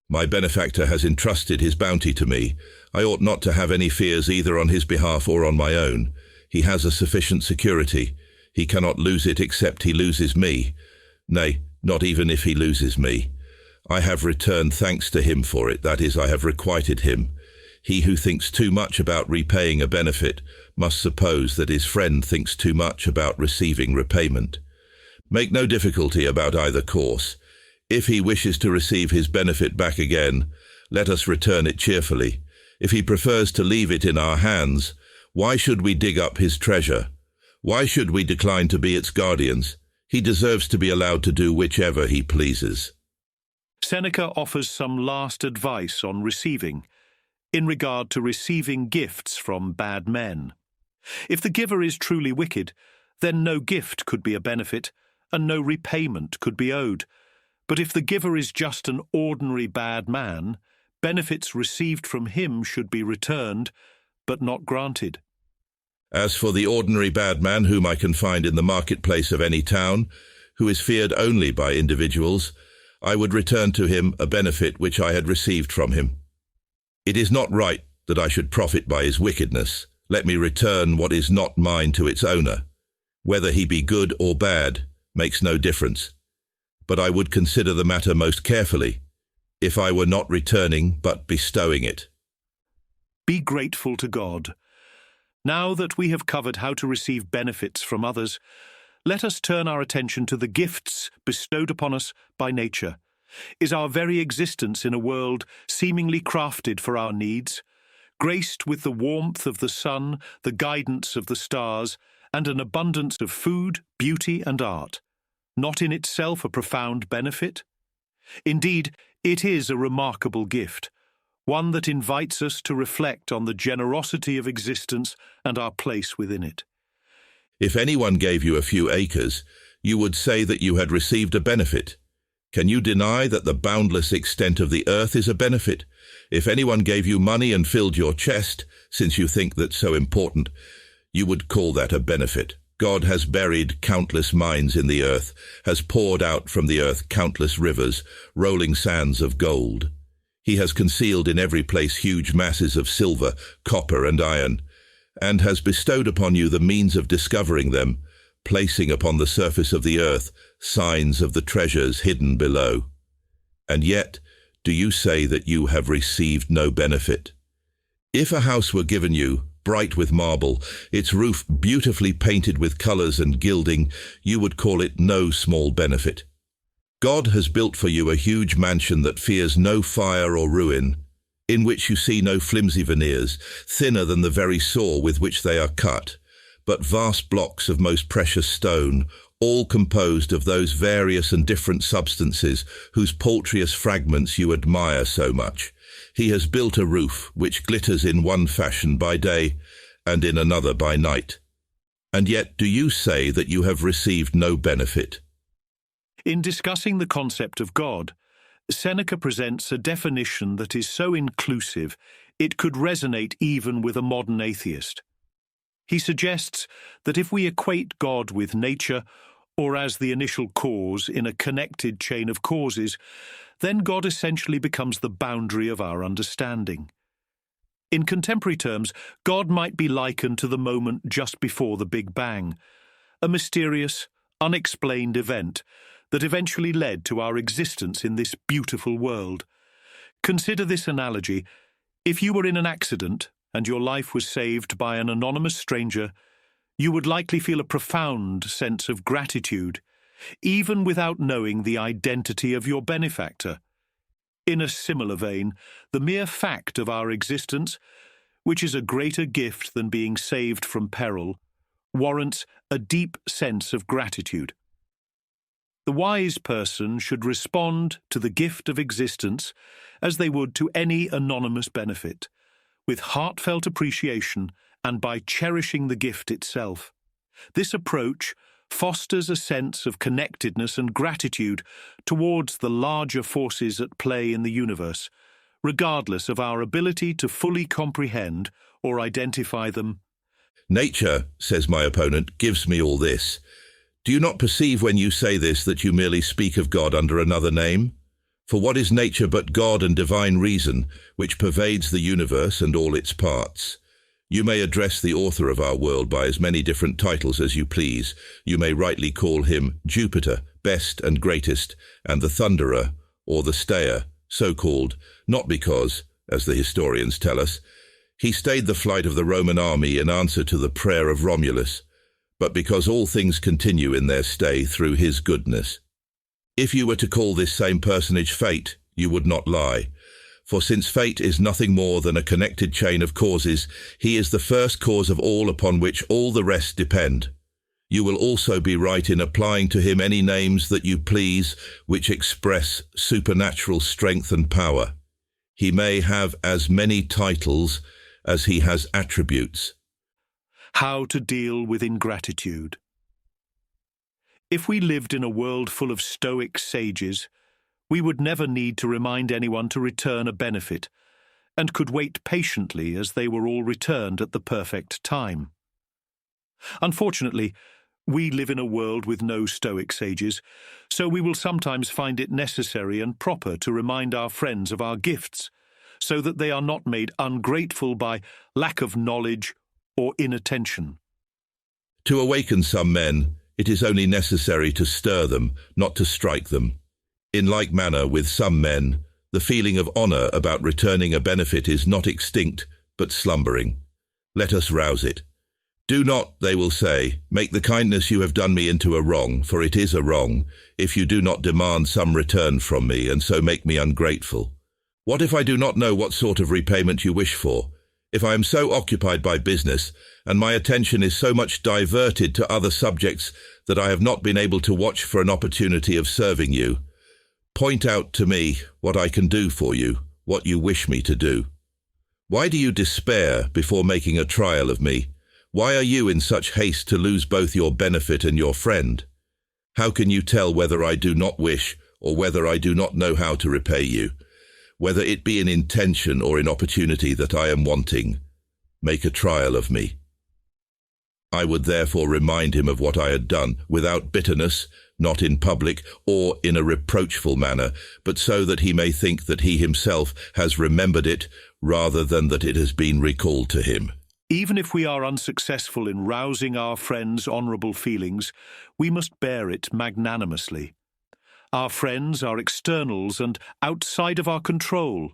My benefactor has entrusted his bounty to me. I ought not to have any fears either on his behalf or on my own. He has a sufficient security. He cannot lose it except he loses me. Nay, not even if he loses me. I have returned thanks to him for it, that is, I have requited him. He who thinks too much about repaying a benefit must suppose that his friend thinks too much about receiving repayment. Make no difficulty about either course. If he wishes to receive his benefit back again, let us return it cheerfully. If he prefers to leave it in our hands, why should we dig up his treasure? Why should we decline to be its guardians? He deserves to be allowed to do whichever he pleases. Seneca offers some last advice on receiving, in regard to receiving gifts from bad men. If the giver is truly wicked, then no gift could be a benefit, and no repayment could be owed. But if the giver is just an ordinary bad man, benefits received from him should be returned, but not granted. As for the ordinary bad man whom I can find in the marketplace of any town, who is feared only by individuals, I would return to him a benefit which I had received from him. It is not right that I should profit by his wickedness. Let me return what is not mine to its owner. Whether he be good or bad makes no difference. But I would consider the matter most carefully, if I were not returning but bestowing it. Be grateful to God. Now that we have covered how to receive benefits from others, let us turn our attention to the gifts bestowed upon us by nature. Is our very existence in a world seemingly crafted for our needs, graced with the warmth of the sun, the guidance of the stars, and an abundance of food, beauty, and art, not in itself a profound benefit? Indeed, it is a remarkable gift, one that invites us to reflect on the generosity of existence and our place within it. If anyone gave you a few acres, you would say that you had received a benefit. Can you deny that the boundless extent of the earth is a benefit? If anyone gave you money and filled your chest, since you think that so important, you would call that a benefit. God has buried countless mines in the earth, has poured out from the earth countless rivers, rolling sands of gold. He has concealed in every place huge masses of silver, copper, and iron, and has bestowed upon you the means of discovering them, placing upon the surface of the earth signs of the treasures hidden below. And yet, do you say that you have received no benefit? If a house were given you, bright with marble, its roof beautifully painted with colors and gilding, you would call it no small benefit. God has built for you a huge mansion that fears no fire or ruin, in which you see no flimsy veneers, thinner than the very saw with which they are cut, but vast blocks of most precious stone, all composed of those various and different substances whose paltriest fragments you admire so much. He has built a roof which glitters in one fashion by day and in another by night. And yet do you say that you have received no benefit? In discussing the concept of God, Seneca presents a definition that is so inclusive it could resonate even with a modern atheist. He suggests that if we equate God with nature, or as the initial cause in a connected chain of causes, then God essentially becomes the boundary of our understanding. In contemporary terms, God might be likened to the moment just before the Big Bang, a mysterious, unexplained event that eventually led to our existence in this beautiful world. Consider this analogy. If you were in an accident and your life was saved by an anonymous stranger, you would likely feel a profound sense of gratitude, even without knowing the identity of your benefactor. In a similar vein, the mere fact of our existence, which is a greater gift than being saved from peril, warrants a deep sense of gratitude. The wise person should respond to the gift of existence as they would to any anonymous benefit, with heartfelt appreciation and by cherishing the gift itself. This approach fosters a sense of connectedness and gratitude towards the larger forces at play in the universe, regardless of our ability to fully comprehend or identify them. Nature, says my opponent, gives me all this. Do you not perceive when you say this that you merely speak of God under another name? For what is nature but God and divine reason, which pervades the universe and all its parts? You may address the author of our world by as many different titles as you please. You may rightly call him Jupiter, best and greatest, and the Thunderer, or the Stayer, so called, not because, as the historians tell us, he stayed the flight of the Roman army in answer to the prayer of Romulus, but because all things continue in their stay through his goodness. If you were to call this same personage Fate, you would not lie. For since fate is nothing more than a connected chain of causes, he is the first cause of all upon which all the rest depend. You will also be right in applying to him any names that you please, which express supernatural strength and power. He may have as many titles as he has attributes. How to deal with ingratitude. If we lived in a world full of Stoic sages, we would never need to remind anyone to return a benefit, and could wait patiently as they were all returned at the perfect time. Unfortunately, we live in a world with no Stoic sages, so we will sometimes find it necessary and proper to remind our friends of our gifts, so that they are not made ungrateful by lack of knowledge or inattention. To awaken some men, it is only necessary to stir them, not to strike them. In like manner, with some men, the feeling of honour about returning a benefit is not extinct, but slumbering. Let us rouse it. Do not, they will say, make the kindness you have done me into a wrong, for it is a wrong, if you do not demand some return from me, and so make me ungrateful. What if I do not know what sort of repayment you wish for? If I am so occupied by business, and my attention is so much diverted to other subjects that I have not been able to watch for an opportunity of serving you, point out to me what I can do for you, what you wish me to do. Why do you despair before making a trial of me? Why are you in such haste to lose both your benefit and your friend? How can you tell whether I do not wish or whether I do not know how to repay you? Whether it be in intention or in opportunity that I am wanting, make a trial of me. I would therefore remind him of what I had done, without bitterness, not in public or in a reproachful manner, but so that he may think that he himself has remembered it, rather than that it has been recalled to him. Even if we are unsuccessful in rousing our friends' honourable feelings, we must bear it magnanimously. Our friends are externals and outside of our control,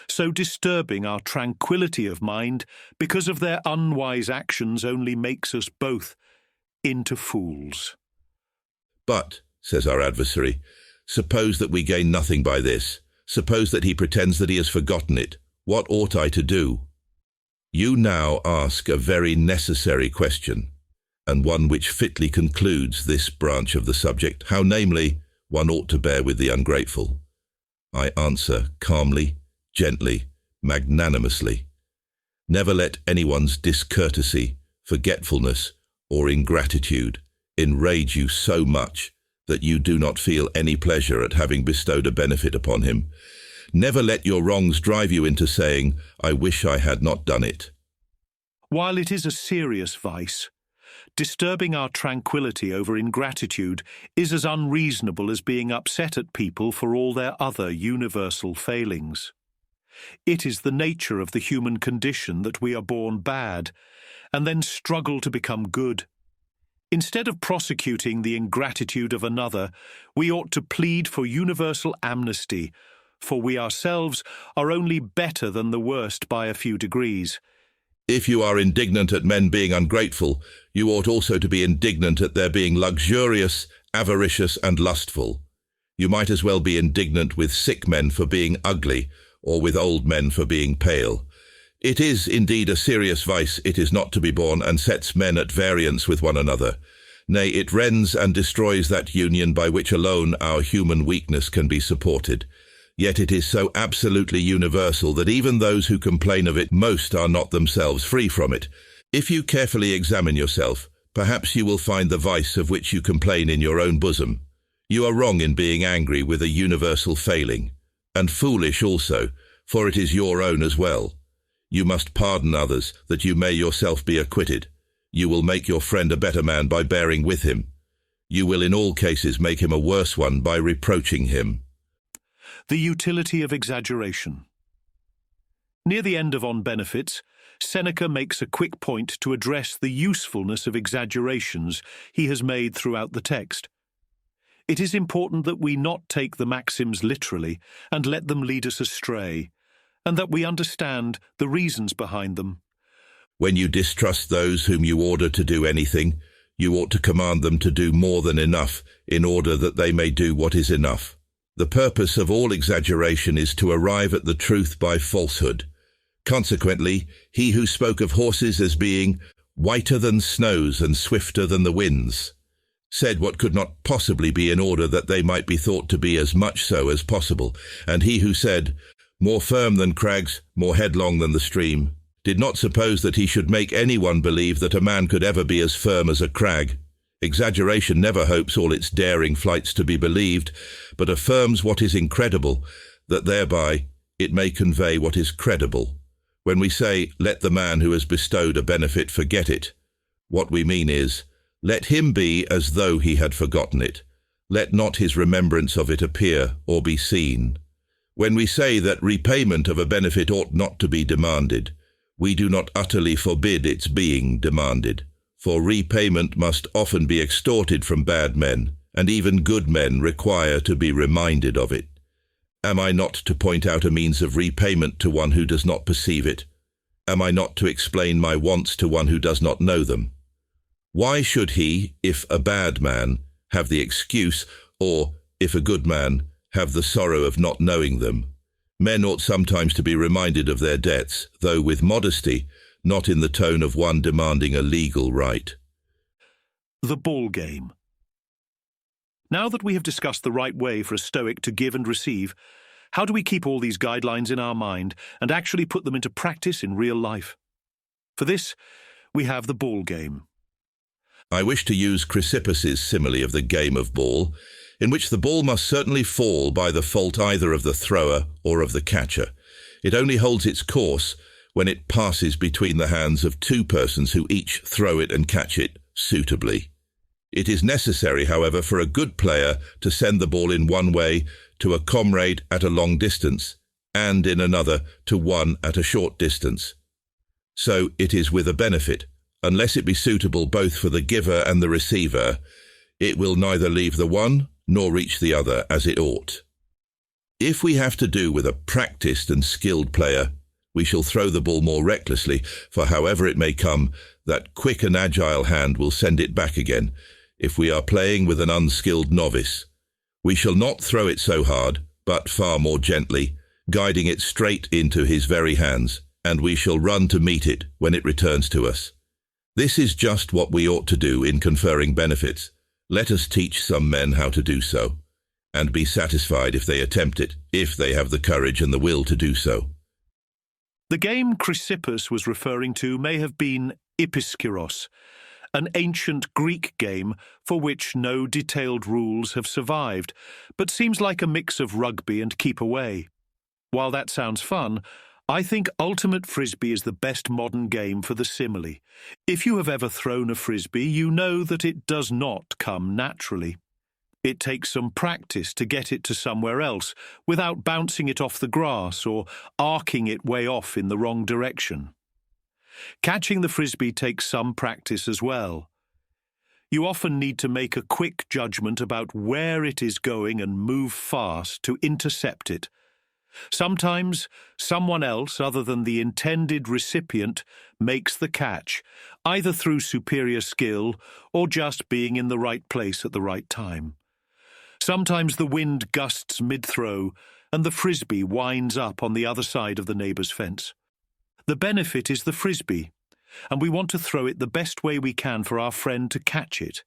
so disturbing our tranquility of mind because of their unwise actions only makes us both into fools. But, says our adversary, suppose that we gain nothing by this. Suppose that he pretends that he has forgotten it. What ought I to do? You now ask a very necessary question, and one which fitly concludes this branch of the subject, how, namely, one ought to bear with the ungrateful. I answer calmly, gently, magnanimously. Never let anyone's discourtesy, forgetfulness, or ingratitude enrage you so much that you do not feel any pleasure at having bestowed a benefit upon him. Never let your wrongs drive you into saying, I wish I had not done it. While it is a serious vice, disturbing our tranquility over ingratitude is as unreasonable as being upset at people for all their other universal failings. It is the nature of the human condition that we are born bad, and then struggle to become good. Instead of prosecuting the ingratitude of another, we ought to plead for universal amnesty, for we ourselves are only better than the worst by a few degrees. If you are indignant at men being ungrateful, you ought also to be indignant at their being luxurious, avaricious, and lustful. You might as well be indignant with sick men for being ugly, or with old men for being pale. It is indeed a serious vice, it is not to be borne, and sets men at variance with one another. Nay, it rends and destroys that union by which alone our human weakness can be supported. Yet it is so absolutely universal that even those who complain of it most are not themselves free from it. If you carefully examine yourself, perhaps you will find the vice of which you complain in your own bosom. You are wrong in being angry with a universal failing, and foolish also, for it is your own as well. You must pardon others, that you may yourself be acquitted. You will make your friend a better man by bearing with him. You will in all cases make him a worse one by reproaching him. The utility of exaggeration. Near the end of On Benefits, Seneca makes a quick point to address the usefulness of exaggerations he has made throughout the text. It is important that we not take the maxims literally and let them lead us astray, and that we understand the reasons behind them. When you distrust those whom you order to do anything, you ought to command them to do more than enough in order that they may do what is enough. The purpose of all exaggeration is to arrive at the truth by falsehood. Consequently, he who spoke of horses as being whiter than snows and swifter than the winds, said what could not possibly be in order that they might be thought to be as much so as possible. And he who said, more firm than crags, more headlong than the stream, did not suppose that he should make anyone believe that a man could ever be as firm as a crag. Exaggeration never hopes all its daring flights to be believed, but affirms what is incredible, that thereby it may convey what is credible. When we say, let the man who has bestowed a benefit forget it, what we mean is, let him be as though he had forgotten it. Let not his remembrance of it appear or be seen. When we say that repayment of a benefit ought not to be demanded, we do not utterly forbid its being demanded, for repayment must often be extorted from bad men, and even good men require to be reminded of it. Am I not to point out a means of repayment to one who does not perceive it? Am I not to explain my wants to one who does not know them? Why should he, if a bad man, have the excuse, or, if a good man, have the sorrow of not knowing them? Men ought sometimes to be reminded of their debts, though with modesty, not in the tone of one demanding a legal right. The ball game. Now that we have discussed the right way for a Stoic to give and receive, how do we keep all these guidelines in our mind and actually put them into practice in real life? For this, we have the ball game. I wish to use Chrysippus's simile of the game of ball, in which the ball must certainly fall by the fault either of the thrower or of the catcher. It only holds its course when it passes between the hands of two persons who each throw it and catch it suitably. It is necessary, however, for a good player to send the ball in one way to a comrade at a long distance, and in another to one at a short distance. So it is with a benefit. Unless it be suitable both for the giver and the receiver, it will neither leave the one nor reach the other as it ought. If we have to do with a practiced and skilled player, we shall throw the ball more recklessly, for however it may come, that quick and agile hand will send it back again. If we are playing with an unskilled novice, we shall not throw it so hard, but far more gently, guiding it straight into his very hands, and we shall run to meet it when it returns to us. This is just what we ought to do in conferring benefits. Let us teach some men how to do so, and be satisfied if they attempt it, if they have the courage and the will to do so. The game Chrysippus was referring to may have been Epictetus, an ancient Greek game for which no detailed rules have survived, but seems like a mix of rugby and keep away. While that sounds fun, I think ultimate frisbee is the best modern game for the simile. If you have ever thrown a frisbee, you know that it does not come naturally. It takes some practice to get it to somewhere else without bouncing it off the grass or arcing it way off in the wrong direction. Catching the frisbee takes some practice as well. You often need to make a quick judgment about where it is going and move fast to intercept it. Sometimes someone else other than the intended recipient makes the catch, either through superior skill or just being in the right place at the right time. Sometimes the wind gusts mid-throw and the frisbee winds up on the other side of the neighbour's fence. The benefit is the frisbee, and we want to throw it the best way we can for our friend to catch it,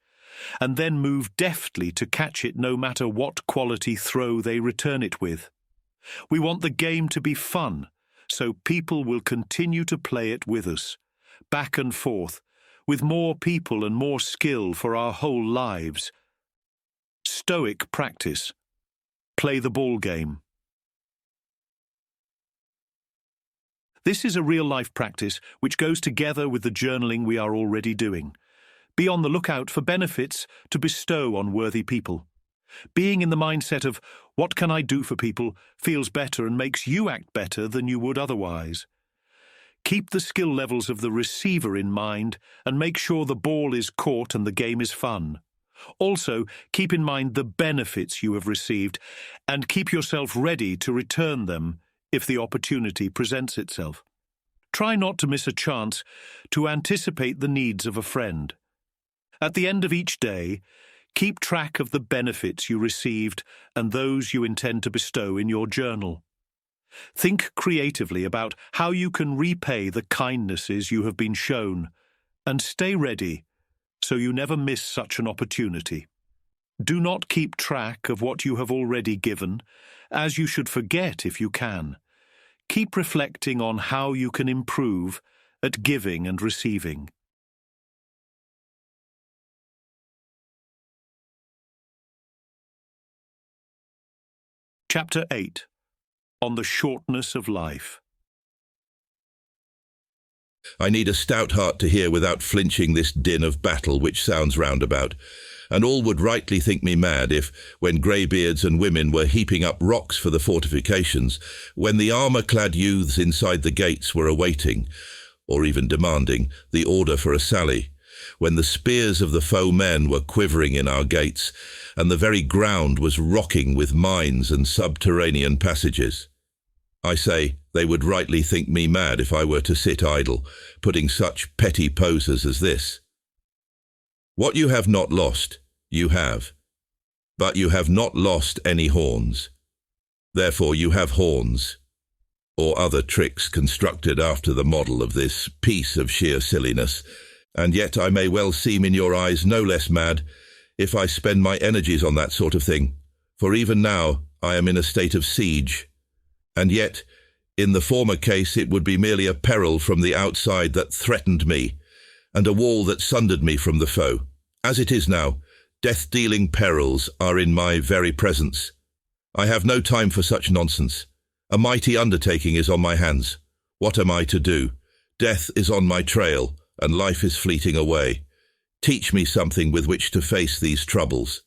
and then move deftly to catch it no matter what quality throw they return it with. We want the game to be fun, so people will continue to play it with us, back and forth, with more people and more skill for our whole lives. Stoic practice. Play the ball game. This is a real-life practice which goes together with the journaling we are already doing. Be on the lookout for benefits to bestow on worthy people. Being in the mindset of, what can I do for people, feels better and makes you act better than you would otherwise. Keep the skill levels of the receiver in mind and make sure the ball is caught and the game is fun. Also, keep in mind the benefits you have received and keep yourself ready to return them if the opportunity presents itself. Try not to miss a chance to anticipate the needs of a friend. At the end of each day, keep track of the benefits you received and those you intend to bestow in your journal. Think creatively about how you can repay the kindnesses you have been shown, and stay ready so you never miss such an opportunity. Do not keep track of what you have already given, as you should forget if you can. Keep reflecting on how you can improve at giving and receiving. Chapter 8. On the shortness of life. I need a stout heart to hear without flinching this din of battle which sounds roundabout, and all would rightly think me mad if, when greybeards and women were heaping up rocks for the fortifications, when the armour-clad youths inside the gates were awaiting, or even demanding, the order for a sally, when the spears of the foe men were quivering in our gates, and the very ground was rocking with mines and subterranean passages. I say, they would rightly think me mad if I were to sit idle, putting such petty poses as this. What you have not lost, you have. But you have not lost any horns. Therefore you have horns, or other tricks constructed after the model of this piece of sheer silliness, and yet I may well seem in your eyes no less mad if I spend my energies on that sort of thing, for even now I am in a state of siege, and yet, in the former case it would be merely a peril from the outside that threatened me, and a wall that sundered me from the foe. As it is now, death-dealing perils are in my very presence. I have no time for such nonsense. A mighty undertaking is on my hands. What am I to do? Death is on my trail, and life is fleeting away. Teach me something with which to face these troubles.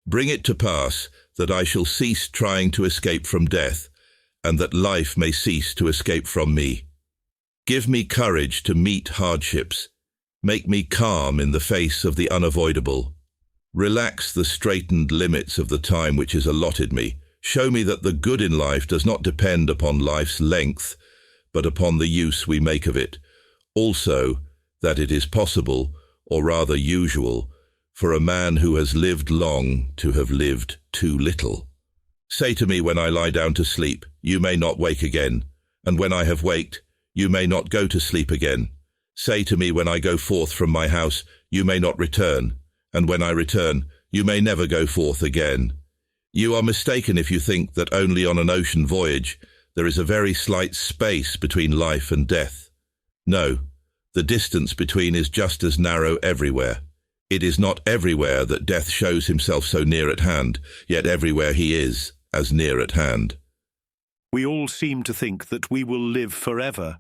Bring it to pass that I shall cease trying to escape from death, and that life may cease to escape from me. Give me courage to meet hardships. Make me calm in the face of the unavoidable. Relax the straitened limits of the time which is allotted me. Show me that the good in life does not depend upon life's length, but upon the use we make of it. Also, that it is possible, or rather usual, for a man who has lived long to have lived too little. Say to me when I lie down to sleep, you may not wake again, and when I have waked, you may not go to sleep again. Say to me when I go forth from my house, you may not return, and when I return, you may never go forth again. You are mistaken if you think that only on an ocean voyage there is a very slight space between life and death. No, the distance between is just as narrow everywhere. It is not everywhere that death shows himself so near at hand, yet everywhere he is as near at hand. We all seem to think that we will live forever.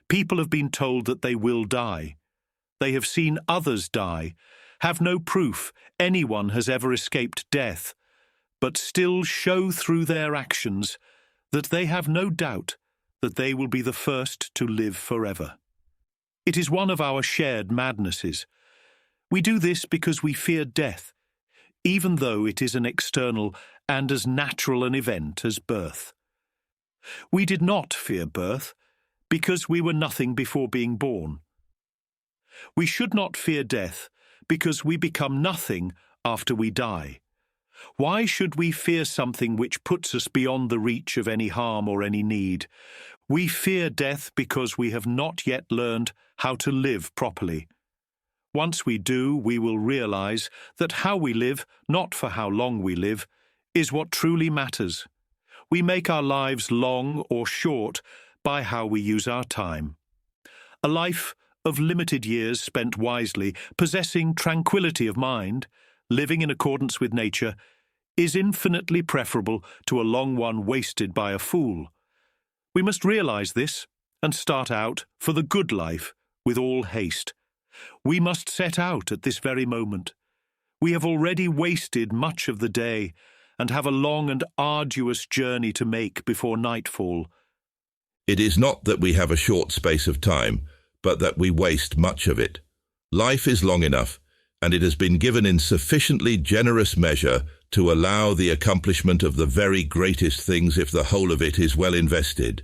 People have been told that they will die. They have seen others die, have no proof anyone has ever escaped death, but still show through their actions that they have no doubt that they will be the first to live forever. It is one of our shared madnesses. We do this because we fear death, even though it is an external and as natural an event as birth. We did not fear birth because we were nothing before being born. We should not fear death because we become nothing after we die. Why should we fear something which puts us beyond the reach of any harm or any need? We fear death because we have not yet learned how to live properly. Once we do, we will realize that how we live, not for how long we live, is what truly matters. We make our lives long or short by how we use our time. A life of limited years spent wisely, possessing tranquility of mind, living in accordance with nature, is infinitely preferable to a long one wasted by a fool. We must realize this and start out for the good life with all haste. We must set out at this very moment. We have already wasted much of the day and have a long and arduous journey to make before nightfall. It is not that we have a short space of time, but that we waste much of it. Life is long enough, and it has been given in sufficiently generous measure to allow the accomplishment of the very greatest things if the whole of it is well invested.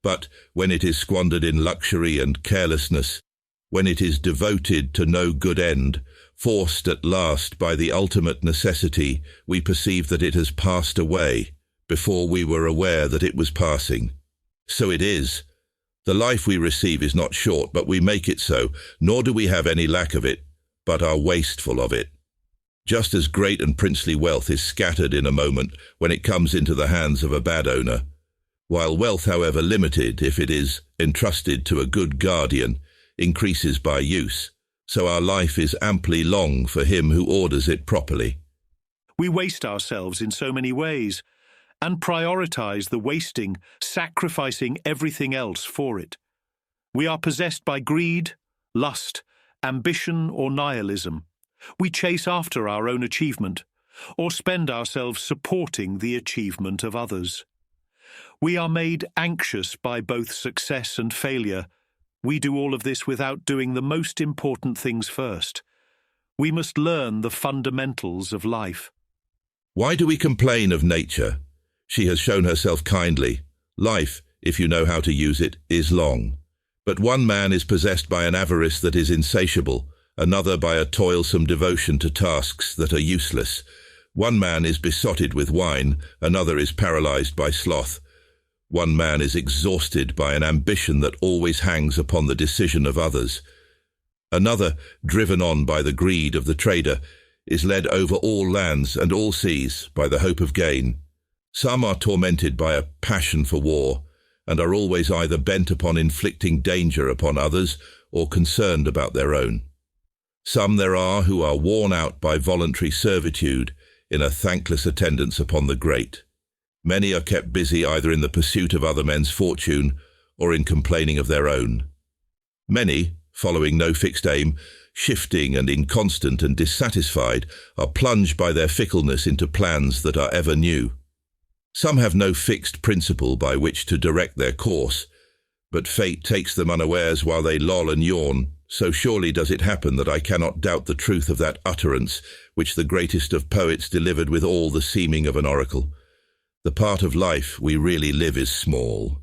But when it is squandered in luxury and carelessness, when it is devoted to no good end, forced at last by the ultimate necessity, we perceive that it has passed away before we were aware that it was passing. So it is. The life we receive is not short, but we make it so, nor do we have any lack of it, but are wasteful of it. Just as great and princely wealth is scattered in a moment when it comes into the hands of a bad owner, while wealth, however limited, if it is entrusted to a good guardian, increases by use, so our life is amply long for him who orders it properly. We waste ourselves in so many ways, and prioritize the wasting, sacrificing everything else for it. We are possessed by greed, lust, ambition, or nihilism. We chase after our own achievement, or spend ourselves supporting the achievement of others. We are made anxious by both success and failure. We do all of this without doing the most important things first. We must learn the fundamentals of life. Why do we complain of nature? She has shown herself kindly. Life, if you know how to use it, is long. But one man is possessed by an avarice that is insatiable, another by a toilsome devotion to tasks that are useless. One man is besotted with wine, another is paralyzed by sloth. One man is exhausted by an ambition that always hangs upon the decision of others. Another, driven on by the greed of the trader, is led over all lands and all seas by the hope of gain. Some are tormented by a passion for war, and are always either bent upon inflicting danger upon others or concerned about their own. Some there are who are worn out by voluntary servitude in a thankless attendance upon the great. Many are kept busy either in the pursuit of other men's fortune or in complaining of their own. Many, following no fixed aim, shifting and inconstant and dissatisfied, are plunged by their fickleness into plans that are ever new. Some have no fixed principle by which to direct their course, but fate takes them unawares while they loll and yawn. So surely does it happen that I cannot doubt the truth of that utterance which the greatest of poets delivered with all the seeming of an oracle. The part of life we really live is small.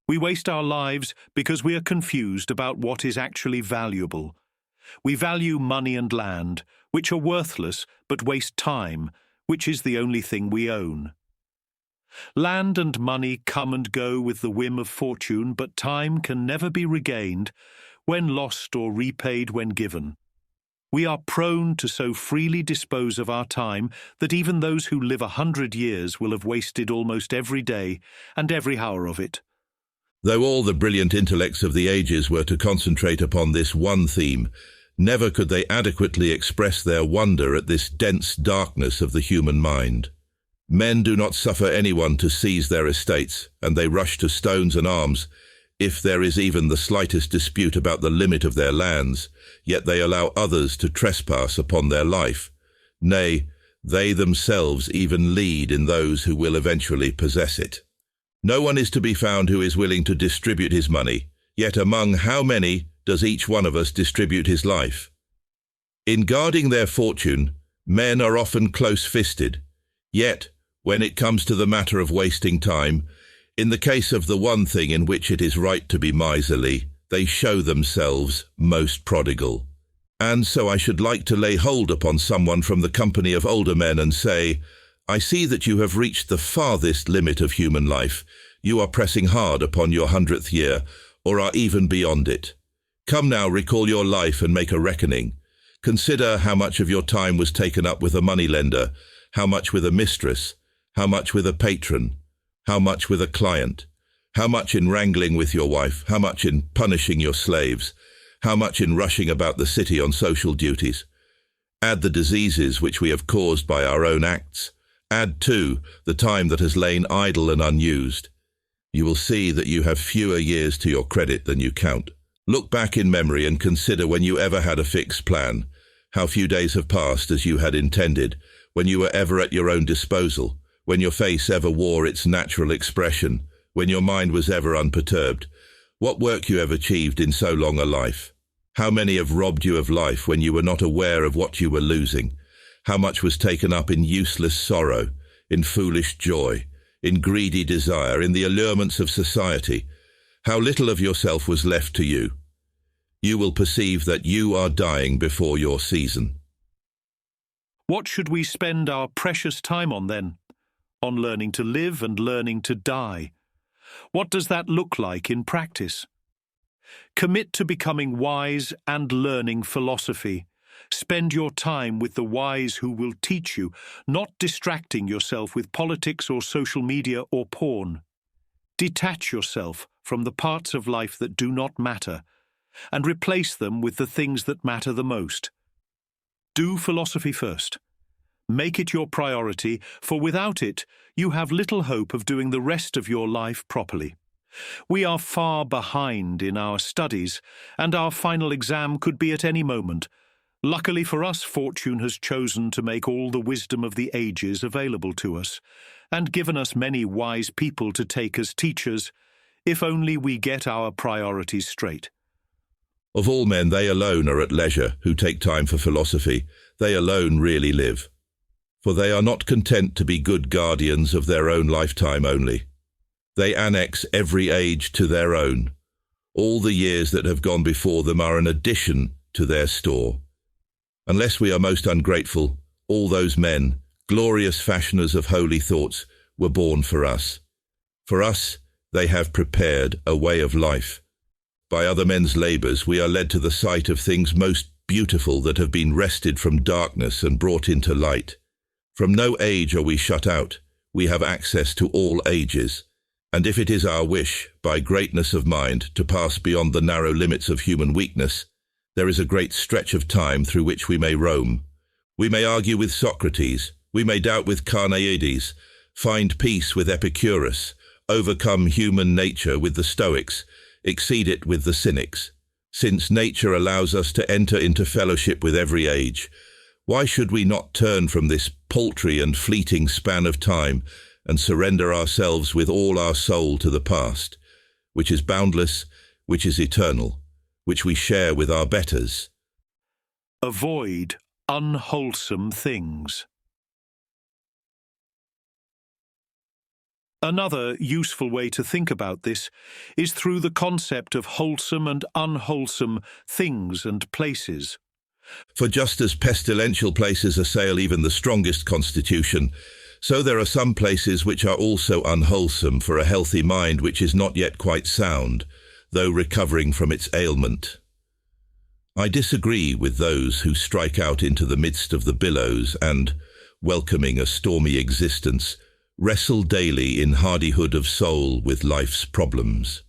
We waste our lives because we are confused about what is actually valuable. We value money and land, which are worthless, but waste time, which is the only thing we own. Land and money come and go with the whim of fortune, but time can never be regained when lost or repaid when given. We are prone to so freely dispose of our time that even those who live 100 years will have wasted almost every day and every hour of it. Though all the brilliant intellects of the ages were to concentrate upon this one theme, never could they adequately express their wonder at this dense darkness of the human mind. Men do not suffer anyone to seize their estates, and they rush to stones and arms, if there is even the slightest dispute about the limit of their lands, yet they allow others to trespass upon their life. Nay, they themselves even lead in those who will eventually possess it. No one is to be found who is willing to distribute his money, yet among how many does each one of us distribute his life? In guarding their fortune, men are often close-fisted, yet, when it comes to the matter of wasting time, in the case of the one thing in which it is right to be miserly, they show themselves most prodigal. And so I should like to lay hold upon someone from the company of older men and say, I see that you have reached the farthest limit of human life. You are pressing hard upon your 100th year, or are even beyond it. Come now, recall your life and make a reckoning. Consider how much of your time was taken up with a moneylender, how much with a mistress, how much with a patron, how much with a client, how much in wrangling with your wife, how much in punishing your slaves, how much in rushing about the city on social duties. Add the diseases which we have caused by our own acts. Add, too, the time that has lain idle and unused. You will see that you have fewer years to your credit than you count. Look back in memory and consider when you ever had a fixed plan, how few days have passed as you had intended, when you were ever at your own disposal, when your face ever wore its natural expression, when your mind was ever unperturbed. What work you have achieved in so long a life? How many have robbed you of life when you were not aware of what you were losing? How much was taken up in useless sorrow, in foolish joy, in greedy desire, in the allurements of society? How little of yourself was left to you? You will perceive that you are dying before your season. What should we spend our precious time on then? On learning to live and learning to die. What does that look like in practice? Commit to becoming wise and learning philosophy. Spend your time with the wise who will teach you, not distracting yourself with politics or social media or porn. Detach yourself from the parts of life that do not matter, and replace them with the things that matter the most. Do philosophy first. Make it your priority, for without it, you have little hope of doing the rest of your life properly. We are far behind in our studies, and our final exam could be at any moment. Luckily for us, fortune has chosen to make all the wisdom of the ages available to us, and given us many wise people to take as teachers, if only we get our priorities straight. Of all men, they alone are at leisure who take time for philosophy. They alone really live. For they are not content to be good guardians of their own lifetime only. They annex every age to their own. All the years that have gone before them are an addition to their store. Unless we are most ungrateful, all those men, glorious fashioners of holy thoughts, were born for us. For us, they have prepared a way of life. By other men's labours, we are led to the sight of things most beautiful that have been wrested from darkness and brought into light. From no age are we shut out. We have access to all ages. And if it is our wish, by greatness of mind, to pass beyond the narrow limits of human weakness, there is a great stretch of time through which we may roam. We may argue with Socrates, we may doubt with Carneades, find peace with Epicurus, overcome human nature with the Stoics, exceed it with the Cynics. Since nature allows us to enter into fellowship with every age, why should we not turn from this paltry and fleeting span of time and surrender ourselves with all our soul to the past, which is boundless, which is eternal, which we share with our betters? Avoid unwholesome things. Another useful way to think about this is through the concept of wholesome and unwholesome things and places. For just as pestilential places assail even the strongest constitution, so there are some places which are also unwholesome for a healthy mind which is not yet quite sound, though recovering from its ailment. I disagree with those who strike out into the midst of the billows and, welcoming a stormy existence, wrestle daily in hardihood of soul with life's problems.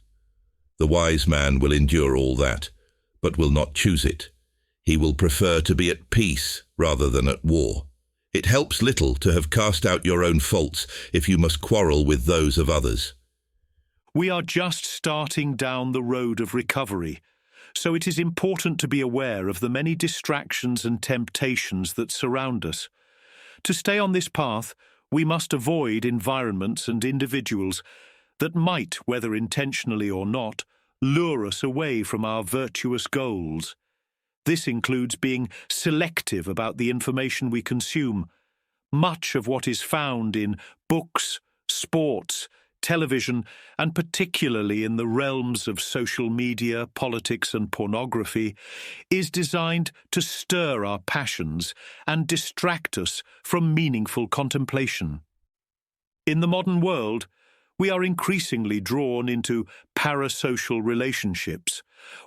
The wise man will endure all that, but will not choose it. He will prefer to be at peace rather than at war. It helps little to have cast out your own faults if you must quarrel with those of others. We are just starting down the road of recovery, so it is important to be aware of the many distractions and temptations that surround us. To stay on this path, we must avoid environments and individuals that might, whether intentionally or not, lure us away from our virtuous goals. This includes being selective about the information we consume. Much of what is found in books, sports, television, and particularly in the realms of social media, politics, and pornography, is designed to stir our passions and distract us from meaningful contemplation. In the modern world, we are increasingly drawn into parasocial relationships,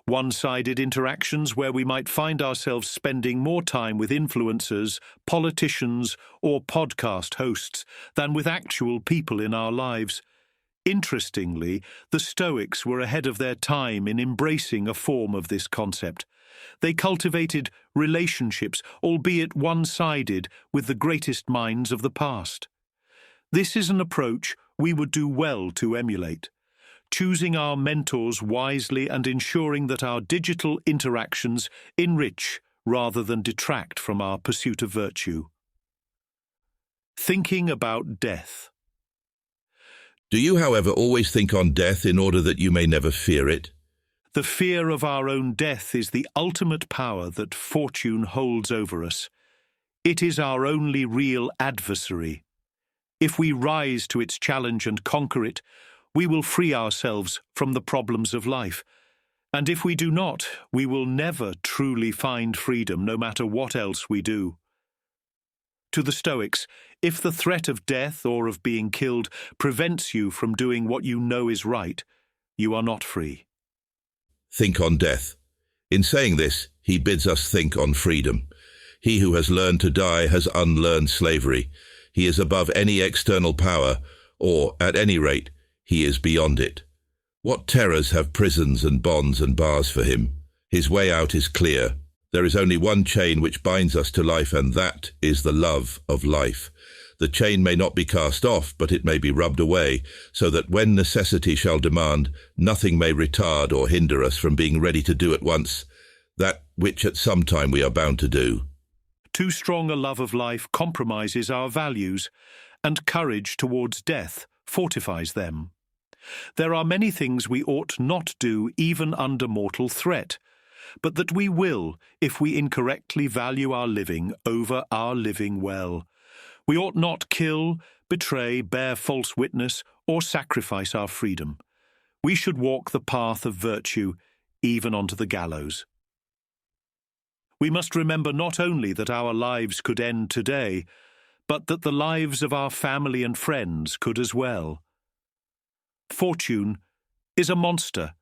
one-sided interactions where we might find ourselves spending more time with influencers, politicians, or podcast hosts than with actual people in our lives. Interestingly, the Stoics were ahead of their time in embracing a form of this concept. They cultivated relationships, albeit one-sided, with the greatest minds of the past. This is an approach we would do well to emulate, choosing our mentors wisely and ensuring that our digital interactions enrich rather than detract from our pursuit of virtue. Thinking about death. Do you, however, always think on death in order that you may never fear it? The fear of our own death is the ultimate power that fortune holds over us. It is our only real adversary. If we rise to its challenge and conquer it, we will free ourselves from the problems of life. And if we do not, we will never truly find freedom, no matter what else we do. To the Stoics, if the threat of death or of being killed prevents you from doing what you know is right, you are not free. Think on death. In saying this, he bids us think on freedom. He who has learned to die has unlearned slavery. He is above any external power, or, at any rate, he is beyond it. What terrors have prisons and bonds and bars for him? His way out is clear. There is only one chain which binds us to life, and that is the love of life. The chain may not be cast off, but it may be rubbed away, so that when necessity shall demand, nothing may retard or hinder us from being ready to do at once that which at some time we are bound to do. Too strong a love of life compromises our values, and courage towards death fortifies them. There are many things we ought not do even under mortal threat, but that we will if we incorrectly value our living over our living well. We ought not kill, betray, bear false witness, or sacrifice our freedom. We should walk the path of virtue, even onto the gallows. We must remember not only that our lives could end today, but that the lives of our family and friends could as well. Fortune is a monster,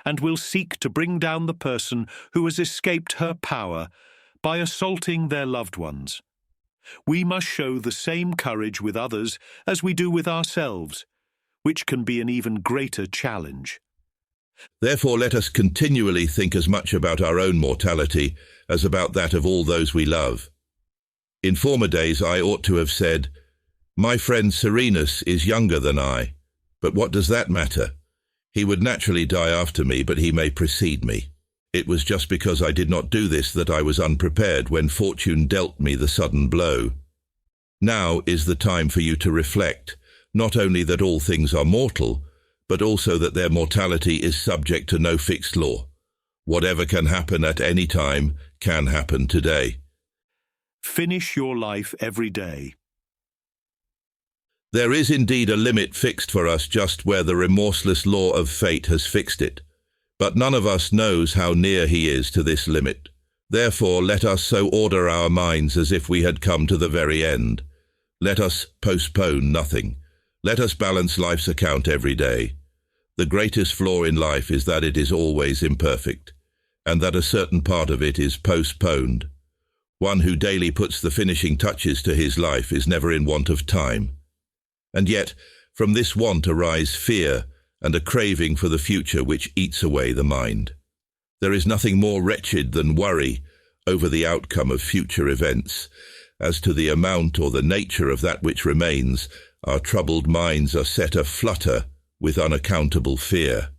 and will seek to bring down the person who has escaped her power by assaulting their loved ones. We must show the same courage with others as we do with ourselves, which can be an even greater challenge. Therefore, let us continually think as much about our own mortality as about that of all those we love. In former days I ought to have said, "My friend Serenus is younger than I, but what does that matter? He would naturally die after me, but he may precede me." It was just because I did not do this that I was unprepared when fortune dealt me the sudden blow. Now is the time for you to reflect, not only that all things are mortal, but also that their mortality is subject to no fixed law. Whatever can happen at any time can happen today. Finish your life every day. There is indeed a limit fixed for us just where the remorseless law of fate has fixed it. But none of us knows how near he is to this limit. Therefore, let us so order our minds as if we had come to the very end. Let us postpone nothing. Let us balance life's account every day. The greatest flaw in life is that it is always imperfect, and that a certain part of it is postponed. One who daily puts the finishing touches to his life is never in want of time. And yet, from this want arise fear and a craving for the future which eats away the mind. There is nothing more wretched than worry over the outcome of future events. As to the amount or the nature of that which remains, our troubled minds are set aflutter with unaccountable fear.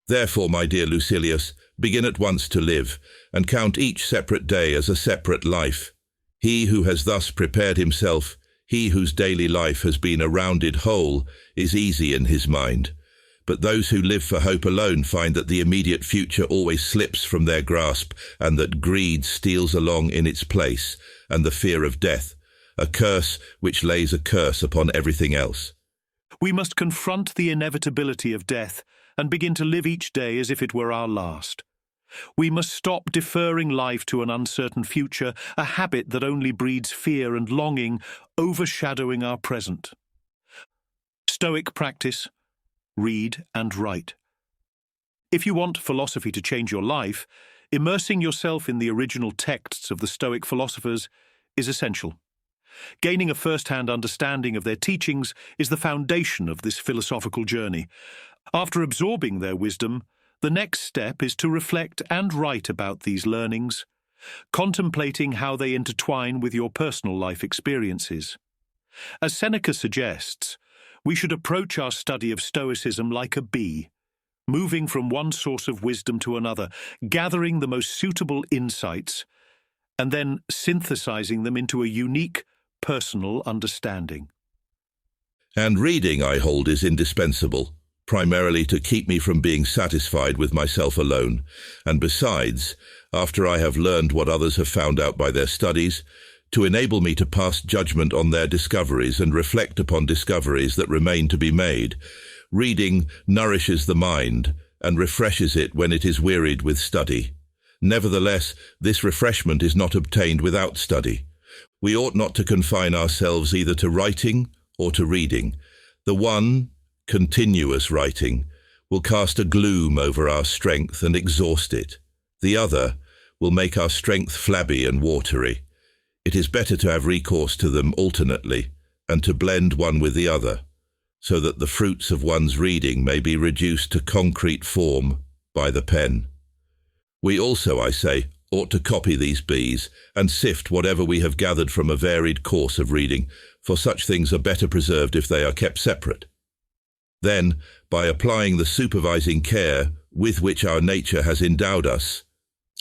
Therefore, my dear Lucilius, begin at once to live, and count each separate day as a separate life. He who has thus prepared himself, he whose daily life has been a rounded whole, is easy in his mind. But those who live for hope alone find that the immediate future always slips from their grasp, and that greed steals along in its place, and the fear of death, a curse which lays a curse upon everything else. We must confront the inevitability of death and begin to live each day as if it were our last. We must stop deferring life to an uncertain future, a habit that only breeds fear and longing, overshadowing our present. Stoic practice: read and write. If you want philosophy to change your life, immersing yourself in the original texts of the Stoic philosophers is essential. Gaining a first-hand understanding of their teachings is the foundation of this philosophical journey. After absorbing their wisdom, the next step is to reflect and write about these learnings, contemplating how they intertwine with your personal life experiences. As Seneca suggests, We should approach our study of Stoicism like a bee, moving from one source of wisdom to another, gathering the most suitable insights, and then synthesizing them into a unique, personal understanding. And reading, I hold, is indispensable, primarily to keep me from being satisfied with myself alone, and besides, after I have learned what others have found out by their studies, to enable me to pass judgment on their discoveries and reflect upon discoveries that remain to be made. Reading nourishes the mind and refreshes it when it is wearied with study. Nevertheless, this refreshment is not obtained without study. We ought not to confine ourselves either to writing or to reading. The one, continuous writing, will cast a gloom over our strength and exhaust it. The other will make our strength flabby and watery. It is better to have recourse to them alternately and to blend one with the other, so that the fruits of one's reading may be reduced to concrete form by the pen. We also, I say, ought to copy these bees and sift whatever we have gathered from a varied course of reading, for such things are better preserved if they are kept separate. Then, by applying the supervising care with which our nature has endowed us,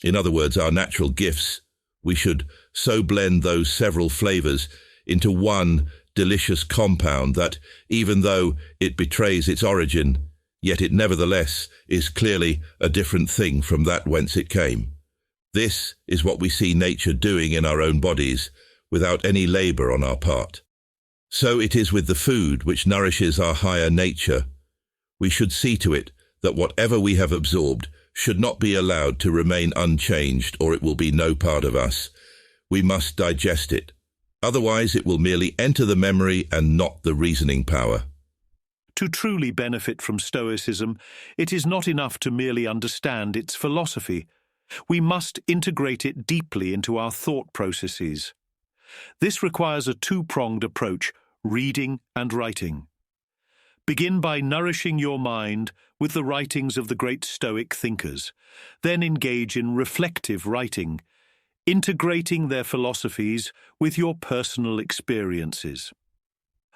in other words, our natural gifts, we should so blend those several flavors into one delicious compound that, even though it betrays its origin, yet it nevertheless is clearly a different thing from that whence it came. This is what we see nature doing in our own bodies, without any labor on our part. So it is with the food which nourishes our higher nature. We should see to it that whatever we have absorbed should not be allowed to remain unchanged, or it will be no part of us. We must digest it. Otherwise it will merely enter the memory and not the reasoning power. To truly benefit from Stoicism, it is not enough to merely understand its philosophy. We must integrate it deeply into our thought processes. This requires a two-pronged approach, reading and writing. Begin by nourishing your mind with the writings of the great Stoic thinkers. Then engage in reflective writing, integrating their philosophies with your personal experiences.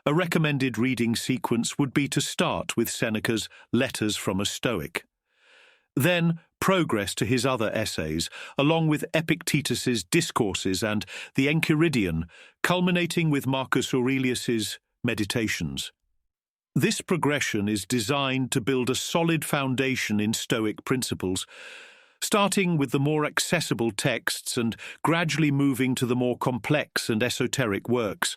A recommended reading sequence would be to start with Seneca's Letters from a Stoic. Then progress to his other essays, along with Epictetus's Discourses and the Enchiridion, culminating with Marcus Aurelius's Meditations. This progression is designed to build a solid foundation in Stoic principles, starting with the more accessible texts and gradually moving to the more complex and esoteric works.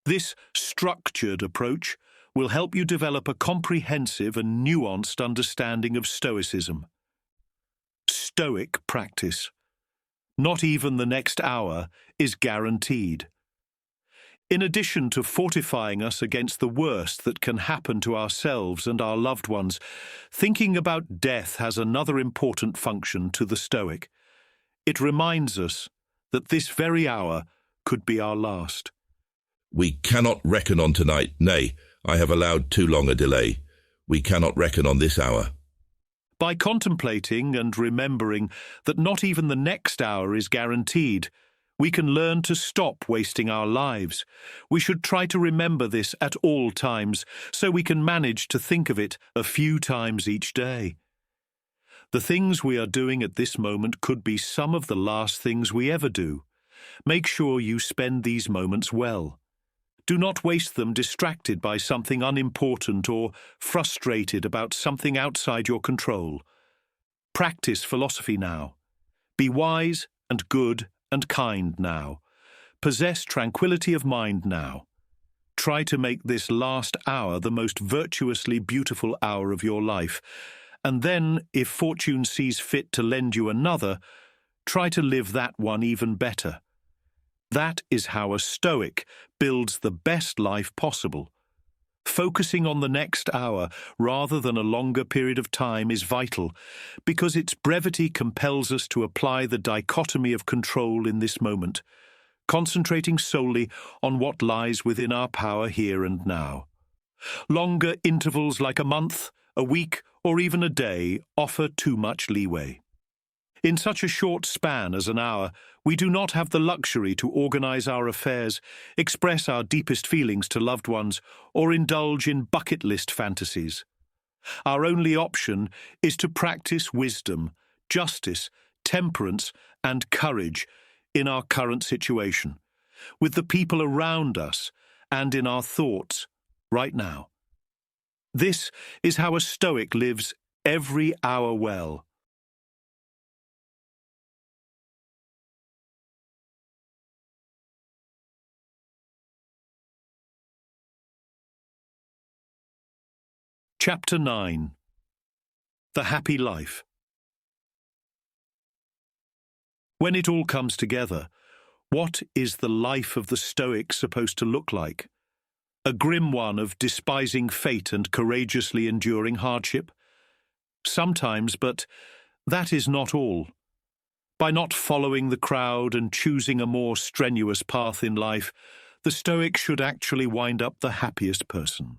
This structured approach will help you develop a comprehensive and nuanced understanding of Stoicism. Stoic practice. Not even the next hour is guaranteed. In addition to fortifying us against the worst that can happen to ourselves and our loved ones, thinking about death has another important function to the Stoic. It reminds us that this very hour could be our last. We cannot reckon on tonight, nay, I have allowed too long a delay. We cannot reckon on this hour. By contemplating and remembering that not even the next hour is guaranteed, we can learn to stop wasting our lives. We should try to remember this at all times, so we can manage to think of it a few times each day. The things we are doing at this moment could be some of the last things we ever do. Make sure you spend these moments well. Do not waste them distracted by something unimportant or frustrated about something outside your control. Practice philosophy now. Be wise and good and kind now. Possess tranquility of mind now. Try to make this last hour the most virtuously beautiful hour of your life, and then, if fortune sees fit to lend you another, try to live that one even better. That is how a Stoic builds the best life possible. Focusing on the next hour rather than a longer period of time is vital, because its brevity compels us to apply the dichotomy of control in this moment, concentrating solely on what lies within our power here and now. Longer intervals like a month, a week, or even a day offer too much leeway. In such a short span as an hour, we do not have the luxury to organize our affairs, express our deepest feelings to loved ones, or indulge in bucket list fantasies. Our only option is to practice wisdom, justice, temperance, and courage in our current situation, with the people around us, and in our thoughts right now. This is how a Stoic lives every hour well. Chapter 9. The Happy Life. When it all comes together, what is the life of the Stoic supposed to look like? A grim one of despising fate and courageously enduring hardship? Sometimes, but that is not all. By not following the crowd and choosing a more strenuous path in life, the Stoic should actually wind up the happiest person.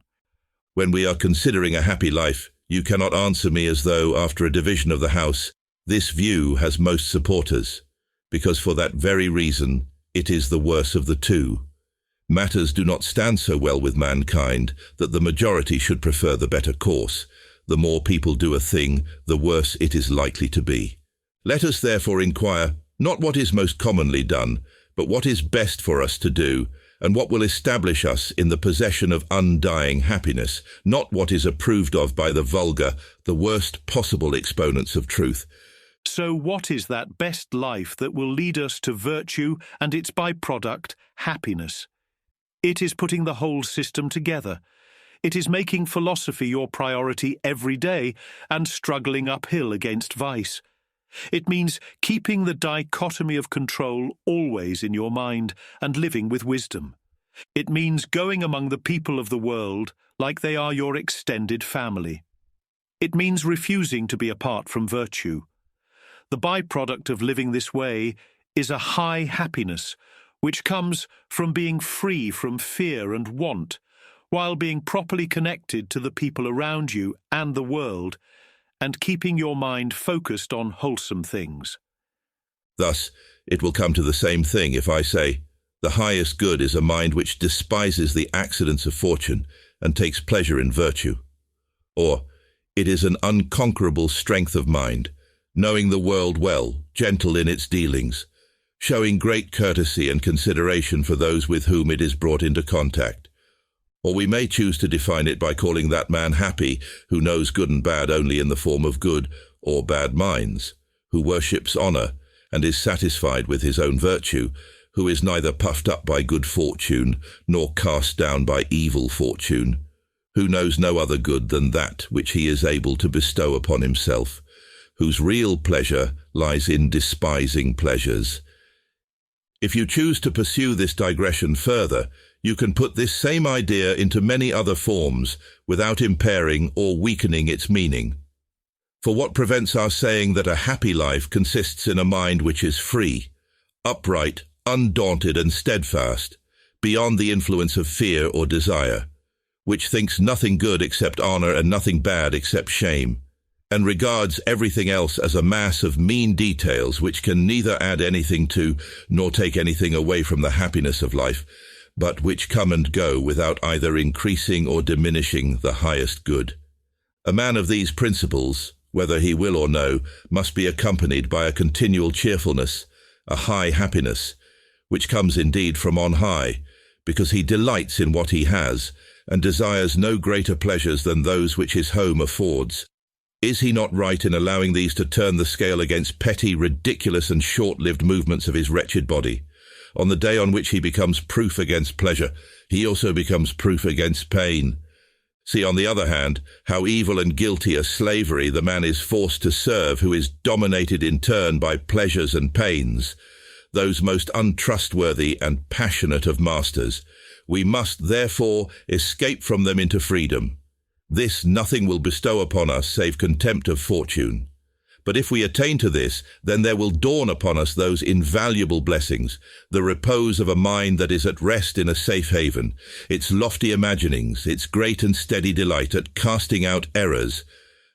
When we are considering a happy life, you cannot answer me as though, after a division of the house, this view has most supporters, because for that very reason, it is the worse of the two. Matters do not stand so well with mankind that the majority should prefer the better course. The more people do a thing, the worse it is likely to be. Let us therefore inquire, not what is most commonly done, but what is best for us to do, and what will establish us in the possession of undying happiness, not what is approved of by the vulgar, the worst possible exponents of truth. So what is that best life that will lead us to virtue and its byproduct, happiness? It is putting the whole system together. It is making philosophy your priority every day and struggling uphill against vice. It means keeping the dichotomy of control always in your mind and living with wisdom. It means going among the people of the world like they are your extended family. It means refusing to be apart from virtue. The byproduct of living this way is a high happiness, which comes from being free from fear and want, while being properly connected to the people around you and the world, and keeping your mind focused on wholesome things. Thus, it will come to the same thing if I say, the highest good is a mind which despises the accidents of fortune and takes pleasure in virtue. Or, it is an unconquerable strength of mind, knowing the world well, gentle in its dealings, showing great courtesy and consideration for those with whom it is brought into contact. Or we may choose to define it by calling that man happy who knows good and bad only in the form of good or bad minds, who worships honor and is satisfied with his own virtue, who is neither puffed up by good fortune nor cast down by evil fortune, who knows no other good than that which he is able to bestow upon himself, whose real pleasure lies in despising pleasures. If you choose to pursue this digression further, you can put this same idea into many other forms without impairing or weakening its meaning. For what prevents our saying that a happy life consists in a mind which is free, upright, undaunted and steadfast, beyond the influence of fear or desire, which thinks nothing good except honor and nothing bad except shame, and regards everything else as a mass of mean details which can neither add anything to nor take anything away from the happiness of life, but which come and go without either increasing or diminishing the highest good. A man of these principles, whether he will or no, must be accompanied by a continual cheerfulness, a high happiness, which comes indeed from on high, because he delights in what he has, and desires no greater pleasures than those which his home affords. Is he not right in allowing these to turn the scale against petty, ridiculous and short-lived movements of his wretched body? On the day on which he becomes proof against pleasure, he also becomes proof against pain. See, on the other hand, how evil and guilty a slavery the man is forced to serve who is dominated in turn by pleasures and pains, those most untrustworthy and passionate of masters. We must, therefore, escape from them into freedom. This nothing will bestow upon us save contempt of fortune. But if we attain to this, then there will dawn upon us those invaluable blessings, the repose of a mind that is at rest in a safe haven, its lofty imaginings, its great and steady delight at casting out errors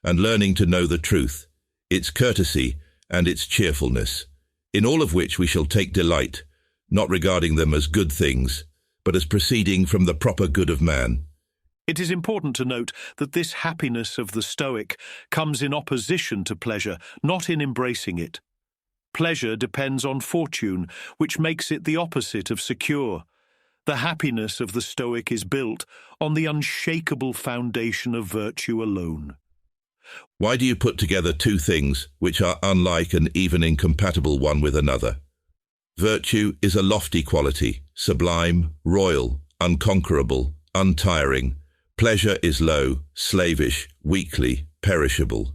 and learning to know the truth, its courtesy and its cheerfulness, in all of which we shall take delight, not regarding them as good things, but as proceeding from the proper good of man. It is important to note that this happiness of the Stoic comes in opposition to pleasure, not in embracing it. Pleasure depends on fortune, which makes it the opposite of secure. The happiness of the Stoic is built on the unshakable foundation of virtue alone. Why do you put together two things which are unlike and even incompatible one with another? Virtue is a lofty quality, sublime, royal, unconquerable, untiring. Pleasure is low, slavish, weakly, perishable.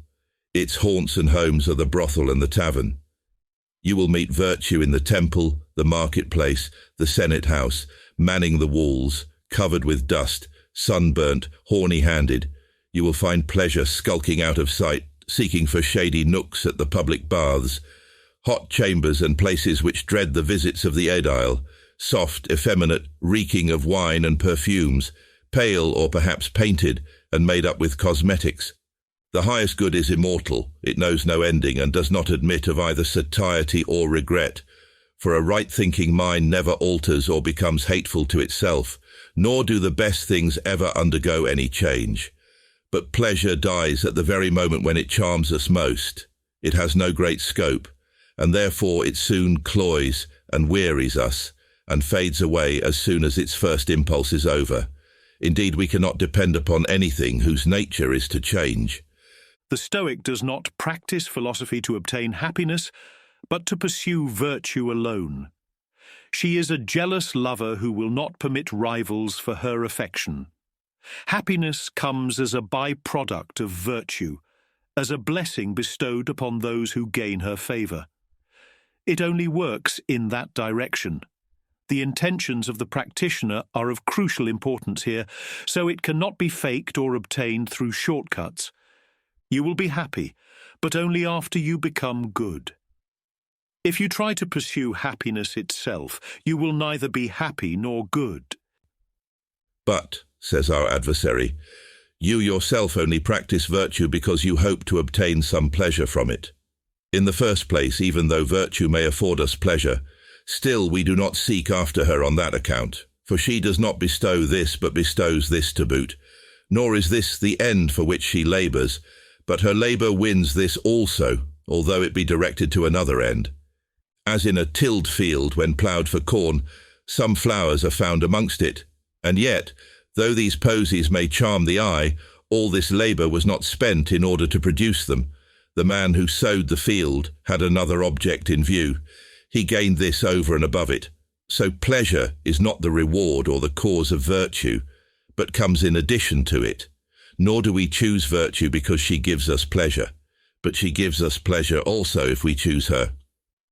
Its haunts and homes are the brothel and the tavern. You will meet virtue in the temple, the marketplace, the Senate house, manning the walls, covered with dust, sunburnt, horny-handed. You will find pleasure skulking out of sight, seeking for shady nooks at the public baths, hot chambers and places which dread the visits of the aedile, soft, effeminate, reeking of wine and perfumes, pale or perhaps painted and made up with cosmetics. The highest good is immortal, it knows no ending and does not admit of either satiety or regret, for a right-thinking mind never alters or becomes hateful to itself, nor do the best things ever undergo any change. But pleasure dies at the very moment when it charms us most. It has no great scope, and therefore it soon cloys and wearies us, and fades away as soon as its first impulse is over. Indeed, we cannot depend upon anything whose nature is to change. The Stoic does not practice philosophy to obtain happiness, but to pursue virtue alone. She is a jealous lover who will not permit rivals for her affection. Happiness comes as a byproduct of virtue, as a blessing bestowed upon those who gain her favor. It only works in that direction. The intentions of the practitioner are of crucial importance here, so it cannot be faked or obtained through shortcuts. You will be happy, but only after you become good. If you try to pursue happiness itself, you will neither be happy nor good. But, says our adversary, you yourself only practice virtue because you hope to obtain some pleasure from it. In the first place, even though virtue may afford us pleasure, still we do not seek after her on that account, for she does not bestow this but bestows this to boot. Nor is this the end for which she labours, but her labour wins this also, although it be directed to another end. As in a tilled field when ploughed for corn, some flowers are found amongst it, and yet, though these posies may charm the eye, all this labour was not spent in order to produce them. The man who sowed the field had another object in view. He gained this over and above it. So pleasure is not the reward or the cause of virtue, but comes in addition to it. Nor do we choose virtue because she gives us pleasure, but she gives us pleasure also if we choose her.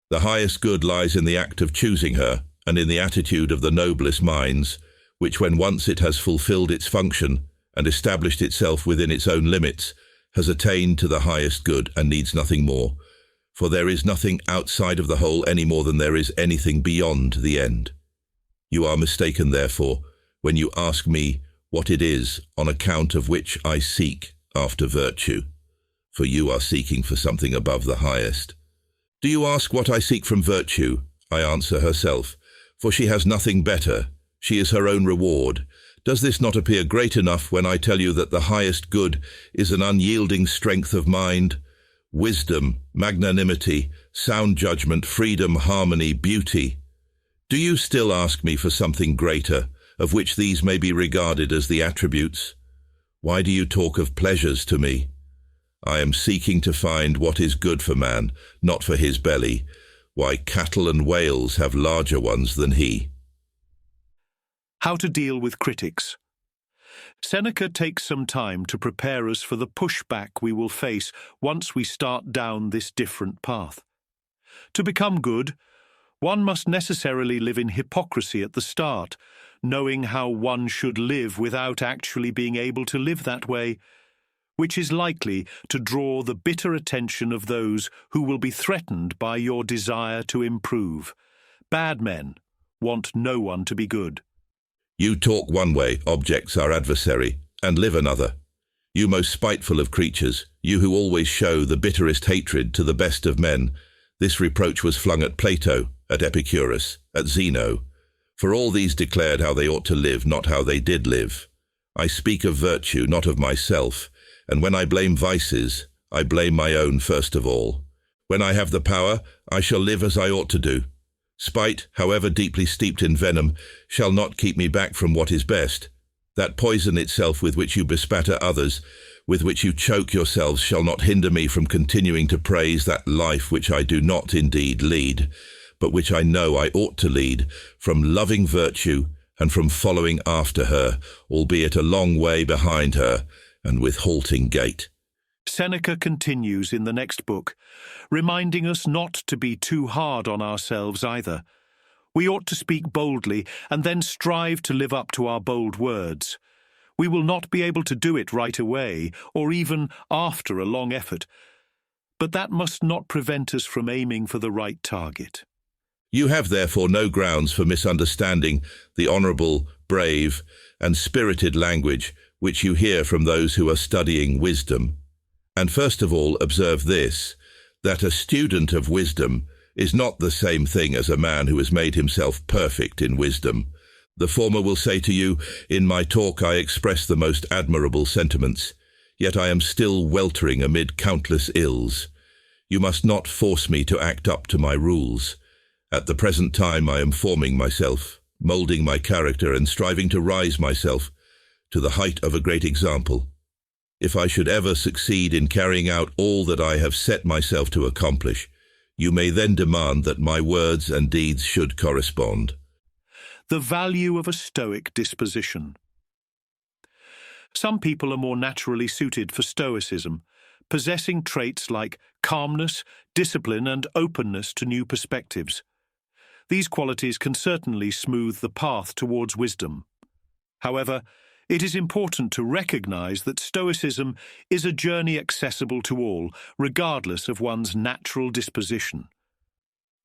The highest good lies in the act of choosing her, and in the attitude of the noblest minds, which when once it has fulfilled its function and established itself within its own limits, has attained to the highest good and needs nothing more. For there is nothing outside of the whole any more than there is anything beyond the end. You are mistaken, therefore, when you ask me what it is on account of which I seek after virtue, for you are seeking for something above the highest. Do you ask what I seek from virtue? I answer herself, for she has nothing better. She is her own reward. Does this not appear great enough when I tell you that the highest good is an unyielding strength of mind, wisdom, magnanimity, sound judgment, freedom, harmony, beauty? Do you still ask me for something greater, of which these may be regarded as the attributes? Why do you talk of pleasures to me? I am seeking to find what is good for man, not for his belly. Why, cattle and whales have larger ones than he. How to deal with critics. Seneca takes some time to prepare us for the pushback we will face once we start down this different path. To become good, one must necessarily live in hypocrisy at the start, knowing how one should live without actually being able to live that way, which is likely to draw the bitter attention of those who will be threatened by your desire to improve. Bad men want no one to be good. You talk one way, objects our adversary, and live another. You most spiteful of creatures, you who always show the bitterest hatred to the best of men. This reproach was flung at Plato, at Epicurus, at Zeno. For all these declared how they ought to live, not how they did live. I speak of virtue, not of myself, and when I blame vices, I blame my own first of all. When I have the power, I shall live as I ought to do. Spite, however deeply steeped in venom, shall not keep me back from what is best. That poison itself with which you bespatter others, with which you choke yourselves, shall not hinder me from continuing to praise that life which I do not indeed lead, but which I know I ought to lead, from loving virtue and from following after her, albeit a long way behind her, and with halting gait. Seneca continues in the next book, reminding us not to be too hard on ourselves either. We ought to speak boldly and then strive to live up to our bold words. We will not be able to do it right away, or even after a long effort, but that must not prevent us from aiming for the right target. You have therefore no grounds for misunderstanding the honourable, brave, and spirited language which you hear from those who are studying wisdom. And first of all observe this, that a student of wisdom is not the same thing as a man who has made himself perfect in wisdom. The former will say to you, in my talk I express the most admirable sentiments, yet I am still weltering amid countless ills. You must not force me to act up to my rules. At the present time I am forming myself, moulding my character and striving to rise myself to the height of a great example. If I should ever succeed in carrying out all that I have set myself to accomplish, you may then demand that my words and deeds should correspond. The value of a Stoic disposition. Some people are more naturally suited for Stoicism, possessing traits like calmness, discipline, and openness to new perspectives. These qualities can certainly smooth the path towards wisdom. However, it is important to recognize that Stoicism is a journey accessible to all, regardless of one's natural disposition.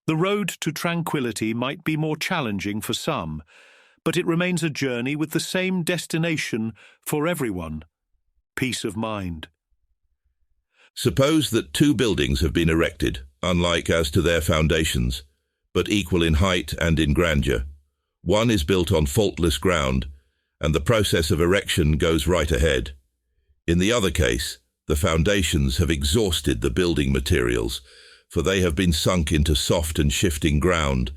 The road to tranquility might be more challenging for some, but it remains a journey with the same destination for everyone: peace of mind. Suppose that two buildings have been erected, unlike as to their foundations, but equal in height and in grandeur. One is built on faultless ground, and the process of erection goes right ahead. In the other case, the foundations have exhausted the building materials, for they have been sunk into soft and shifting ground,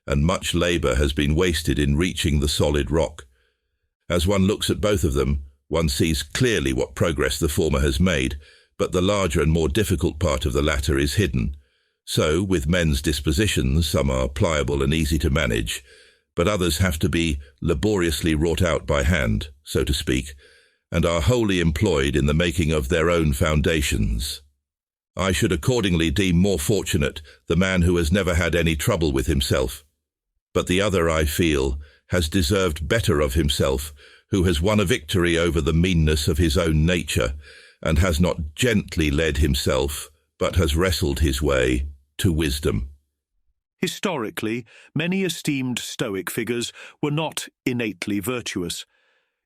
and much labour has been wasted in reaching the solid rock. As one looks at both of them, one sees clearly what progress the former has made, but the larger and more difficult part of the latter is hidden. So, with men's dispositions, some are pliable and easy to manage, but others have to be laboriously wrought out by hand, so to speak, and are wholly employed in the making of their own foundations. I should accordingly deem more fortunate the man who has never had any trouble with himself. But the other, I feel, has deserved better of himself, who has won a victory over the meanness of his own nature, and has not gently led himself, but has wrestled his way to wisdom. Historically, many esteemed Stoic figures were not innately virtuous.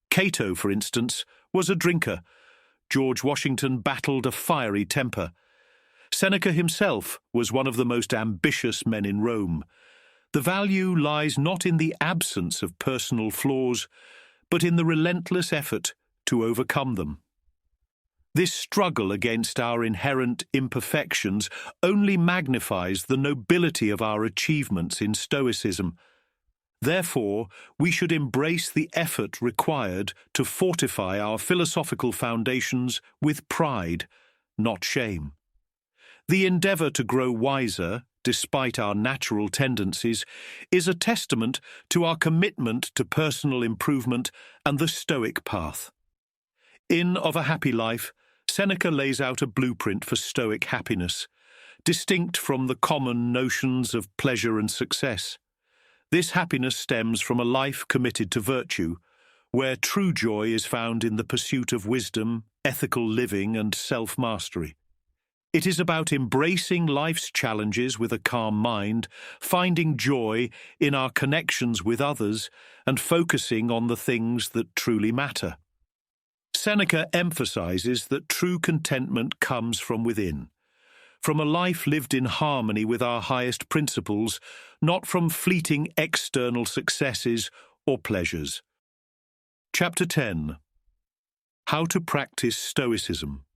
Cato, for instance, was a drinker. George Washington battled a fiery temper. Seneca himself was one of the most ambitious men in Rome. The value lies not in the absence of personal flaws, but in the relentless effort to overcome them. This struggle against our inherent imperfections only magnifies the nobility of our achievements in Stoicism. Therefore, we should embrace the effort required to fortify our philosophical foundations with pride, not shame. The endeavour to grow wiser, despite our natural tendencies, is a testament to our commitment to personal improvement and the Stoic path. In Of a Happy Life, Seneca lays out a blueprint for Stoic happiness, distinct from the common notions of pleasure and success. This happiness stems from a life committed to virtue, where true joy is found in the pursuit of wisdom, ethical living, and self-mastery. It is about embracing life's challenges with a calm mind, finding joy in our connections with others, and focusing on the things that truly matter. Seneca emphasizes that true contentment comes from within, from a life lived in harmony with our highest principles, not from fleeting external successes or pleasures. Chapter 10. How to practice Stoicism.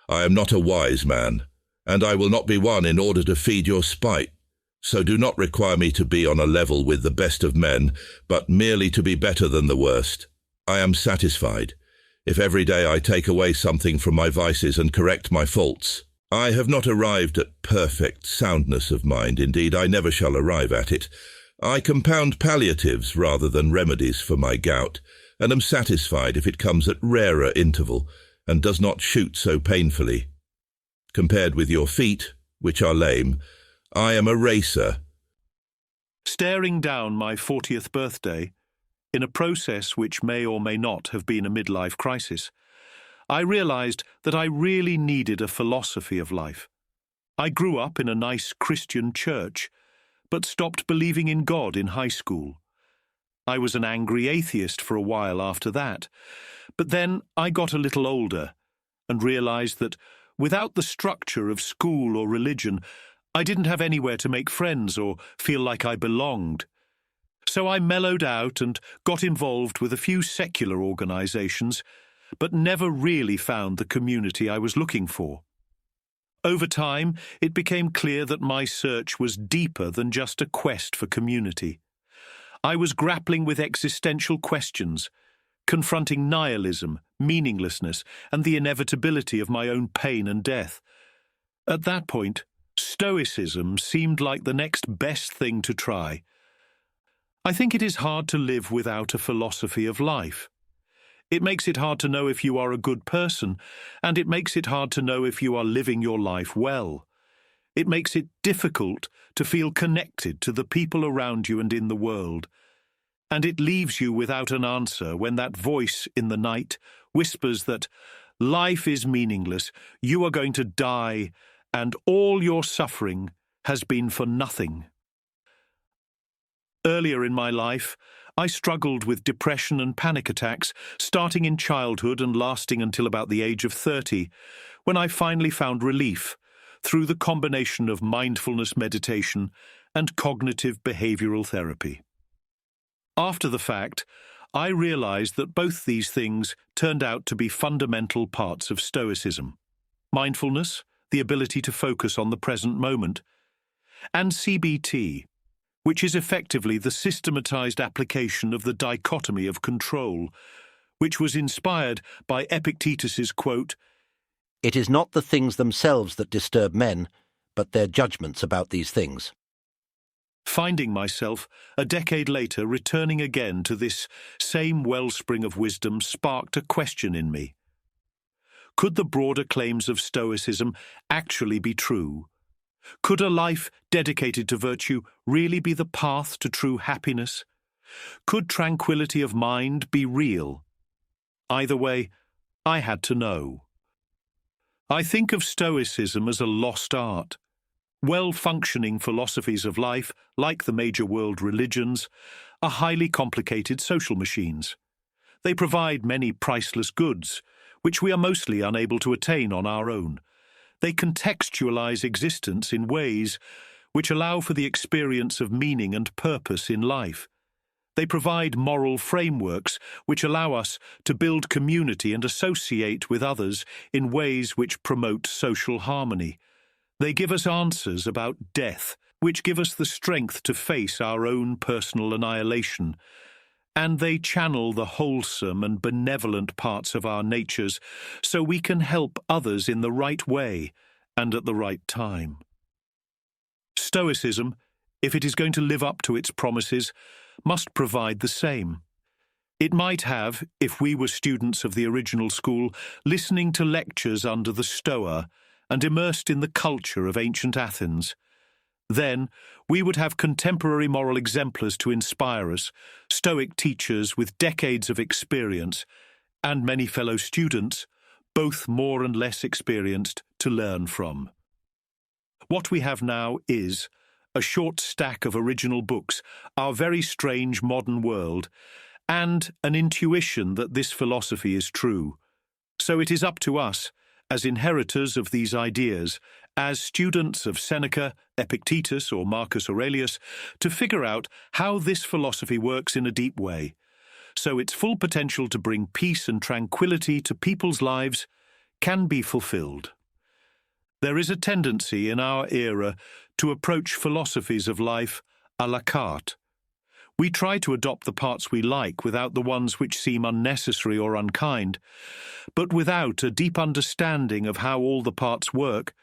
I am not a wise man, and I will not be one in order to feed your spite. So do not require me to be on a level with the best of men, but merely to be better than the worst. I am satisfied, if every day I take away something from my vices and correct my faults. I have not arrived at perfect soundness of mind, indeed I never shall arrive at it. I compound palliatives rather than remedies for my gout, and am satisfied if it comes at rarer interval, and does not shoot so painfully. Compared with your feet, which are lame, I am a racer. Staring down my 40th birthday, in a process which may or may not have been a midlife crisis, I realized that I really needed a philosophy of life. I grew up in a nice Christian church, but stopped believing in God in high school. I was an angry atheist for a while after that, but then I got a little older and realized that without the structure of school or religion, I didn't have anywhere to make friends or feel like I belonged. So I mellowed out and got involved with a few secular organizations, but never really found the community I was looking for. Over time, it became clear that my search was deeper than just a quest for community. I was grappling with existential questions, confronting nihilism, meaninglessness, and the inevitability of my own pain and death. At that point, Stoicism seemed like the next best thing to try. I think it is hard to live without a philosophy of life. It makes it hard to know if you are a good person, and it makes it hard to know if you are living your life well. It makes it difficult to feel connected to the people around you and in the world. And it leaves you without an answer when that voice in the night whispers that life is meaningless, you are going to die, and all your suffering has been for nothing. Earlier in my life, I struggled with depression and panic attacks, starting in childhood and lasting until about the age of 30, when I finally found relief through the combination of mindfulness meditation and cognitive behavioral therapy. After the fact, I realized that both these things turned out to be fundamental parts of Stoicism: mindfulness, the ability to focus on the present moment, and CBT, which is effectively the systematized application of the dichotomy of control, which was inspired by Epictetus's quote, It is not the things themselves that disturb men, but their judgments about these things. Finding myself, a decade later, returning again to this same wellspring of wisdom sparked a question in me. Could the broader claims of Stoicism actually be true? Could a life dedicated to virtue really be the path to true happiness? Could tranquility of mind be real? Either way, I had to know. I think of Stoicism as a lost art. Well-functioning philosophies of life, like the major world religions, are highly complicated social machines. They provide many priceless goods, which we are mostly unable to attain on our own. They contextualize existence in ways which allow for the experience of meaning and purpose in life. They provide moral frameworks which allow us to build community and associate with others in ways which promote social harmony. They give us answers about death, which give us the strength to face our own personal annihilation. And they channel the wholesome and benevolent parts of our natures so we can help others in the right way and at the right time. Stoicism, if it is going to live up to its promises, must provide the same. It might have, if we were students of the original school, listening to lectures under the Stoa and immersed in the culture of ancient Athens. Then, we would have contemporary moral exemplars to inspire us, Stoic teachers with decades of experience, and many fellow students, both more and less experienced, to learn from. What we have now is a short stack of original books, our very strange modern world, and an intuition that this philosophy is true. So it is up to us, as inheritors of these ideas, as students of Seneca, Epictetus, or Marcus Aurelius, to figure out how this philosophy works in a deep way, so its full potential to bring peace and tranquility to people's lives can be fulfilled. There is a tendency in our era to approach philosophies of life à la carte. We try to adopt the parts we like without the ones which seem unnecessary or unkind, but without a deep understanding of how all the parts work,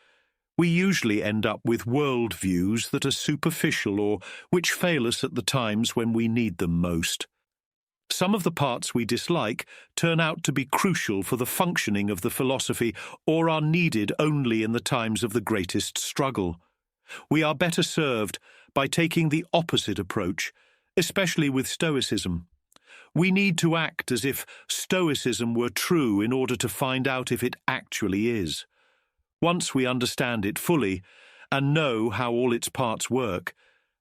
we usually end up with worldviews that are superficial or which fail us at the times when we need them most. Some of the parts we dislike turn out to be crucial for the functioning of the philosophy or are needed only in the times of the greatest struggle. We are better served by taking the opposite approach, especially with Stoicism. We need to act as if Stoicism were true in order to find out if it actually is. Once we understand it fully and know how all its parts work,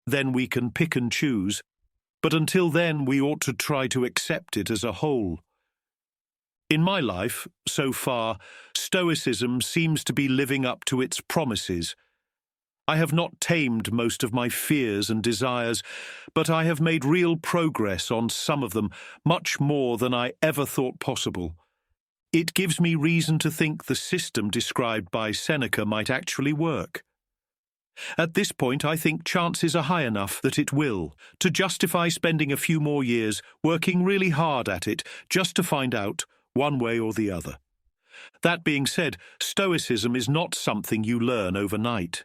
then we can pick and choose. But until then, we ought to try to accept it as a whole. In my life, so far, Stoicism seems to be living up to its promises. I have not tamed most of my fears and desires, but I have made real progress on some of them, much more than I ever thought possible. It gives me reason to think the system described by Seneca might actually work. At this point, I think chances are high enough that it will, to justify spending a few more years working really hard at it just to find out one way or the other. That being said, Stoicism is not something you learn overnight.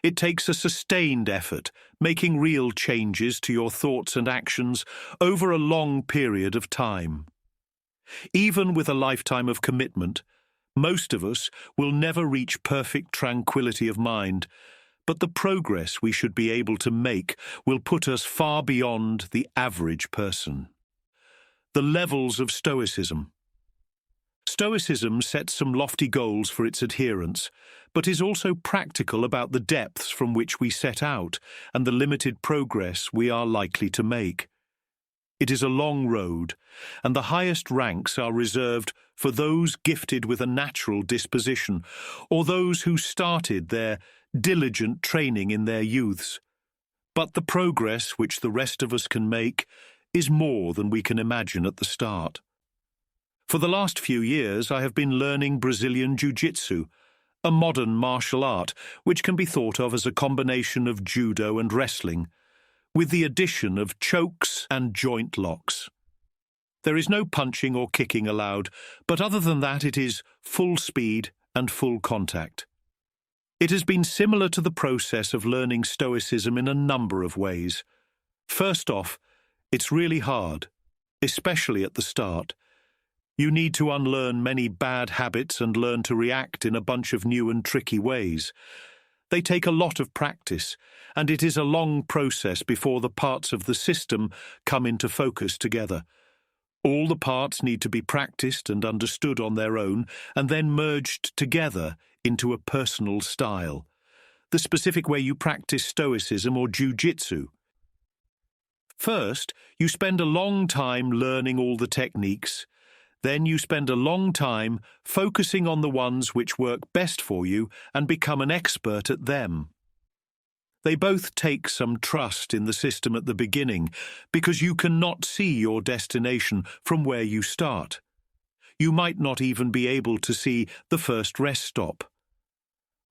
It takes a sustained effort, making real changes to your thoughts and actions over a long period of time. Even with a lifetime of commitment, most of us will never reach perfect tranquility of mind, but the progress we should be able to make will put us far beyond the average person. The levels of Stoicism. Stoicism sets some lofty goals for its adherents, but is also practical about the depths from which we set out and the limited progress we are likely to make. It is a long road, and the highest ranks are reserved for those gifted with a natural disposition, or those who started their diligent training in their youths. But the progress which the rest of us can make is more than we can imagine at the start. For the last few years, I have been learning Brazilian Jiu-Jitsu, a modern martial art which can be thought of as a combination of judo and wrestling, with the addition of chokes and joint locks. There is no punching or kicking allowed, but other than that it is full speed and full contact. It has been similar to the process of learning Stoicism in a number of ways. First off, it's really hard, especially at the start. You need to unlearn many bad habits and learn to react in a bunch of new and tricky ways. They take a lot of practice, and it is a long process before the parts of the system come into focus together. All the parts need to be practiced and understood on their own, and then merged together into a personal style, the specific way you practice Stoicism or Jiu-Jitsu. First, you spend a long time learning all the techniques. Then you spend a long time focusing on the ones which work best for you and become an expert at them. They both take some trust in the system at the beginning, because you cannot see your destination from where you start. You might not even be able to see the first rest stop.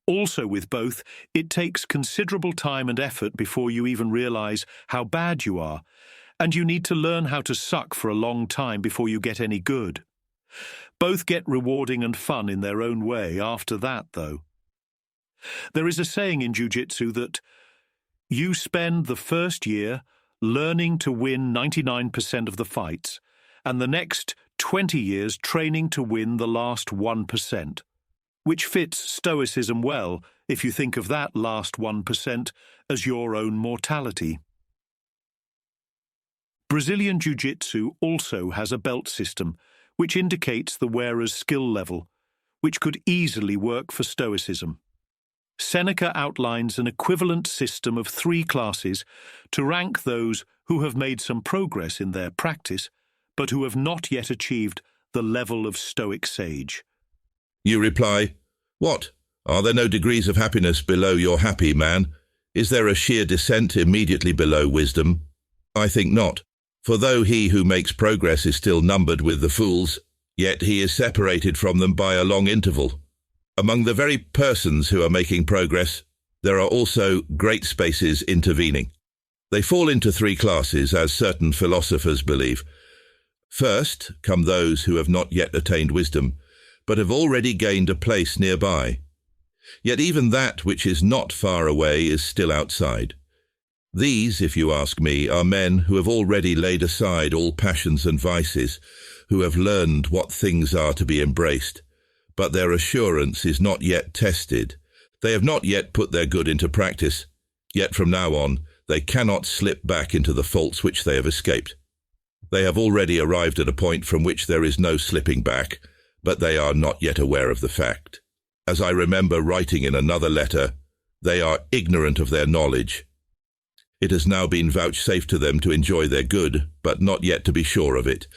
Also with both, it takes considerable time and effort before you even realize how bad you are, and you need to learn how to suck for a long time before you get any good. Both get rewarding and fun in their own way after that, though. There is a saying in Jiu-Jitsu that you spend the first year learning to win 99% of the fights, and the next 20 years training to win the last 1%, which fits Stoicism well if you think of that last 1% as your own mortality. Brazilian Jiu-Jitsu also has a belt system, which indicates the wearer's skill level, which could easily work for Stoicism. Seneca outlines an equivalent system of 3 classes to rank those who have made some progress in their practice, but who have not yet achieved the level of Stoic sage. You reply, "What? Are there no degrees of happiness below your happy man? Is there a sheer descent immediately below wisdom? I think not. For though he who makes progress is still numbered with the fools, yet he is separated from them by a long interval. Among the very persons who are making progress, there are also great spaces intervening. They fall into three classes, as certain philosophers believe. First come those who have not yet attained wisdom, but have already gained a place nearby. Yet even that which is not far away is still outside. These, if you ask me, are men who have already laid aside all passions and vices, who have learned what things are to be embraced, but their assurance is not yet tested. They have not yet put their good into practice, yet from now on they cannot slip back into the faults which they have escaped. They have already arrived at a point from which there is no slipping back, but they are not yet aware of the fact. As I remember writing in another letter, they are ignorant of their knowledge. It has now been vouchsafed to them to enjoy their good, but not yet to be sure of it.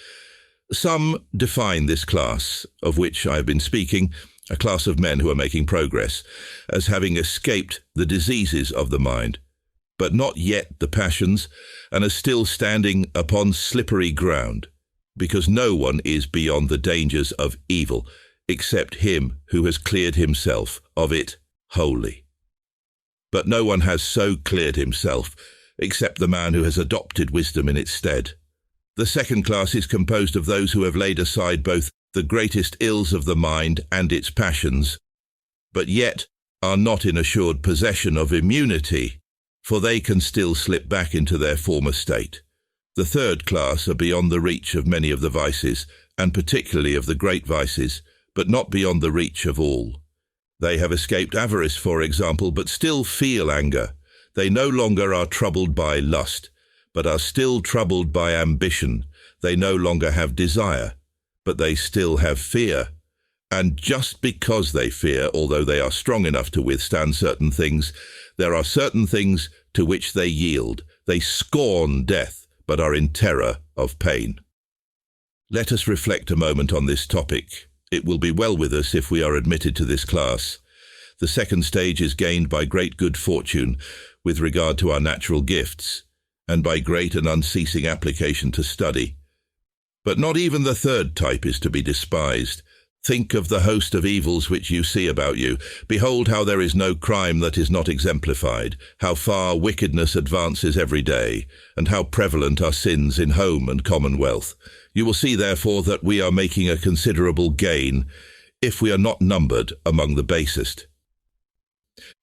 Some define this class, of which I have been speaking, a class of men who are making progress, as having escaped the diseases of the mind, but not yet the passions, and as still standing upon slippery ground, because no one is beyond the dangers of evil, except him who has cleared himself of it wholly. But no one has so cleared himself, except the man who has adopted wisdom in its stead. The second class is composed of those who have laid aside both the greatest ills of the mind and its passions, but yet are not in assured possession of immunity, for they can still slip back into their former state. The third class are beyond the reach of many of the vices, and particularly of the great vices, but not beyond the reach of all. They have escaped avarice, for example, but still feel anger. They no longer are troubled by lust, but are still troubled by ambition. They no longer have desire, but they still have fear. And just because they fear, although they are strong enough to withstand certain things, there are certain things to which they yield. They scorn death, but are in terror of pain. Let us reflect a moment on this topic. It will be well with us if we are admitted to this class. The second stage is gained by great good fortune with regard to our natural gifts, and by great and unceasing application to study. But not even the third type is to be despised. Think of the host of evils which you see about you. Behold how there is no crime that is not exemplified, how far wickedness advances every day, and how prevalent are sins in home and commonwealth. You will see, therefore, that we are making a considerable gain if we are not numbered among the basest.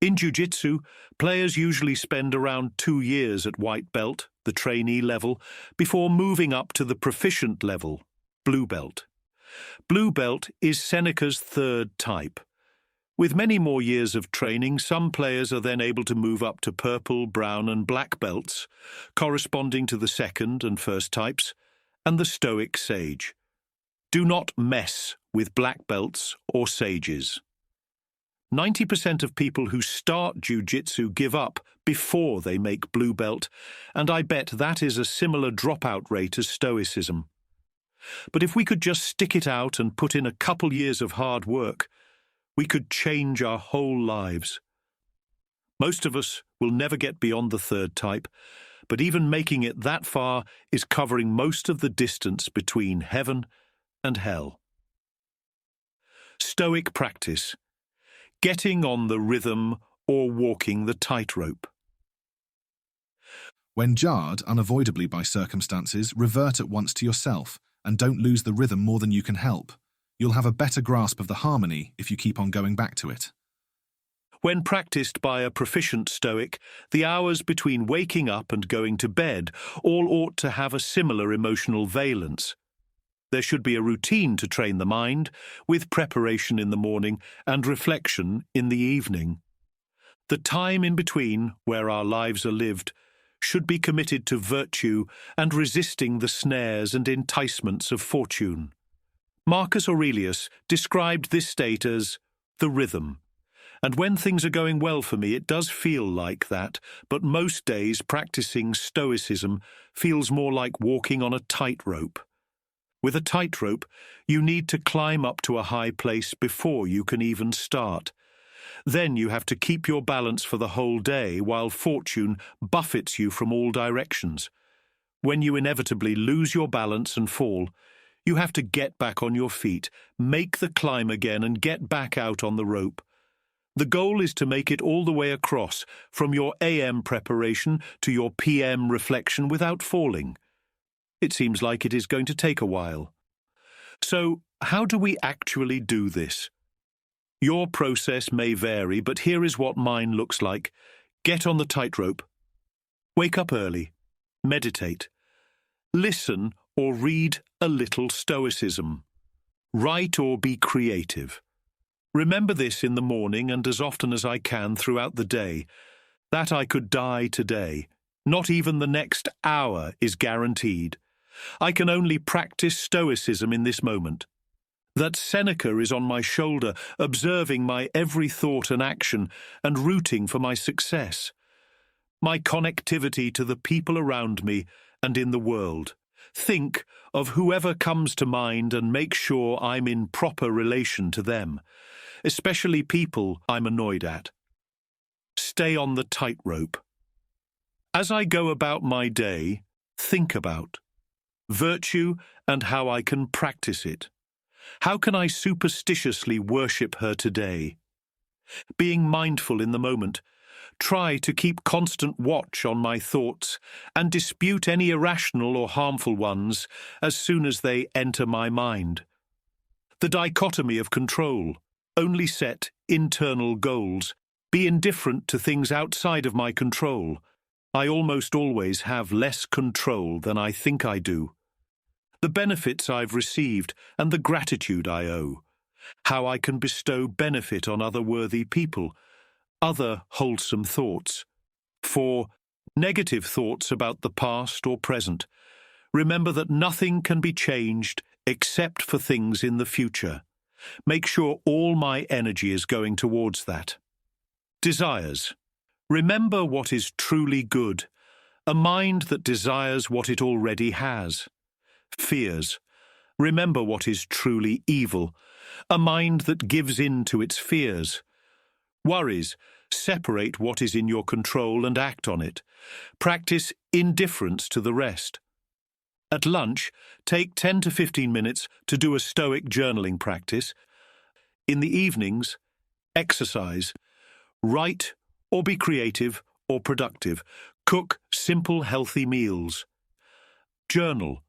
In jiu-jitsu, players usually spend around 2 years at white belt, the trainee level, before moving up to the proficient level, blue belt. Blue belt is Seneca's third type. With many more years of training, some players are then able to move up to purple, brown and black belts, corresponding to the second and first types, and the Stoic sage. Do not mess with black belts or sages. 90% of people who start jiu-jitsu give up before they make blue belt, and I bet that is a similar dropout rate as Stoicism. But if we could just stick it out and put in a couple years of hard work, we could change our whole lives. Most of us will never get beyond the third type, but even making it that far is covering most of the distance between heaven and hell. Stoic practice. Getting on the rhythm or walking the tightrope. When jarred unavoidably by circumstances, revert at once to yourself and don't lose the rhythm more than you can help. You'll have a better grasp of the harmony if you keep on going back to it. When practiced by a proficient Stoic, the hours between waking up and going to bed all ought to have a similar emotional valence. There should be a routine to train the mind, with preparation in the morning and reflection in the evening. The time in between, where our lives are lived, should be committed to virtue and resisting the snares and enticements of fortune. Marcus Aurelius described this state as the rhythm, And when things are going well for me, it does feel like that, but most days practicing Stoicism feels more like walking on a tightrope. With a tightrope, you need to climb up to a high place before you can even start. Then you have to keep your balance for the whole day while fortune buffets you from all directions. When you inevitably lose your balance and fall, you have to get back on your feet, make the climb again and get back out on the rope. The goal is to make it all the way across, from your AM preparation to your PM reflection without falling. It seems like it is going to take a while. So, how do we actually do this? Your process may vary, but here is what mine looks like. Get on the tightrope. Wake up early. Meditate. Listen or read a little Stoicism. Write or be creative. Remember this in the morning and as often as I can throughout the day, that I could die today. Not even the next hour is guaranteed. I can only practice Stoicism in this moment. That Seneca is on my shoulder, observing my every thought and action and rooting for my success. My connectivity to the people around me and in the world. Think of whoever comes to mind and make sure I'm in proper relation to them, especially people I'm annoyed at. Stay on the tightrope. As I go about my day, think about virtue and how I can practice it. How can I superstitiously worship her today? Being mindful in the moment, try to keep constant watch on my thoughts and dispute any irrational or harmful ones as soon as they enter my mind. The dichotomy of control, only set internal goals, be indifferent to things outside of my control. I almost always have less control than I think I do. The benefits I've received and the gratitude I owe. How I can bestow benefit on other worthy people. Other wholesome thoughts. 4. Negative thoughts about the past or present. Remember that nothing can be changed except for things in the future. Make sure all my energy is going towards that. Desires. Remember what is truly good. A mind that desires what it already has. Fears. Remember what is truly evil. A mind that gives in to its fears. Worries. Separate what is in your control and act on it. Practice indifference to the rest. At lunch, take 10 to 15 minutes to do a Stoic journaling practice. In the evenings, exercise. Write or be creative or productive. Cook simple, healthy meals. Journal.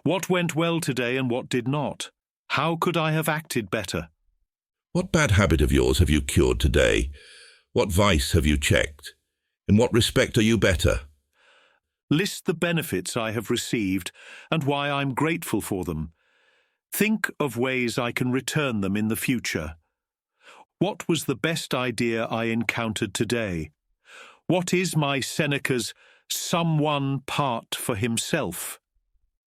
What went well today and what did not? How could I have acted better? What bad habit of yours have you cured today? What vice have you checked? In what respect are you better? List the benefits I have received and why I'm grateful for them. Think of ways I can return them in the future. What was the best idea I encountered today? What is my Seneca's someone part for himself?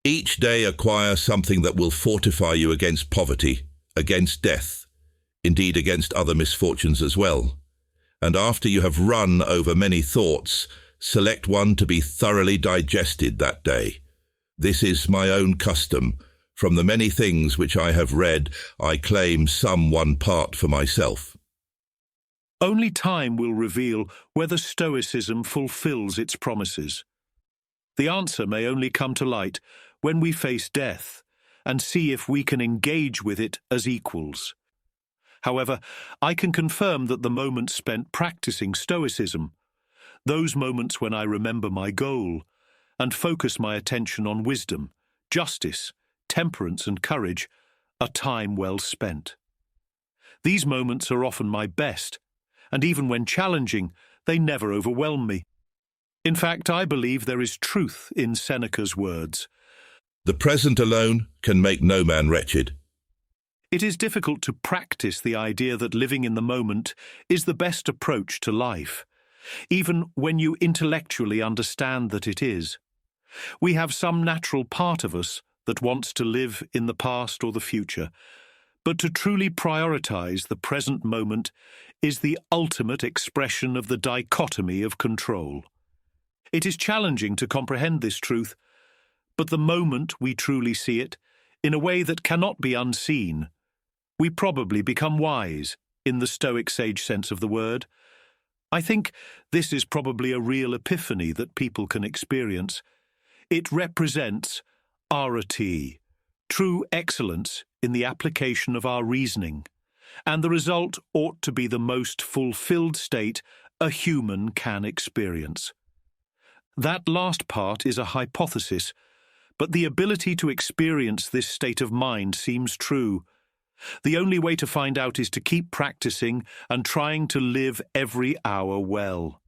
Each day acquire something that will fortify you against poverty, against death, indeed against other misfortunes as well. And after you have run over many thoughts, select one to be thoroughly digested that day. This is my own custom. From the many things which I have read, I claim some one part for myself. Only time will reveal whether Stoicism fulfills its promises. The answer may only come to light when we face death and see if we can engage with it as equals. However, I can confirm that the moments spent practicing Stoicism, those moments when I remember my goal and focus my attention on wisdom, justice, temperance and courage, are time well spent. These moments are often my best, and even when challenging, they never overwhelm me. In fact, I believe there is truth in Seneca's words. The present alone can make no man wretched. It is difficult to practice the idea that living in the moment is the best approach to life, even when you intellectually understand that it is. We have some natural part of us that wants to live in the past or the future, but to truly prioritize the present moment is the ultimate expression of the dichotomy of control. It is challenging to comprehend this truth, but the moment we truly see it, in a way that cannot be unseen, we probably become wise, in the Stoic sage sense of the word. I think this is probably a real epiphany that people can experience. It represents arete, true excellence in the application of our reasoning, and the result ought to be the most fulfilled state a human can experience. That last part is a hypothesis, but the ability to experience this state of mind seems true. The only way to find out is to keep practicing and trying to live every hour well.